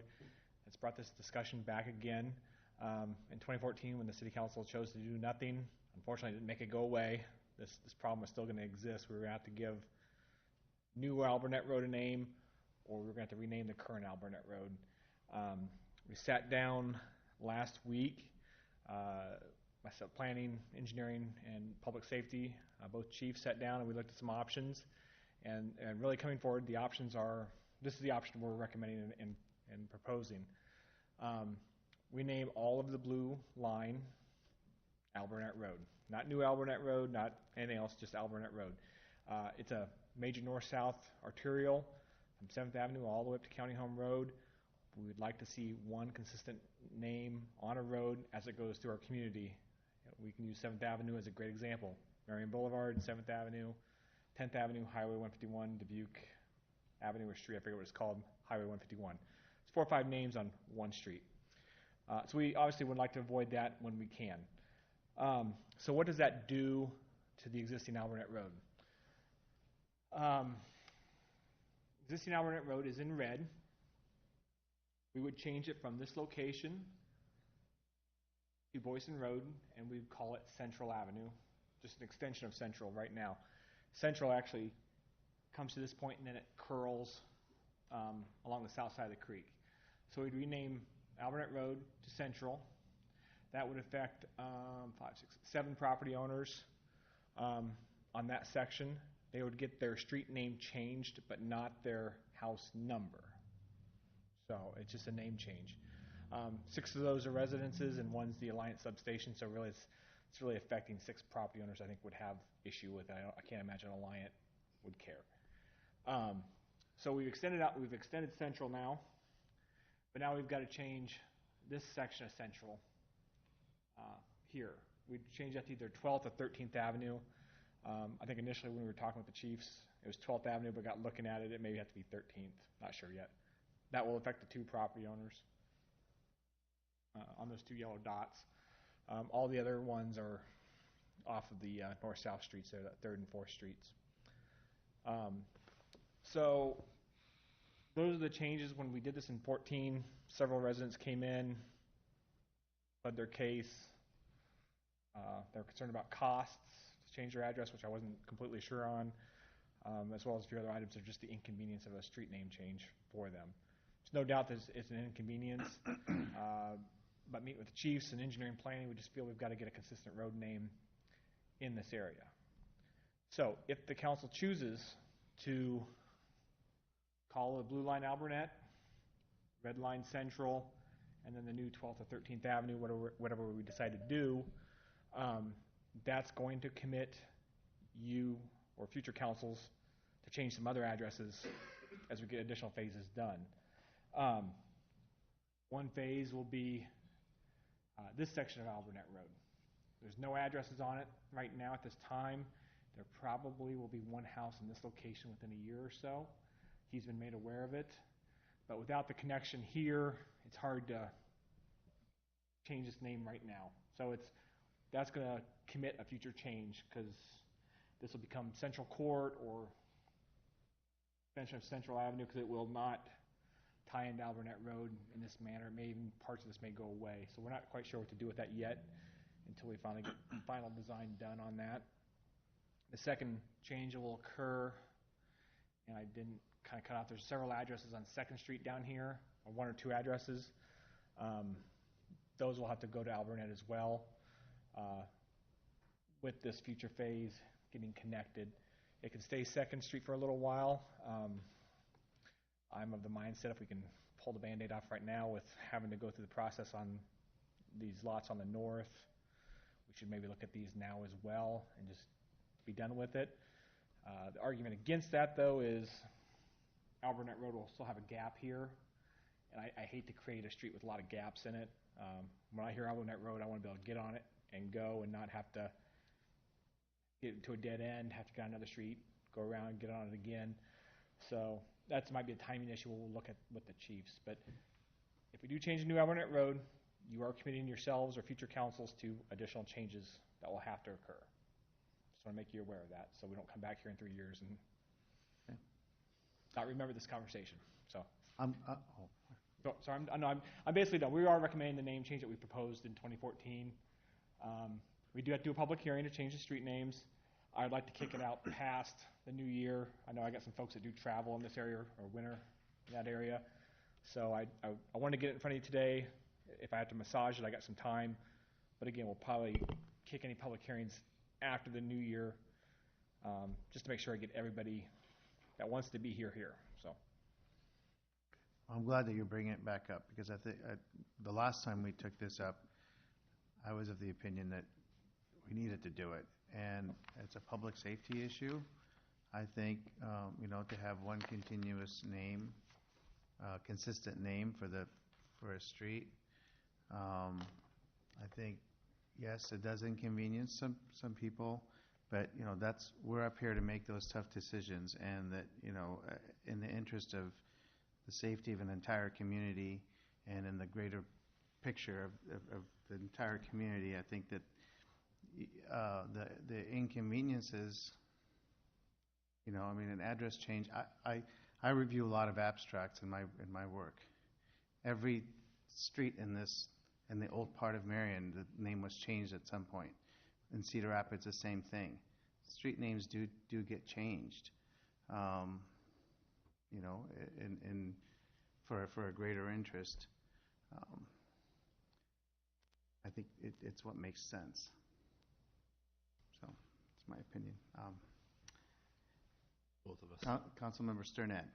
R: It's brought this discussion back again. In 2014, when the City Council chose to do nothing, unfortunately it didn't make it go away. This problem was still going to exist. We were going to have to give new Albernet Road a name, or we were going to have to rename the current Albernet Road. We sat down last week, myself, planning, engineering, and public safety, both chiefs sat down and we looked at some options. And really coming forward, the options are, this is the option we're recommending and proposing. We name all of the blue line Albernet Road. Not New Albernet Road, not anything else, just Albernet Road. It's a major north-south arterial from 7th Avenue all the way up to County Home Road. We would like to see one consistent name on a road as it goes through our community. We can use 7th Avenue as a great example. Marion Boulevard, 7th Avenue, 10th Avenue, Highway 151, Dubuque Avenue or street, I forget what it's called, Highway 151. It's 4 or 5 names on one street. So we obviously would like to avoid that when we can. So what does that do to the existing Albernet Road? Existing Albernet Road is in red. We would change it from this location to Boyson Road, and we'd call it Central Avenue, just an extension of Central right now. Central actually comes to this point and then it curls along the south side of the creek. So we'd rename Albernet Road to Central. That would affect 7 property owners on that section. They would get their street name changed, but not their house number. So it's just a name change. 6 of those are residences, and 1's the Alliance substation. So really, it's really affecting 6 property owners. I think would have issue with it. I can't imagine Alliant would care. So we've extended Central now, but now we've got to change this section of Central here. We'd change that to either 12th or 13th Avenue. I think initially when we were talking with the chiefs, it was 12th Avenue, but got looking at it, it may have to be 13th. Not sure yet. That will affect the 2 property owners on those 2 yellow dots. All the other ones are off of the north-south streets there, that 3rd and 4th streets. So those are the changes. When we did this in 14, several residents came in, pled their case. They're concerned about costs to change their address, which I wasn't completely sure on, as well as a few other items of just the inconvenience of a street name change for them. There's no doubt that it's an inconvenience, but meeting with the chiefs and engineering planning, we just feel we've got to get a consistent road name in this area. So if the council chooses to call the blue line Albernet, red line Central, and then the new 12th or 13th Avenue, whatever we decide to do, that's going to commit you or future councils to change some other addresses as we get additional phases done. One phase will be this section of Albernet Road. There's no addresses on it right now at this time. There probably will be one house in this location within a year or so. He's been made aware of it. But without the connection here, it's hard to change this name right now. So that's going to commit a future change, because this will become Central Court or extension of Central Avenue, because it will not tie into Albernet Road in this manner. Even parts of this may go away. So we're not quite sure what to do with that yet until we finally get final design done on that. The second change that will occur, and I didn't kind of cut out, there's several addresses on 2nd Street down here, or 1 or 2 addresses. Those will have to go to Albernet as well. With this future phase getting connected, it can stay 2nd Street for a little while. I'm of the mindset if we can pull the Band-Aid off right now with having to go through the process on these lots on the north. We should maybe look at these now as well and just be done with it. The argument against that, though, is Albernet Road will still have a gap here, and I hate to create a street with a lot of gaps in it. When I hear Albernet Road, I want to be able to get on it and go and not have to get to a dead end, have to go on another street, go around, get on it again. So that might be a timing issue we'll look at with the chiefs. But if we do change the new Albernet Road, you are committing yourselves or future councils to additional changes that will have to occur. Just want to make you aware of that, so we don't come back here in 3 years and not remember this conversation. So, I'm basically done. We are recommending the name change that we proposed in 2014. We do have to do a public hearing to change the street names. I'd like to kick it out past the new year. I know I got some folks that do travel in this area or winter in that area. So I want to get it in front of you today. If I have to massage it, I got some time. But again, we'll probably kick any public hearings after the new year, just to make sure I get everybody that wants to be here. So
A: I'm glad that you're bringing it back up, because I think the last time we took this up, I was of the opinion that we needed to do it, and it's a public safety issue. I think to have one continuous name, consistent name for a street. I think yes, it does inconvenience some people, but we're up here to make those tough decisions, and that in the interest of the safety of an entire community and in the greater picture of the entire community, I think that the inconveniences, an address change. I review a lot of abstracts in my work. Every street in the old part of Marion, the name was changed at some point. In Cedar Rapids, the same thing. Street names do get changed, for a greater interest. I think it's what makes sense. So, it's my opinion.
G: Both of us.
A: Councilmember Sternad.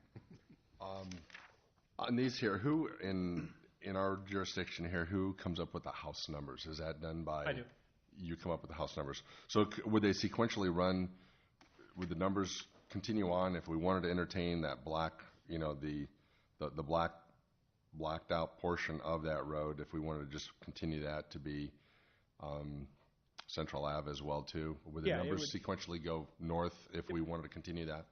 Q: On these here, who in our jurisdiction here, who comes up with the house numbers? Is that done by?
B: I do.
Q: You come up with the house numbers. So would they sequentially run? Would the numbers continue on if we wanted to entertain that black, the blacked out portion of that road? If we wanted to just continue that to be Central Ave as well too, would the numbers sequentially go north if we wanted to continue that,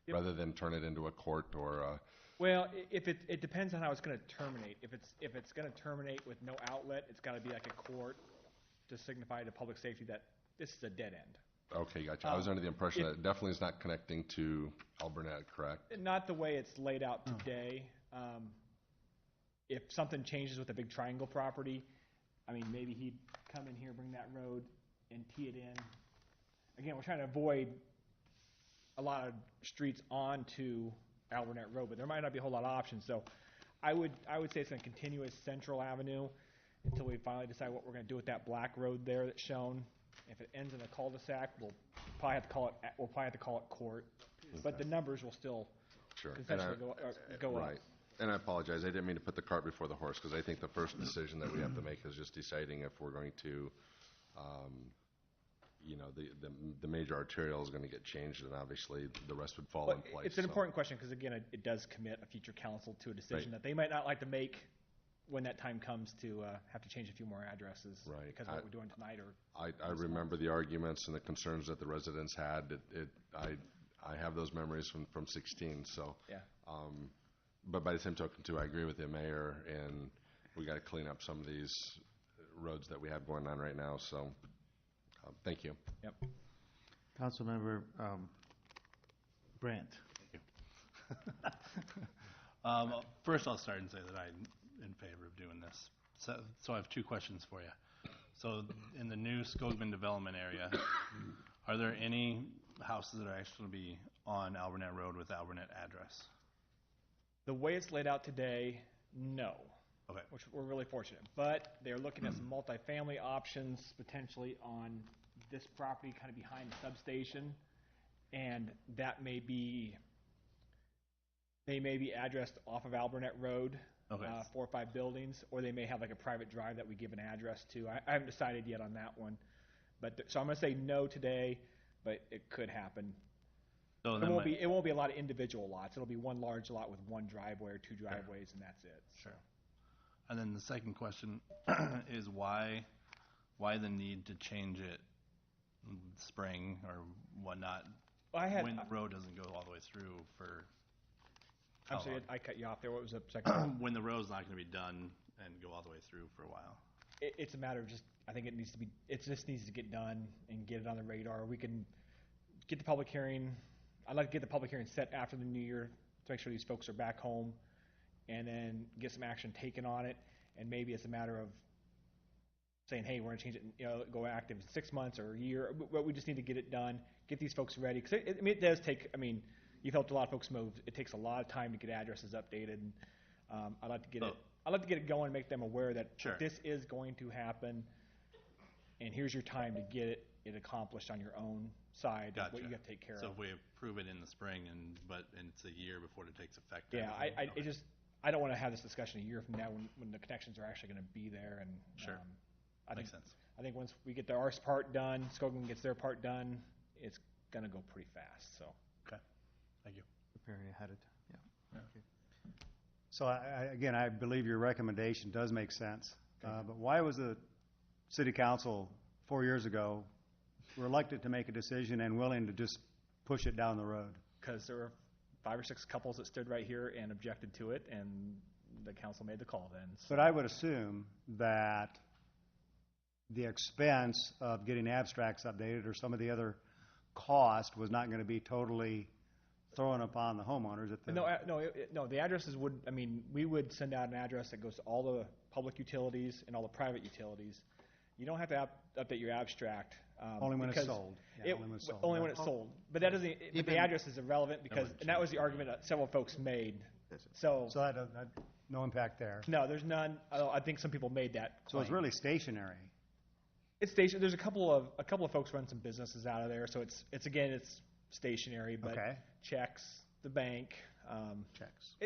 Q: rather than turn it into a court or?
R: Well, if it depends on how it's going to terminate. If it's going to terminate with no outlet, it's got to be like a court to signify to public safety that this is a dead end.
Q: Okay, gotcha. I was under the impression that it definitely is not connecting to Albernet, correct?
R: Not the way it's laid out today. If something changes with the big triangle property, maybe he'd come in here, bring that road, and tee it in. Again, we're trying to avoid a lot of streets onto Albernet Road, but there might not be a whole lot of options. So I would say it's a continuous Central Avenue until we finally decide what we're going to do with that black road there that's shown. If it ends in a cul-de-sac, we'll probably have to call it court. But the numbers will still essentially go up.
Q: Right. And I apologize. I didn't mean to put the cart before the horse, because I think the first decision that we have to make is just deciding if we're going to, the major arterial is going to get changed, and obviously the rest would fall in place.
R: It's an important question, because again, it does commit a future council to a decision that they might not like to make when that time comes to have to change a few more addresses, because of what we're doing tonight.
Q: I remember the arguments and the concerns that the residents had. I have those memories from 16. So,
R: yeah.
Q: But by the same token, too, I agree with the mayor, and we got to clean up some of these roads that we have going on right now. So, thank you.
R: Yep.
A: Councilmember Brandt.
G: Thank you. First, I'll start and say that I'm in favor of doing this. So I have two questions for you. So in the new Skogman development area, are there any houses that are actually going to be on Albernet Road with Albernet address?
R: The way it's laid out today, no.
G: Okay.
R: Which we're really fortunate. But they're looking at some multifamily options potentially on this property kind of behind the substation. And they may be addressed off of Albernet Road.
G: Okay.
R: 4 or 5 buildings, or they may have like a private drive that we give an address to. I haven't decided yet on that one. But, so I'm going to say no today, but it could happen.
G: So
R: It
G: then
R: won't be a lot of individual lots. It'll be one large lot with one driveway or 2 driveways, and that's it.
G: Sure. And then the second question is why the need to change it spring or whatnot when the road doesn't go all the way through for
R: I'm sorry, I cut you off there. What was the second?
G: When the road's not going to be done and go all the way through for a while.
R: It's a matter of just, I think it just needs to get done and get it on the radar. We can get the public hearing. I'd like to get the public hearing set after the new year to make sure these folks are back home, and then get some action taken on it. And maybe it's a matter of saying, hey, we're going to change it, go active in 6 months or a year. But we just need to get it done, get these folks ready. Because it does take, you've helped a lot of folks move. It takes a lot of time to get addresses updated. I'd like to get it going, make them aware that this is going to happen, and here's your time to get it accomplished on your own side.
G: Gotcha.
R: What you got to take care of.
G: So if we approve it in the spring, but it's a year before it takes effect.
R: Yeah, I don't want to have this discussion a year from now when the connections are actually going to be there. And
G: sure, makes sense.
R: I think once we get our part done, Skogan gets their part done, it's going to go pretty fast. So.
G: Okay, thank you.
A: Preparing ahead of time. Yeah. Okay.
D: So again, I believe your recommendation does make sense. But why was the city council 4 years ago reluctant to make a decision and willing to just push it down the road?
R: Because there were 5 or 6 couples that stood right here and objected to it, and the council made the call then. So.
D: But I would assume that the expense of getting abstracts updated or some of the other cost was not going to be totally thrown upon the homeowners.
R: No, the addresses would, we would send out an address that goes to all the public utilities and all the private utilities. You don't have to update your abstract.
D: Only when it's sold.
R: Only when it's sold. But that doesn't. The address is irrelevant because, and that was the argument that several folks made. So
D: that no impact there.
R: No, there's none. I think some people made that claim.
D: So it's really stationary.
R: It's stationary. There's a couple of folks run some businesses out of there, so it's stationary, but checks, the bank.
D: Checks.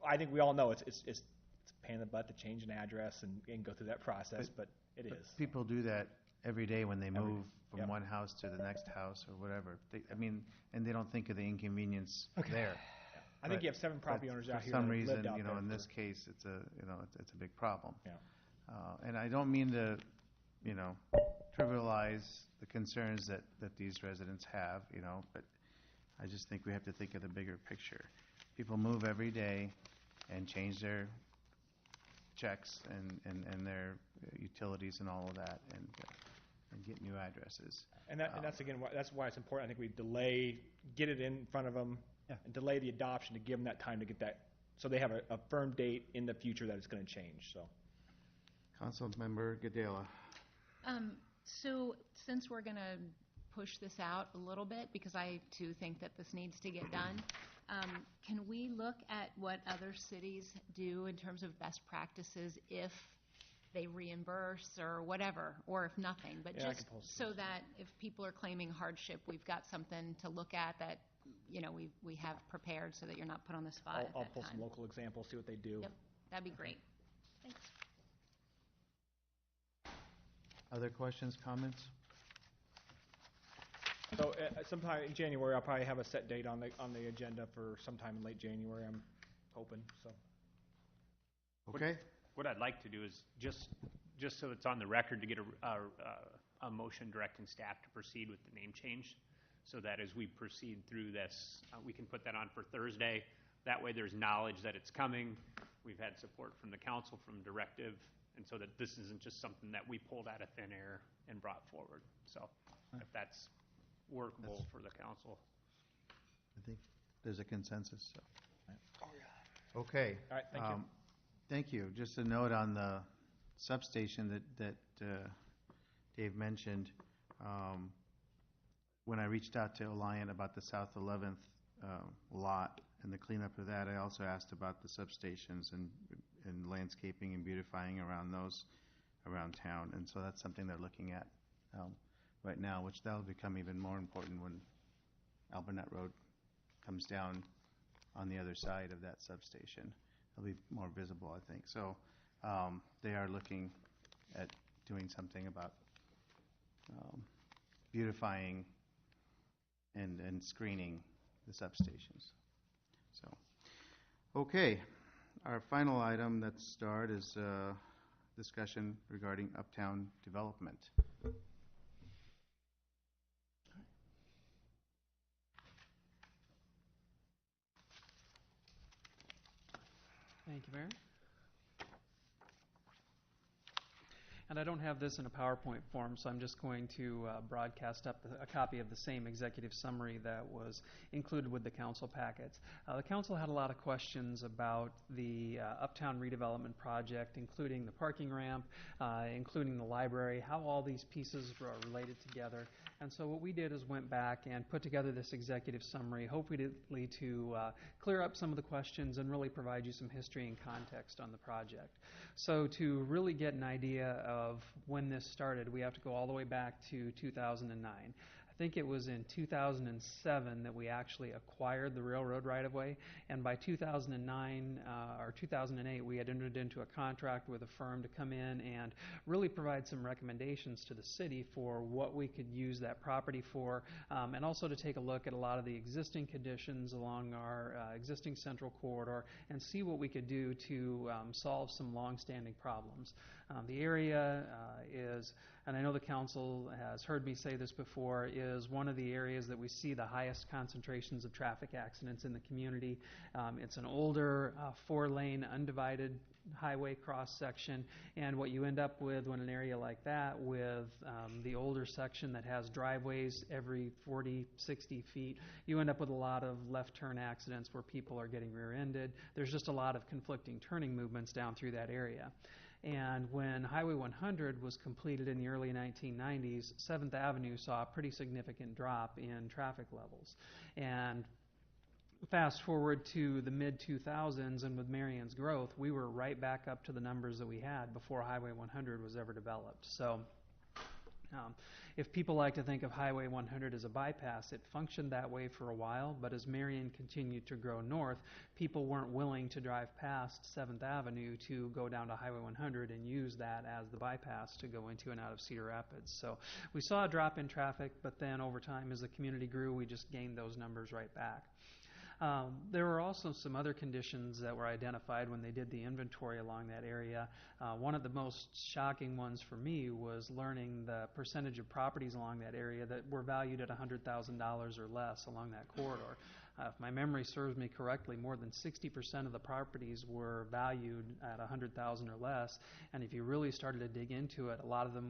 R: I think we all know it's a pain in the butt to change an address and go through that process, but it is.
A: People do that every day when they move from one house to the next house or whatever. And they don't think of the inconvenience there.
R: I think you have 7 property owners out here.
A: For some
R: that
A: reason,
R: lived out there
A: in this case, it's a big problem.
R: Yeah.
A: And I don't mean to, trivialize the concerns that these residents have, but I just think we have to think of the bigger picture. People move every day and change their checks and their utilities and all of that, and get new addresses.
R: And that's again that's why it's important. I think we get it in front of them, and delay the adoption to give them that time to get that, so they have a firm date in the future that it's going to change. So,
A: Councilmember Gadela.
C: So since we're going to push this out a little bit, because I too think that this needs to get done, can we look at what other cities do in terms of best practices if they reimburse or whatever, or if nothing, but just so that if people are claiming hardship, we've got something to look at that we have prepared so that you're not put on the spot.
R: I'll pull some local examples, see what they do.
C: Yep, that'd be great. Thanks.
A: Other questions, comments?
R: So sometime in January, I'll probably have a set date on the agenda for sometime in late January. I'm hoping so.
A: Okay.
M: What I'd like to do is just so it's on the record to get a motion directing staff to proceed with the name change, so that as we proceed through this, we can put that on for Thursday. That way, there's knowledge that it's coming. We've had support from the council, from directive, and so that this isn't just something that we pulled out of thin air and brought forward. So, if that's workable for the council.
A: I think there's a consensus. So. Okay.
R: All right, thank you.
A: Thank you. Just a note on the substation that Dave mentioned. When I reached out to Alliant about the South 11th lot and the cleanup of that, I also asked about the substations and landscaping and beautifying around those around town. And so that's something they're looking at right now, which that'll become even more important when Albernet Road comes down on the other side of that substation. it'll be more visible, I think. So they are looking at doing something about beautifying and screening the substations. So, okay, our final item that's starred is discussion regarding uptown development.
I: Thank you, Mayor. And I don't have this in a PowerPoint form, so I'm just going to broadcast up a copy of the same executive summary that was included with the council packets. The council had a lot of questions about the uptown redevelopment project, including the parking ramp, including the library, how all these pieces are related together. And so what we did is went back and put together this executive summary, hopefully to clear up some of the questions and really provide you some history and context on the project. So to really get an idea of when this started, we have to go all the way back to 2009. I think it was in 2007 that we actually acquired the railroad right-of-way, and by 2009 or 2008 we had entered into a contract with a firm to come in and really provide some recommendations to the city for what we could use that property for, and also to take a look at a lot of the existing conditions along our existing central corridor and see what we could do to solve some long-standing problems. The area is, and I know the council has heard me say this before, is one of the areas that we see the highest concentrations of traffic accidents in the community. It's an older 4-lane undivided highway cross section, and what you end up with when an area like that with the older section that has driveways every 40, 60 feet, you end up with a lot of left turn accidents where people are getting rear-ended. There's just a lot of conflicting turning movements down through that area. And when Highway 100 was completed in the early 1990s, 7th Avenue saw a pretty significant drop in traffic levels. And fast forward to the mid-2000s, and with Marion's growth, we were right back up to the numbers that we had before Highway 100 was ever developed. So if people like to think of Highway 100 as a bypass, it functioned that way for a while, but as Marion continued to grow north, people weren't willing to drive past 7th Avenue to go down to Highway 100 and use that as the bypass to go into and out of Cedar Rapids. So we saw a drop in traffic, but then over time as the community grew, we just gained those numbers right back. There were also some other conditions that were identified when they did the inventory along that area. One of the most shocking ones for me was learning the percentage of properties along that area that were valued at $100,000 or less along that corridor. If my memory serves me correctly, more than 60% of the properties were valued at $100,000 or less, and if you really started to dig into it, a lot of them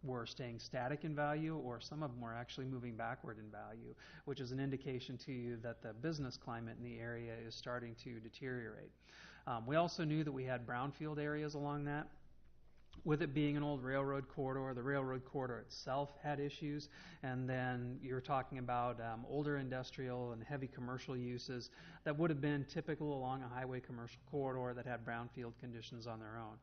I: were staying static in value, or some of them were actually moving backward in value, which is an indication to you that the business climate in the area is starting to deteriorate. We also knew that we had brownfield areas along that. With it being an old railroad corridor, the railroad corridor itself had issues, and then you're talking about older industrial and heavy commercial uses that would have been typical along a highway commercial corridor that had brownfield conditions on their own.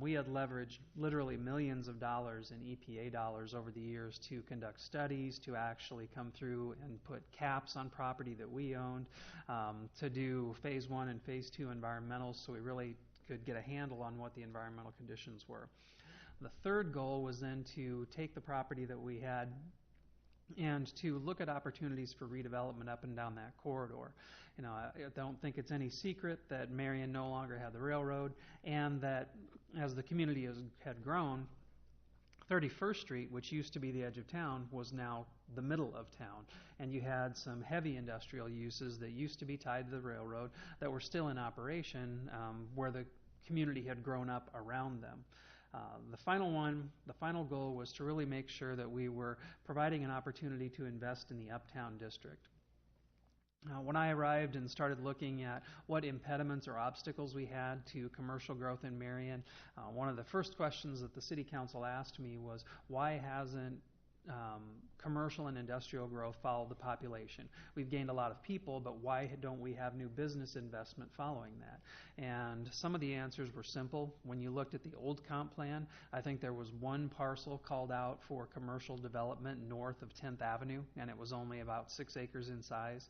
I: We had leveraged literally millions of dollars in EPA dollars over the years to conduct studies, to actually come through and put caps on property that we owned, to do phase 1 and phase 2 environmentals, so we really could get a handle on what the environmental conditions were. The third goal was then to take the property that we had and to look at opportunities for redevelopment up and down that corridor. You know, I don't think it's any secret that Marion no longer had the railroad, and that as the community had grown, 31st Street, which used to be the edge of town, was now the middle of town. And you had some heavy industrial uses that used to be tied to the railroad that were still in operation where the community had grown up around them. The final goal was to really make sure that we were providing an opportunity to invest in the Uptown District. When I arrived and started looking at what impediments or obstacles we had to commercial growth in Marion, one of the first questions that the City Council asked me was, why hasn't commercial and industrial growth follow the population. We've gained a lot of people, but why don't we have new business investment following that? And some of the answers were simple. When you looked at the old comp plan, I think there was one parcel called out for commercial development north of 10th Avenue, and it was only about 6 acres in size.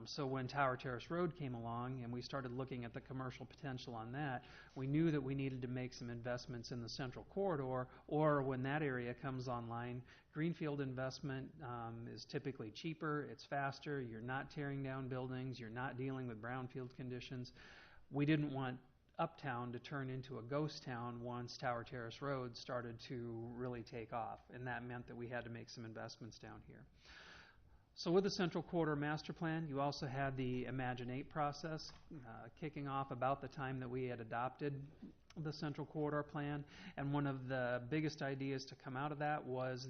I: So when Tower Terrace Road came along and we started looking at the commercial potential on that, we knew that we needed to make some investments in the central corridor, or when that area comes online, greenfield investment is typically cheaper, it's faster, you're not tearing down buildings, you're not dealing with brownfield conditions. We didn't want Uptown to turn into a ghost town once Tower Terrace Road started to really take off, and that meant that we had to make some investments down here. So with the Central Corridor Master Plan, you also had the Imagine 8 process kicking off about the time that we had adopted the Central Corridor Plan, and one of the biggest ideas to come out of that was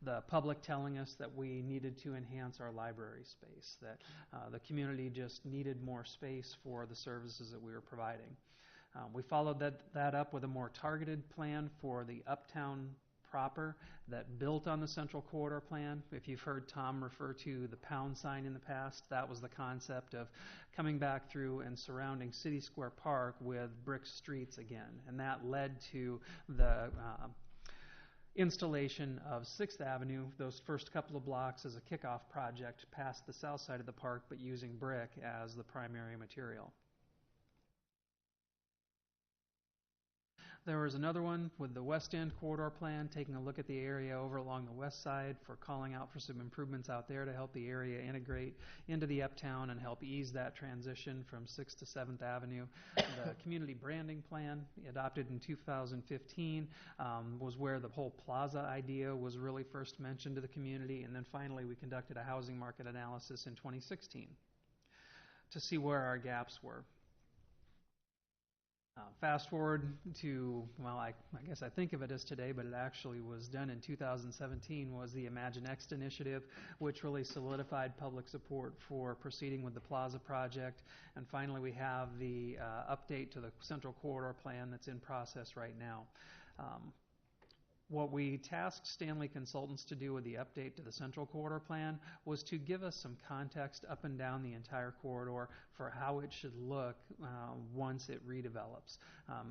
I: the public telling us that we needed to enhance our library space, that the community just needed more space for the services that we were providing. We followed that up with a more targeted plan for the Uptown proper that built on the Central Corridor Plan. If you've heard Tom refer to the pound sign in the past, that was the concept of coming back through and surrounding City Square Park with brick streets again. And that led to the installation of 6th Avenue, those first couple of blocks as a kickoff project past the south side of the park, but using brick as the primary material. There was another one with the West End Corridor Plan, taking a look at the area over along the west side for calling out for some improvements out there to help the area integrate into the Uptown and help ease that transition from 6th to 7th Avenue. The Community Branding Plan, adopted in 2015, was where the whole plaza idea was really first mentioned to the community, and then finally we conducted a housing market analysis in 2016 to see where our gaps were. Fast forward to, well, I guess I think of it as today, but it actually was done in 2017, was the Imagine Next initiative, which really solidified public support for proceeding with the Plaza project. And finally, we have the update to the Central Corridor Plan that's in process right now. What we tasked Stanley Consultants to do with the update to the Central Corridor Plan was to give us some context up and down the entire corridor for how it should look once it redevelops.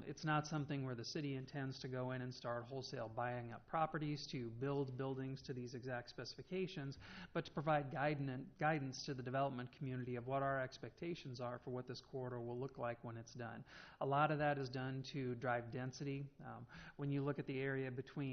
I: It's not something where the city intends to go in and start wholesale buying up properties to build buildings to these exact specifications, but to provide guidance to the development community of what our expectations are for what this corridor will look like when it's done. A lot of that is done to drive density. When you look at the area between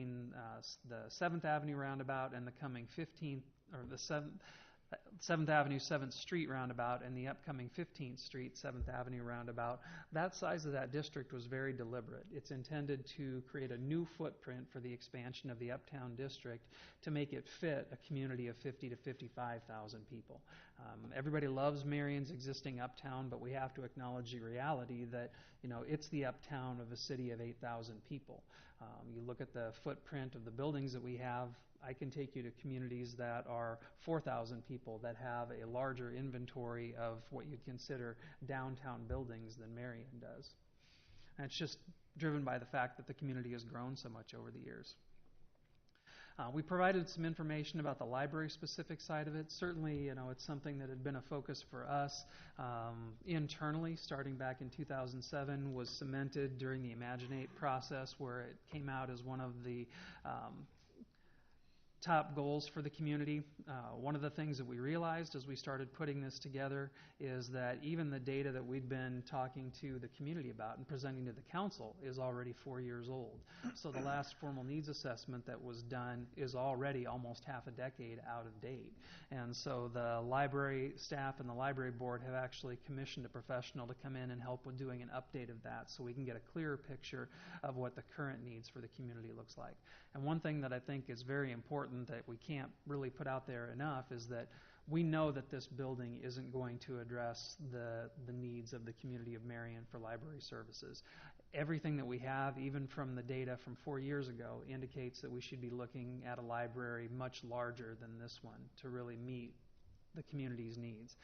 I: the 7th Avenue roundabout and the coming 15th, or the 7th Avenue 7th Street roundabout and the upcoming 15th Street 7th Avenue roundabout, that size of that district was very deliberate. It's intended to create a new footprint for the expansion of the Uptown district to make it fit a community of 50 to 55,000 people. Everybody loves Marion's existing Uptown, but we have to acknowledge the reality that, you know, it's the Uptown of a city of 8,000 people. You look at the footprint of the buildings that we have, I can take you to communities that are 4,000 people that have a larger inventory of what you'd consider downtown buildings than Marion does. And it's just driven by the fact that the community has grown so much over the years. We provided some information about the library-specific side of it. Certainly, you know, it's something that had been a focus for us internally, starting back in 2007, was cemented during the Imagine 8 process, where it came out as one of the top goals for the community. One of the things that we realized as we started putting this together is that even the data that we'd been talking to the community about and presenting to the council is already 4 years old. So the last formal needs assessment that was done is already almost half a decade out of date. And so the library staff and the library board have actually commissioned a professional to come in and help with doing an update of that so we can get a clearer picture of what the current needs for the community looks like. And one thing that I think is very important that we can't really put out there enough is that we know that this building isn't going to address the needs of the community of Marion for library services. Everything that we have, even from the data from 4 years ago, indicates that we should be looking at a library much larger than this one to really meet the community's needs.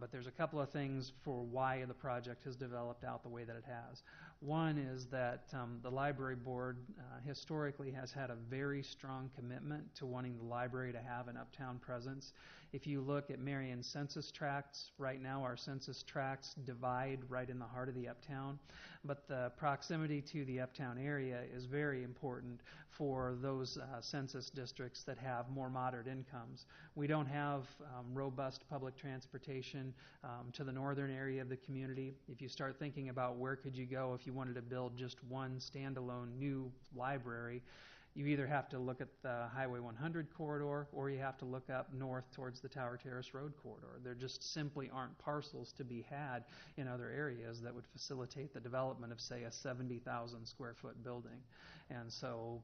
I: But there's a couple of things for why the project has developed out the way that it has. One is that the library board historically has had a very strong commitment to wanting the library to have an uptown presence. If you look at Marion's census tracts, right now our census tracts divide right in the heart of the uptown, but the proximity to the uptown area is very important for those census districts that have more moderate incomes. We don't have robust public transportation to the northern area of the community. If you start thinking about where could you go if you wanted to build just one standalone new library, you either have to look at the Highway 100 corridor or you have to look up north towards the Tower Terrace Road corridor. There just simply aren't parcels to be had in other areas that would facilitate the development of, say, a 70,000 square foot building. And so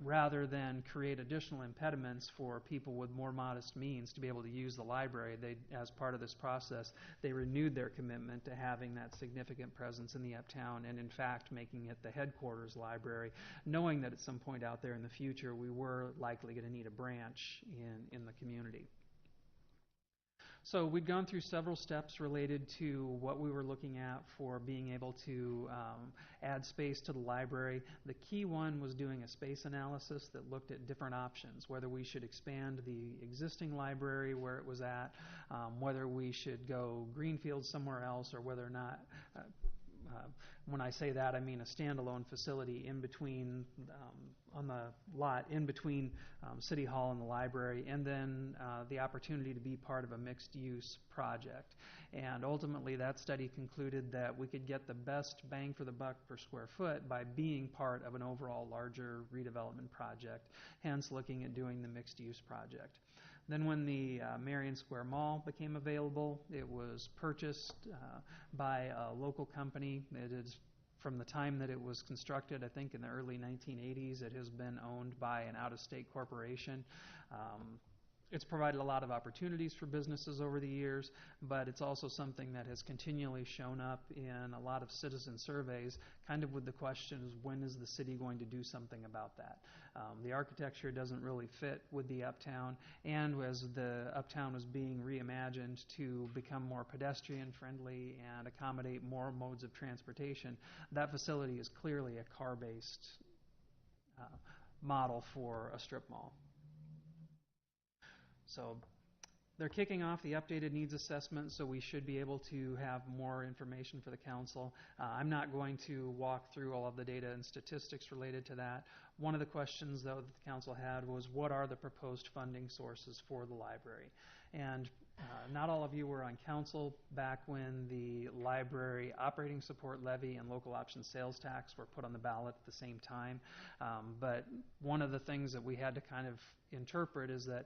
I: rather than create additional impediments for people with more modest means to be able to use the library, as part of this process, they renewed their commitment to having that significant presence in the uptown and, in fact, making it the headquarters library, knowing that at some point out there in the future we were likely going to need a branch in the community. So we'd gone through several steps related to what we were looking at for being able to add space to the library. The key one was doing a space analysis that looked at different options, whether we should expand the existing library where it was at, whether we should go greenfield somewhere else, or whether or not, when I say that, I mean a standalone facility in between, on the lot in between City Hall and the library, and then the opportunity to be part of a mixed-use project. And ultimately, that study concluded that we could get the best bang for the buck per square foot by being part of an overall larger redevelopment project, hence looking at doing the mixed-use project. Then when the Marion Square Mall became available, it was purchased by a local company. It is, from the time that it was constructed, I think in the early 1980s, it has been owned by an out-of-state corporation. It's provided a lot of opportunities for businesses over the years, but it's also something that has continually shown up in a lot of citizen surveys, kind of with the question is, when is the city going to do something about that? The architecture doesn't really fit with the uptown, and as the uptown was being reimagined to become more pedestrian friendly and accommodate more modes of transportation, that facility is clearly a car-based model for a strip mall. So they're kicking off the updated needs assessment, so we should be able to have more information for the council. I'm not going to walk through all of the data and statistics related to that. One of the questions, though, that the council had was, what are the proposed funding sources for the library? And not all of you were on council back when the library operating support levy and local option sales tax were put on the ballot at the same time. But one of the things that we had to kind of interpret is that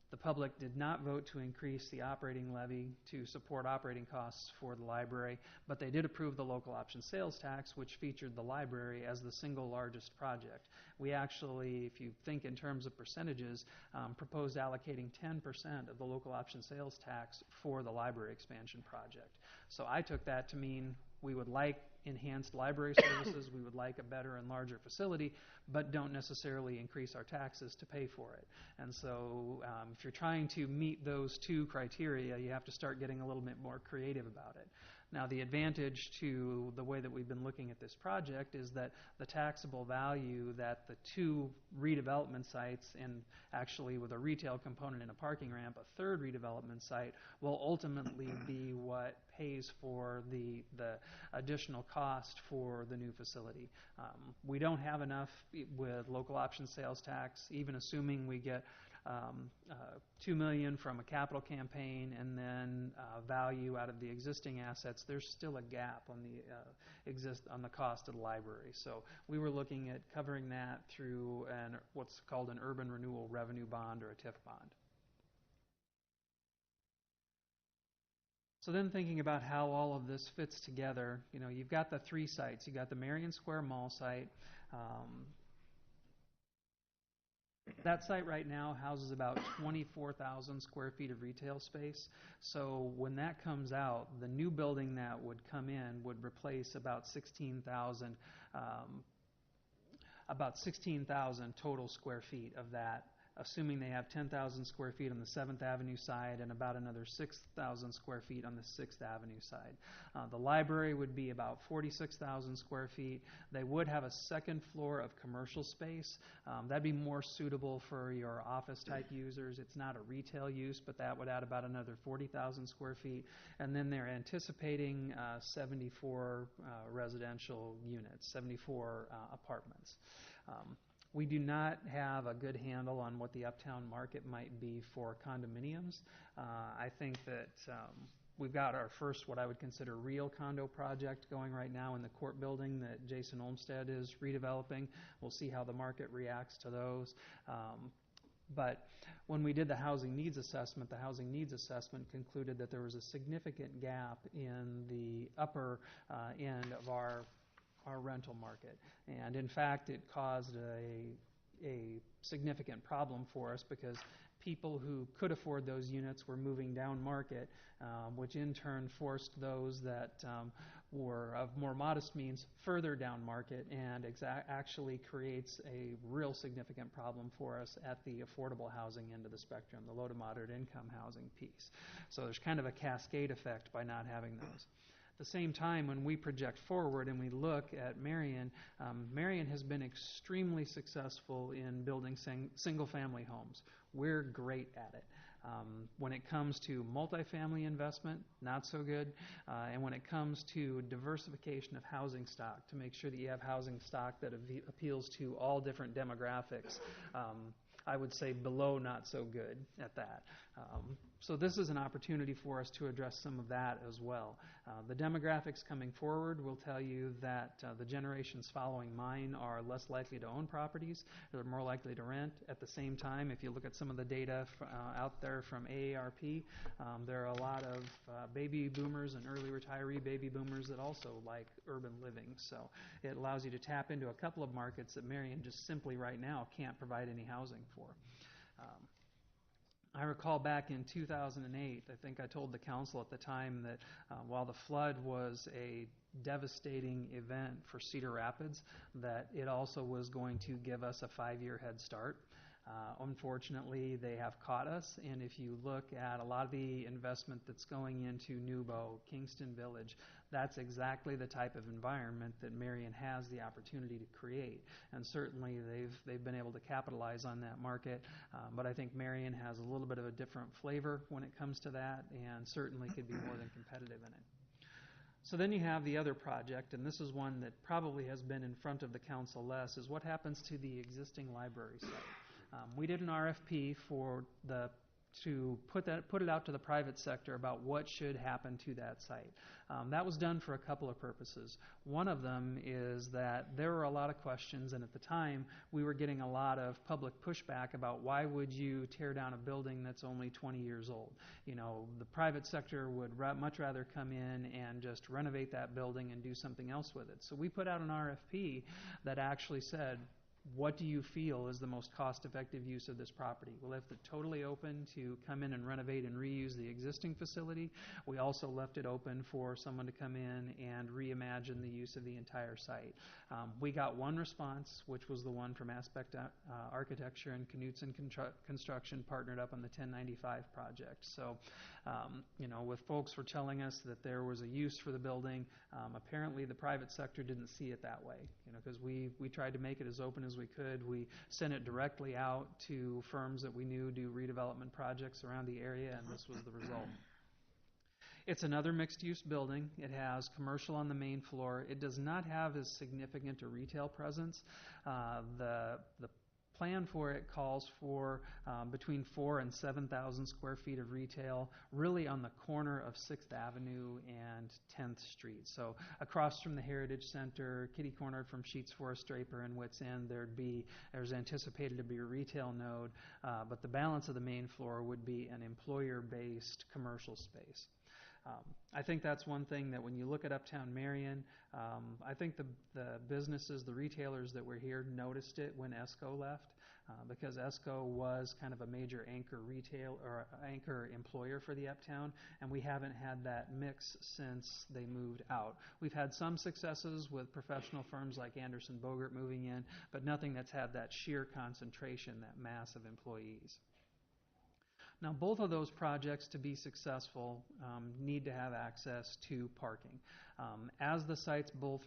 I: the public did not vote to increase the operating levy to support operating costs for the library, but they did approve the local option sales tax, which featured the library as the single largest project. We actually, if you think in terms of percentages, proposed allocating 10% of the local option sales tax for the library expansion project. So I took that to mean we would like enhanced library services, we would like a better and larger facility, but don't necessarily increase our taxes to pay for it. And so if you're trying to meet those two criteria, you have to start getting a little bit more creative about it. Now, the advantage to the way that we've been looking at this project is that the taxable value that the two redevelopment sites, and actually with a retail component and a parking ramp, a third redevelopment site, will ultimately be what pays for the additional cost for the new facility. We don't have enough with local option sales tax, even assuming we get $2 million from a capital campaign and then value out of the existing assets. There's still a gap on the cost of the library. So we were looking at covering that through what's called an urban renewal revenue bond, or a TIF bond. So then thinking about how all of this fits together, you've got the three sites. You've got the Marion Square Mall site. That site right now houses about 24,000 square feet of retail space. So when that comes out, the new building that would come in would replace about 16,000 total square feet of that assuming they have 10,000 square feet on the 7th Avenue side and about another 6,000 square feet on the 6th Avenue side. The library would be about 46,000 square feet. They would have a second floor of commercial space. That'd be more suitable for your office-type users. It's not a retail use, but that would add about another 40,000 square feet. And then they're anticipating 74 residential units, 74 apartments. We do not have a good handle on what the uptown market might be for condominiums. I think that we've got our first, what I would consider, real condo project going right now in the court building that Jason Olmsted is redeveloping. We'll see how the market reacts to those. But when we did the housing needs assessment concluded that there was a significant gap in the upper end of our rental market. And in fact, it caused a significant problem for us because people who could afford those units were moving down market, which in turn forced those that were of more modest means further down market, and actually creates a real significant problem for us at the affordable housing end of the spectrum, the low to moderate income housing piece. So there's kind of a cascade effect by not having those. At the same time, when we project forward and we look at Marion, Marion has been extremely successful in building single-family homes. We're great at it. When it comes to multifamily investment, not so good. And when it comes to diversification of housing stock, to make sure that you have housing stock that appeals to all different demographics, I would say below not so good at that. So this is an opportunity for us to address some of that as well. The demographics coming forward will tell you that the generations following mine are less likely to own properties. They're more likely to rent. At the same time, if you look at some of the data out there from AARP, there are a lot of baby boomers and early retiree baby boomers that also like urban living. So it allows you to tap into a couple of markets that Marion just simply right now can't provide any housing for. I recall back in 2008, I think I told the council at the time that while the flood was a devastating event for Cedar Rapids, that it also was going to give us a 5-year head start. Unfortunately, they have caught us, and if you look at a lot of the investment that's going into Newbo, Kingston Village, that's exactly the type of environment that Marion has the opportunity to create. And certainly they've been able to capitalize on that market, but I think Marion has a little bit of a different flavor when it comes to that, and certainly could be more than competitive in it. So then you have the other project, and this is one that probably has been in front of the council less, is what happens to the existing library site. We did an RFP to put it out to the private sector about what should happen to that site. That was done for a couple of purposes. One of them is that there were a lot of questions, and at the time we were getting a lot of public pushback about why would you tear down a building that's only 20 years old. You know, the private sector would much rather come in and just renovate that building and do something else with it. So we put out an RFP that actually said, what do you feel is the most cost-effective use of this property? We left it totally open to come in and renovate and reuse the existing facility. We also left it open for someone to come in and reimagine the use of the entire site. We got one response, which was the one from Aspect Architecture and Knutson Construction partnered up on the 1095 project. So, with folks were telling us that there was a use for the building, apparently the private sector didn't see it that way, because we tried to make it as open as we could. We sent it directly out to firms that we knew do redevelopment projects around the area, and this was the result. It's another mixed-use building. It has commercial on the main floor. It does not have as significant a retail presence. The plan for it calls for between 4,000 and 7,000 square feet of retail, really on the corner of 6th Avenue and 10th Street. So across from the Heritage Center, kitty-cornered from Sheets Forest Draper and Wits End, there's anticipated to be a retail node, but the balance of the main floor would be an employer-based commercial space. I think that's one thing that when you look at Uptown Marion, I think the businesses, the retailers that were here noticed it when ESCO left. because ESCO was kind of a major anchor retail or anchor employer for the Uptown, and we haven't had that mix since they moved out. We've had some successes with professional firms like Anderson Bogert moving in, but nothing that's had that sheer concentration, that mass of employees. Now, both of those projects, to be successful, need to have access to parking. As the sites both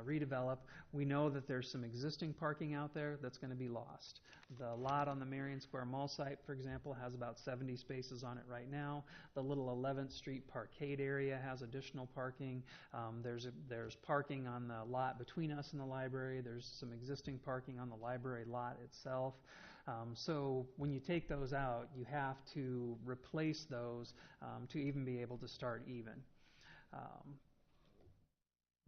I: redevelop, we know that there's some existing parking out there that's going to be lost. The lot on the Marion Square Mall site, for example, has about 70 spaces on it right now. The little 11th Street Parkade area has additional parking. There's parking on the lot between us and the library. There's some existing parking on the library lot itself. So when you take those out, you have to replace those to even be able to start even.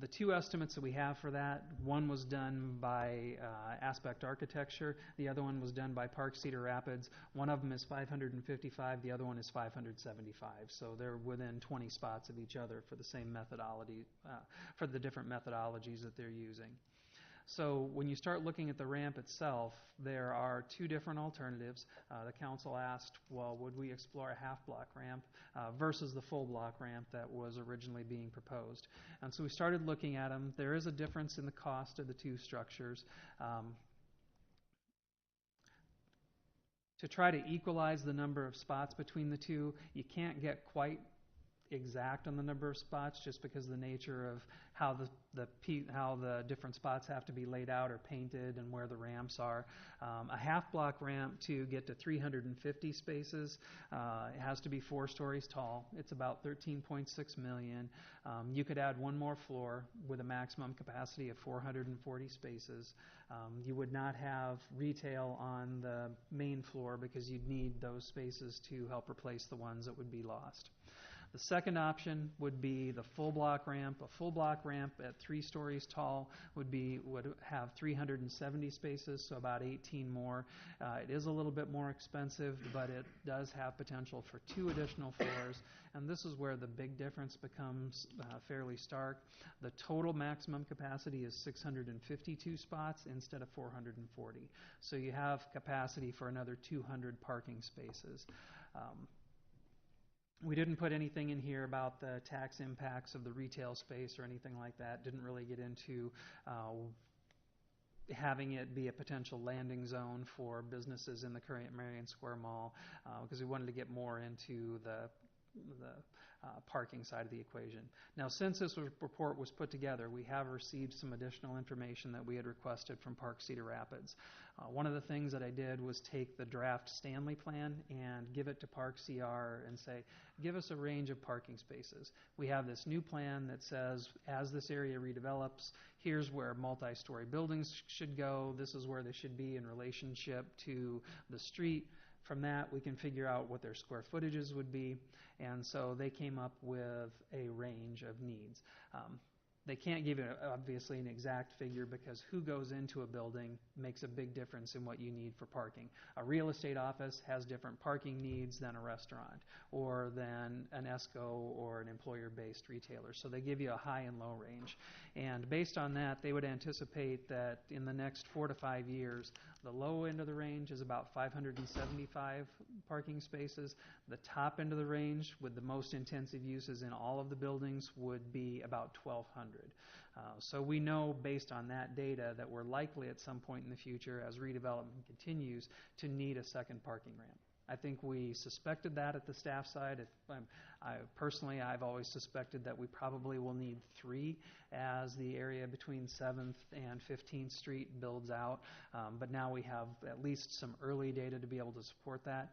I: The two estimates that we have for that, one was done by Aspect Architecture, the other one was done by Park Cedar Rapids. One of them is 555, the other one is 575. So they're within 20 spots of each other for the same methodology, for the different methodologies that they're using. So when you start looking at the ramp itself, there are two different alternatives. The council asked, well, would we explore a half-block ramp versus the full-block ramp that was originally being proposed? And so we started looking at them. There is a difference in the cost of the two structures. To try to equalize the number of spots between the two, you can't get quite exact on the number of spots just because of the nature of how the different spots have to be laid out or painted and where the ramps are. A half-block ramp to get to 350 spaces, it has to be 4 stories tall. It's about $13.6 million. You could add one more floor with a maximum capacity of 440 spaces. You would not have retail on the main floor because you'd need those spaces to help replace the ones that would be lost. The second option would be the full block ramp. A full block ramp at 3 stories tall would have 370 spaces, so about 18 more. It is a little bit more expensive, but it does have potential for 2 additional floors, and this is where the big difference becomes fairly stark. The total maximum capacity is 652 spots instead of 440, so you have capacity for another 200 parking spaces. We didn't put anything in here about the tax impacts of the retail space or anything like that. Didn't really get into having it be a potential landing zone for businesses in the current Marion Square Mall because we wanted to get more into the parking side of the equation. Now, since this report was put together, we have received some additional information that we had requested from Park Cedar Rapids. One of the things that I did was take the draft Stanley plan and give it to Park CR and say, give us a range of parking spaces. We have this new plan that says, as this area redevelops, here's where multi-story buildings should go. This is where they should be in relationship to the street. From that, we can figure out what their square footages would be, and so they came up with a range of needs. They can't give you, obviously, an exact figure because who goes into a building makes a big difference in what you need for parking. A real estate office has different parking needs than a restaurant or than an ESCO or an employer-based retailer. So they give you a high and low range. And based on that, they would anticipate that in the next 4 to 5 years, the low end of the range is about 575 parking spaces. The top end of the range, with the most intensive uses in all of the buildings, would be about 1,200. So we know, based on that data, that we're likely at some point in the future, as redevelopment continues, to need a second parking ramp. I think we suspected that at the staff side. Personally, I've always suspected that we probably will need 3 as the area between 7th and 15th Street builds out. But now we have at least some early data to be able to support that.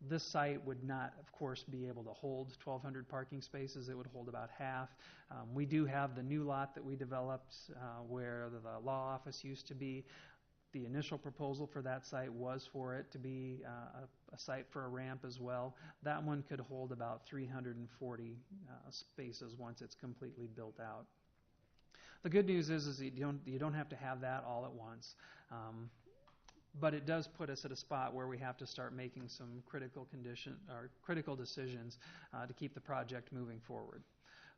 I: This site would not, of course, be able to hold 1,200 parking spaces. It would hold about half. We do have the new lot that we developed where the law office used to be. The initial proposal for that site was for it to be a site for a ramp as well. That one could hold about 340 spaces once it's completely built out. The good news is that you don't have to have that all at once. But it does put us at a spot where we have to start making some critical decisions to keep the project moving forward.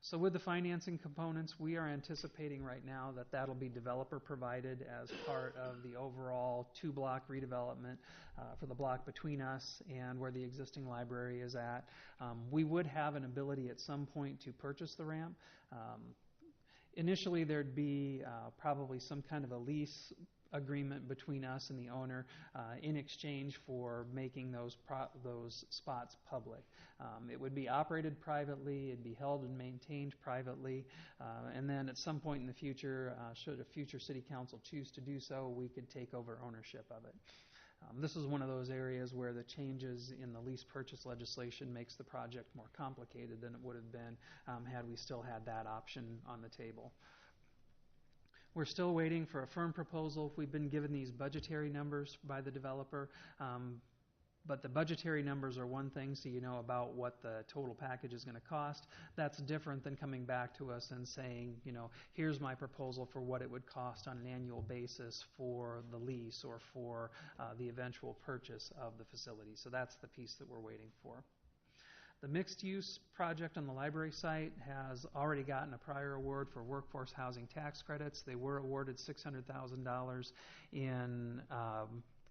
I: So with the financing components, we are anticipating right now that that'll be developer provided as part of the overall 2-block redevelopment for the block between us and where the existing library is at. We would have an ability at some point to purchase the ramp. Initially, there'd be probably some kind of a lease agreement between us and the owner in exchange for making those spots public. It would be operated privately, it'd be held and maintained privately, and then at some point in the future, should a future city council choose to do so, we could take over ownership of it. This is one of those areas where the changes in the lease purchase legislation makes the project more complicated than it would have been had we still had that option on the table. We're still waiting for a firm proposal. We've been given these budgetary numbers by the developer, but the budgetary numbers are one thing, so you know about what the total package is going to cost. That's different than coming back to us and saying, you know, here's my proposal for what it would cost on an annual basis for the lease or for the eventual purchase of the facility. So that's the piece that we're waiting for. The mixed-use project on the library site has already gotten a prior award for workforce housing tax credits. They were awarded $600,000 in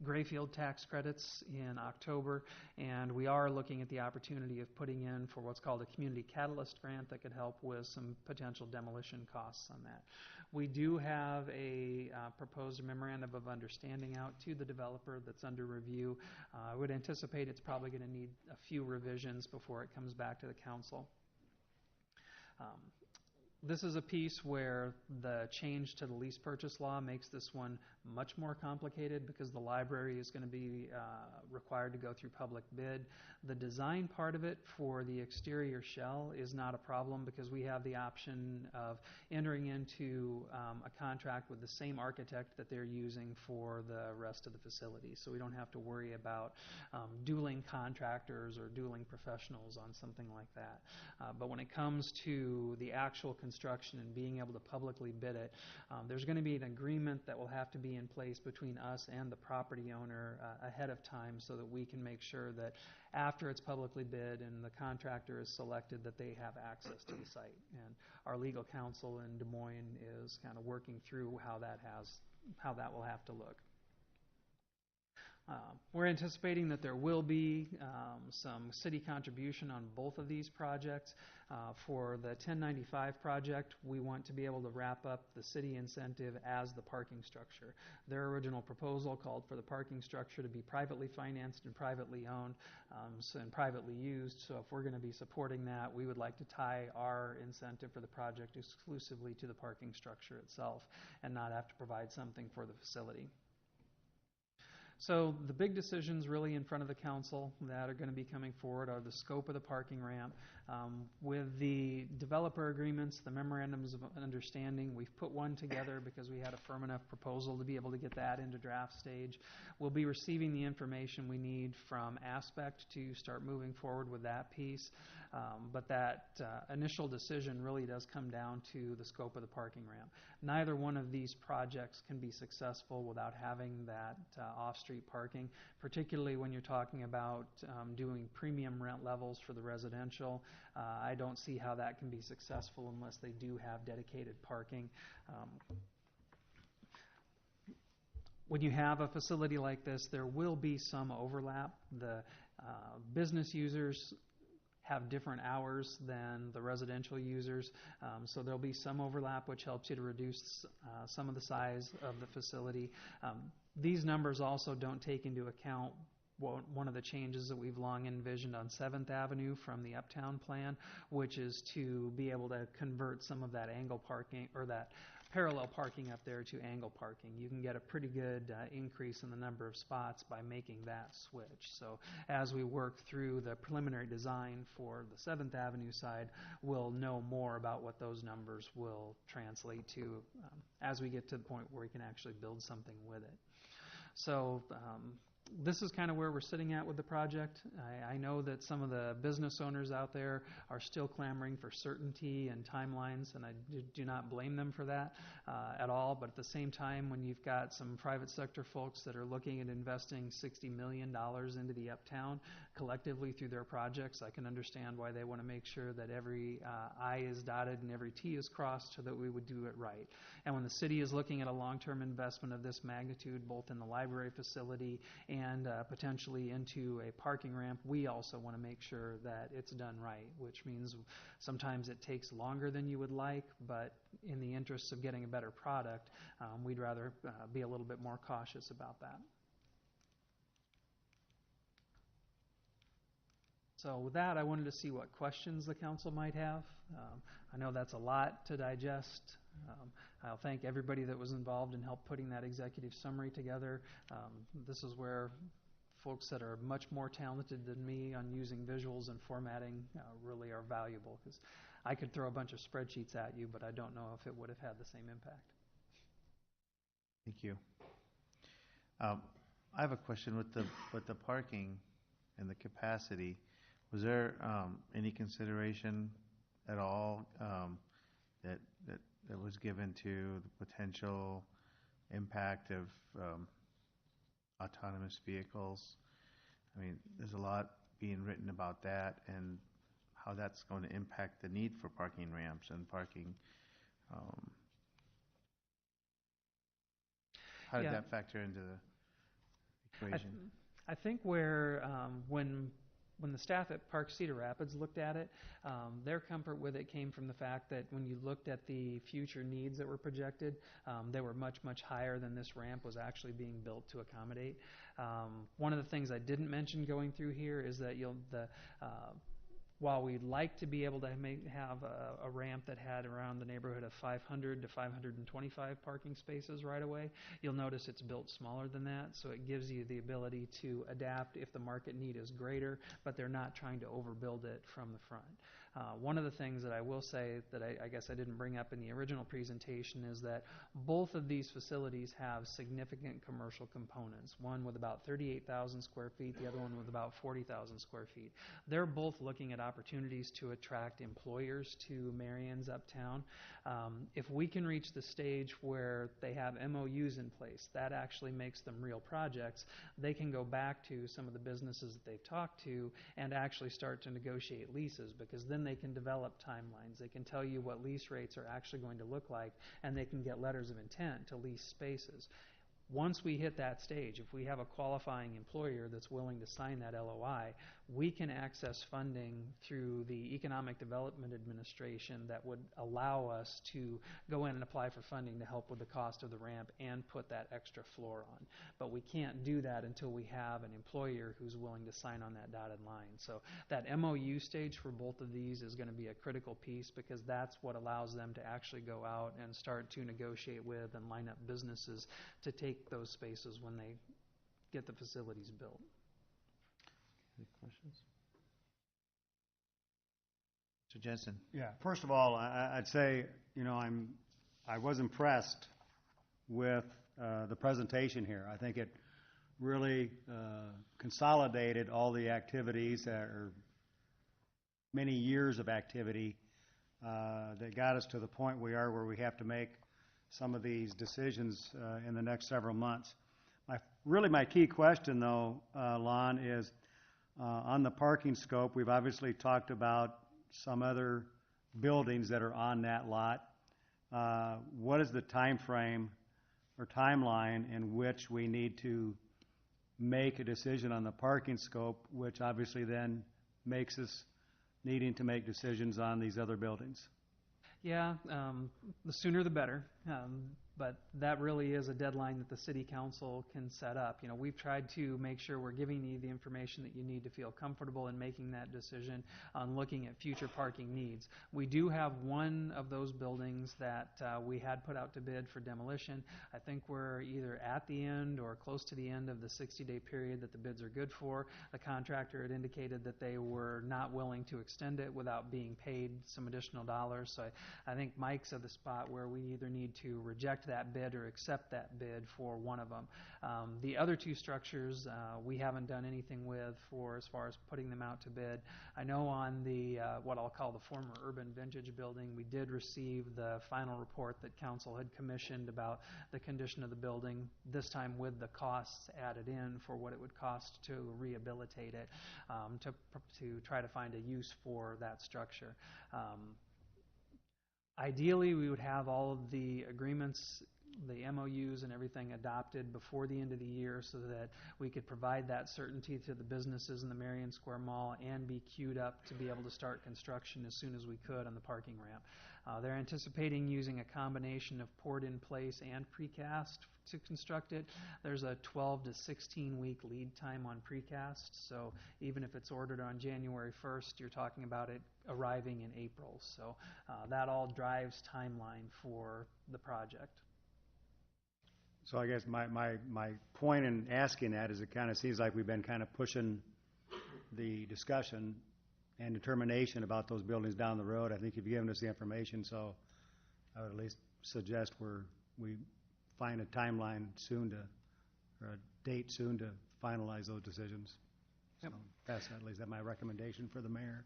I: Grayfield tax credits in October, and we are looking at the opportunity of putting in for what's called a community catalyst grant that could help with some potential demolition costs on that. We do have a proposed memorandum of understanding out to the developer that's under review. I would anticipate it's probably going to need a few revisions before it comes back to the council. This is a piece where the change to the lease purchase law makes this one much more complicated because the library is going to be required to go through public bid. The design part of it for the exterior shell is not a problem because we have the option of entering into a contract with the same architect that they're using for the rest of the facility. So we don't have to worry about dueling contractors or dueling professionals on something like that. But when it comes to the actual construction and being able to publicly bid it, there's going to be an agreement that will have to be in place between us and the property owner ahead of time so that we can make sure that after it's publicly bid and the contractor is selected that they have access to the site. And our legal counsel in Des Moines is kind of working through how that will have to look. We're anticipating that there will be some city contribution on both of these projects. For the 1095 project, we want to be able to wrap up the city incentive as the parking structure. Their original proposal called for the parking structure to be privately financed and privately owned and privately used. So if we're going to be supporting that, we would like to tie our incentive for the project exclusively to the parking structure itself and not have to provide something for the facility. So the big decisions really in front of the council that are going to be coming forward are the scope of the parking ramp. With the developer agreements, the memorandums of understanding, we've put one together because we had a firm enough proposal to be able to get that into draft stage. We'll be receiving the information we need from Aspect to start moving forward with that piece. But that initial decision really does come down to the scope of the parking ramp. Neither one of these projects can be successful without having that off-street parking, particularly when you're talking about doing premium rent levels for the residential. I don't see how that can be successful unless they do have dedicated parking. When you have a facility like this, there will be some overlap. The business users have different hours than the residential users, so there'll be some overlap which helps you to reduce some of the size of the facility. These numbers also don't take into account one of the changes that we've long envisioned on 7th Avenue from the Uptown plan, which is to be able to convert some of that angle parking or that parallel parking up there to angle parking. You can get a pretty good increase in the number of spots by making that switch. So as we work through the preliminary design for the 7th Avenue side, we'll know more about what those numbers will translate to as we get to the point where we can actually build something with it. So this is kind of where we're sitting at with the project. I know that some of the business owners out there are still clamoring for certainty and timelines, and I do not blame them for that at all. But at the same time, when you've got some private sector folks that are looking at investing $60 million into the uptown collectively through their projects, I can understand why they want to make sure that every I is dotted and every T is crossed so that we would do it right. And when the city is looking at a long-term investment of this magnitude, both in the library facility and potentially into a parking ramp, we also want to make sure that it's done right, which means sometimes it takes longer than you would like, but in the interests of getting a better product, we'd rather be a little bit more cautious about that. So with that, I wanted to see what questions the council might have. I know that's a lot to digest. I'll thank everybody that was involved in help putting that executive summary together. This is where folks that are much more talented than me on using visuals and formatting really are valuable, because I could throw a bunch of spreadsheets at you, but I don't know if it would have had the same impact.
A: Thank you. I have a question with the parking and the capacity. Was there any consideration at all that was given to the potential impact of autonomous vehicles? I mean, there's a lot being written about that and how that's going to impact the need for parking ramps and parking. How did that factor into the equation?
I: I think where when the staff at Park Cedar Rapids looked at it, their comfort with it came from the fact that when you looked at the future needs that were projected, they were much, much higher than this ramp was actually being built to accommodate. One of the things I didn't mention going through here is that while we'd like to be able to have a ramp that had around the neighborhood of 500 to 525 parking spaces right away, you'll notice it's built smaller than that, so it gives you the ability to adapt if the market need is greater, but they're not trying to overbuild it from the front. One of the things that I will say that I guess I didn't bring up in the original presentation is that both of these facilities have significant commercial components, one with about 38,000 square feet, the other one with about 40,000 square feet. They're both looking at opportunities to attract employers to Marion's uptown. If we can reach the stage where they have MOUs in place, that actually makes them real projects. They can go back to some of the businesses that they've talked to and actually start to negotiate leases, because then they can develop timelines. They can tell you what lease rates are actually going to look like, and they can get letters of intent to lease spaces. Once we hit that stage, if we have a qualifying employer that's willing to sign that LOI, we can access funding through the Economic Development Administration that would allow us to go in and apply for funding to help with the cost of the ramp and put that extra floor on. But we can't do that until we have an employer who's willing to sign on that dotted line. So that MOU stage for both of these is going to be a critical piece, because that's what allows them to actually go out and start to negotiate with and line up businesses to take those spaces when they get the facilities built.
A: Any questions? Mr. Jensen.
D: Yeah, first of all, I'd say, I was impressed with the presentation here. I think it really consolidated all the activities that are many years of activity that got us to the point we are, where we have to make some of these decisions in the next several months. My key question, though, Lon, is on the parking scope. We've obviously talked about some other buildings that are on that lot. What is the time frame or timeline in which we need to make a decision on the parking scope, which obviously then makes us needing to make decisions on these other buildings?
I: Yeah, the sooner the better. But that really is a deadline that the City Council can set up. We've tried to make sure we're giving you the information that you need to feel comfortable in making that decision on looking at future parking needs. We do have one of those buildings that we had put out to bid for demolition. I think we're either at the end or close to the end of the 60-day period that the bids are good for. The contractor had indicated that they were not willing to extend it without being paid some additional dollars. So I think Mike's at the spot where we either need to reject reject that bid or accept that bid for one of them. The other two structures we haven't done anything with for as far as putting them out to bid. I know on the what I'll call the former Urban Vintage building, we did receive the final report that council had commissioned about the condition of the building, this time with the costs added in for what it would cost to rehabilitate it, to try to find a use for that structure. Ideally, we would have all of the agreements, the MOUs and everything adopted before the end of the year so that we could provide that certainty to the businesses in the Marion Square Mall and be queued up to be able to start construction as soon as we could on the parking ramp. They're anticipating using a combination of poured in place and precast to construct it. There's a 12 to 16 week lead time on precast, so even if it's ordered on January 1st, you're talking about it arriving in April. So that all drives timeline for the project.
D: So I guess my point in asking that is it kind of seems like we've been kind of pushing the discussion and determination about those buildings down the road. I think you've given us the information, so I would at least suggest we find a timeline soon to, or a date soon to finalize those decisions. Yep. So that's at least my recommendation for the mayor.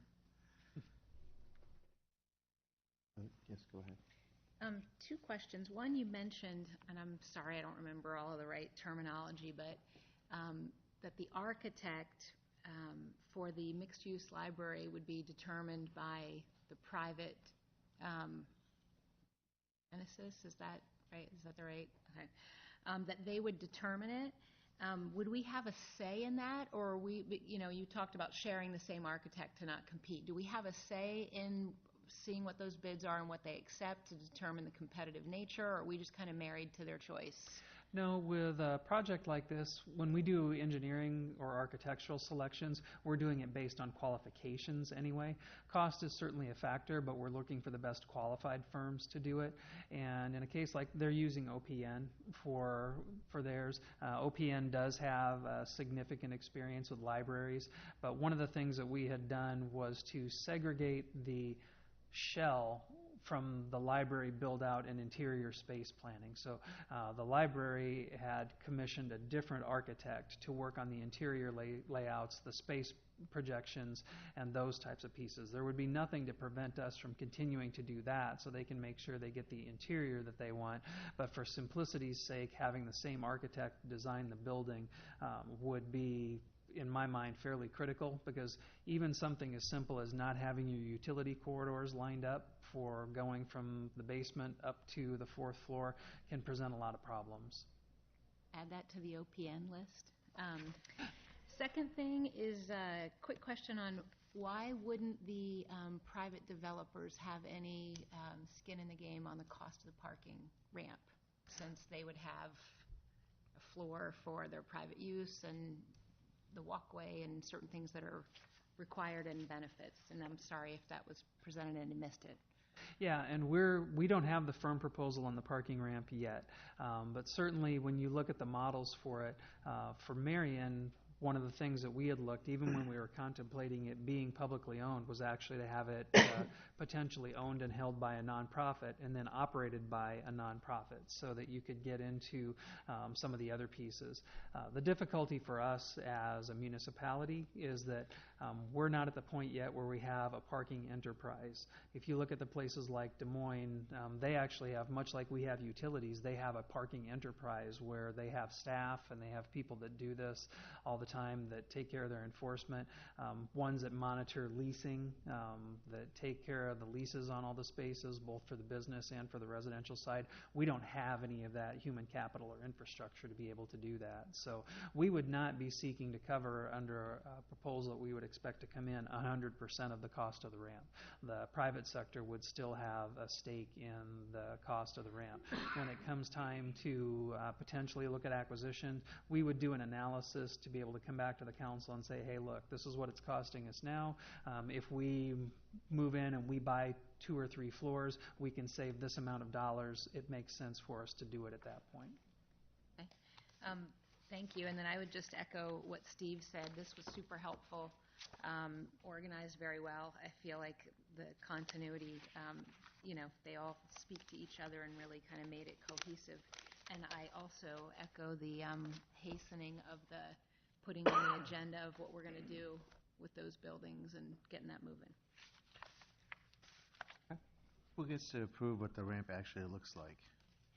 A: Yes, go ahead.
C: Two questions. One, you mentioned, and I'm sorry I don't remember all of the right terminology, but that the architect for the mixed-use library would be determined by the private genesis. Is that right? Is that the right? Okay. That they would determine it. Would we have a say in that, or you talked about sharing the same architect to not compete. Do we have a say in seeing what those bids are and what they accept to determine the competitive nature, or are we just kind of married to their choice?
I: No, with a project like this, when we do engineering or architectural selections, we're doing it based on qualifications anyway. Cost is certainly a factor, but we're looking for the best qualified firms to do it. And in a case like they're using OPN for theirs, OPN does have significant experience with libraries, but one of the things that we had done was to segregate the shell from the library build out and interior space planning. So the library had commissioned a different architect to work on the interior layouts, the space projections, and those types of pieces. There would be nothing to prevent us from continuing to do that so they can make sure they get the interior that they want. But for simplicity's sake, having the same architect design the building would be, in my mind, fairly critical, because even something as simple as not having your utility corridors lined up for going from the basement up to the fourth floor can present a lot of problems.
C: Add that to the OPN list. Second thing is a quick question on why wouldn't the private developers have any skin in the game on the cost of the parking ramp, since they would have a floor for their private use and the walkway and certain things that are required and benefits. And I'm sorry if that was presented and I missed it.
I: Yeah, and we don't have the firm proposal on the parking ramp yet, but certainly when you look at the models for it, for Marion, one of the things that we had looked, even when we were contemplating it being publicly owned, was actually to have it potentially owned and held by a nonprofit and then operated by a nonprofit, so that you could get into some of the other pieces. The difficulty for us as a municipality is that we're not at the point yet where we have a parking enterprise. If you look at the places like Des Moines, they actually have, much like we have utilities, they have a parking enterprise where they have staff and they have people that do this all the time, that take care of their enforcement, ones that monitor leasing, that take care of the leases on all the spaces, both for the business and for the residential side. We don't have any of that human capital or infrastructure to be able to do that. So we would not be seeking to cover, under a proposal that we would expect to come in, 100% of the cost of the ramp. The private sector would still have a stake in the cost of the ramp. When it comes time to potentially look at acquisition, we would do an analysis to be able to come back to the council and say, hey, look, this is what it's costing us now. If we move in and we buy 2 or 3 floors, we can save this amount of dollars. It makes sense for us to do it at that point.
C: Okay. Thank you. And then I would just echo what Steve said. This was super helpful, organized very well. I feel like the continuity they all speak to each other and really kind of made it cohesive. And I also echo the hastening of the putting on the agenda of what we're going to do with those buildings and getting that moving.
A: Who gets to approve what the ramp actually looks like?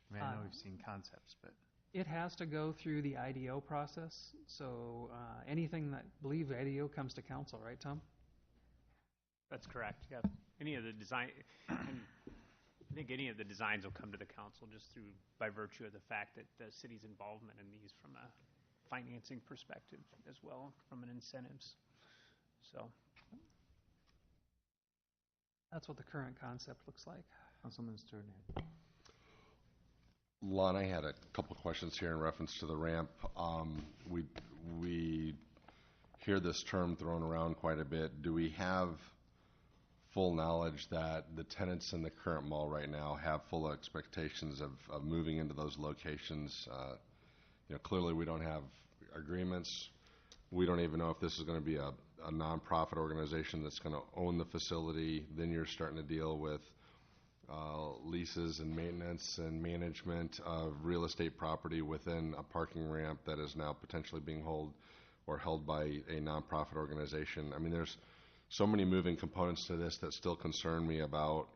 A: I mean, I know we've seen concepts, but...
I: It has to go through the IDO process, so anything that, I believe IDO comes to council, right, Tom?
M: That's correct, yeah. Any of the design, I think any of the designs will come to the council just by virtue of the fact that the city's involvement in these from a financing perspective as well, from an incentives, so.
I: That's what the current concept looks like.
A: Councilman Stern.
Q: Lon, I had a couple of questions here in reference to the ramp. We hear this term thrown around quite a bit. Do we have full knowledge that the tenants in the current mall right now have full expectations of moving into those locations? Clearly we don't have agreements. We don't even know if this is going to be a nonprofit organization that's going to own the facility. Then you're starting to deal with leases and maintenance and management of real estate property within a parking ramp that is now potentially being held by a nonprofit organization. I mean, there's so many moving components to this that still concern me about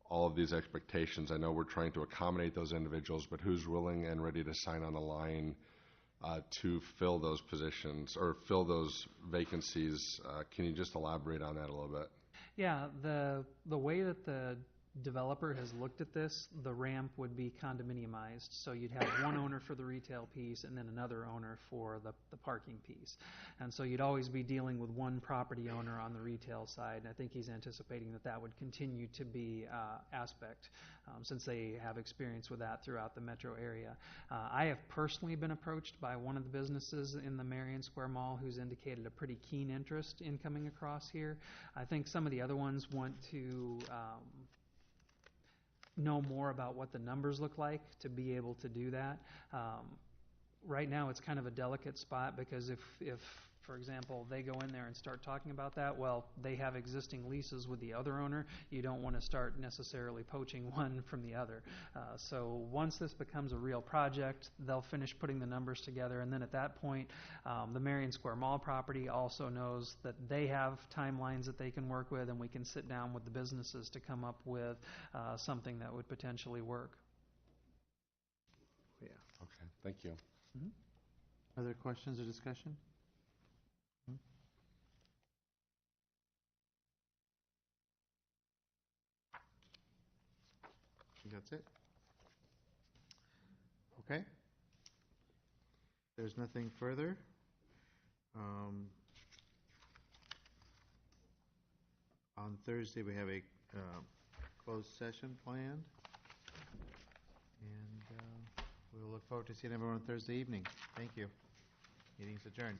Q: all of these expectations. I know we're trying to accommodate those individuals, but who's willing and ready to sign on the line to fill those positions or fill those vacancies? Can you just elaborate on that a little bit?
I: Yeah, the way that the developer has looked at this, the ramp would be condominiumized. So you'd have one owner for the retail piece and then another owner for the parking piece. And so you'd always be dealing with one property owner on the retail side. And I think he's anticipating that would continue to be aspect since they have experience with that throughout the metro area. I have personally been approached by one of the businesses in the Marion Square Mall who's indicated a pretty keen interest in coming across here. I think some of the other ones want to know more about what the numbers look like to be able to do that. Right now it's kind of a delicate spot because if for example, they go in there and start talking about that, well, they have existing leases with the other owner. You don't want to start necessarily poaching one from the other. So once this becomes a real project, they'll finish putting the numbers together, and then at that point, the Marion Square Mall property also knows that they have timelines that they can work with, and we can sit down with the businesses to come up with something that would potentially work.
A: Yeah.
Q: Okay, thank you.
A: Mm-hmm. Other questions or discussion? That's it. Okay. There's nothing further. On Thursday, we have a closed session planned, and we'll look forward to seeing everyone Thursday evening. Thank you. Meeting's adjourned.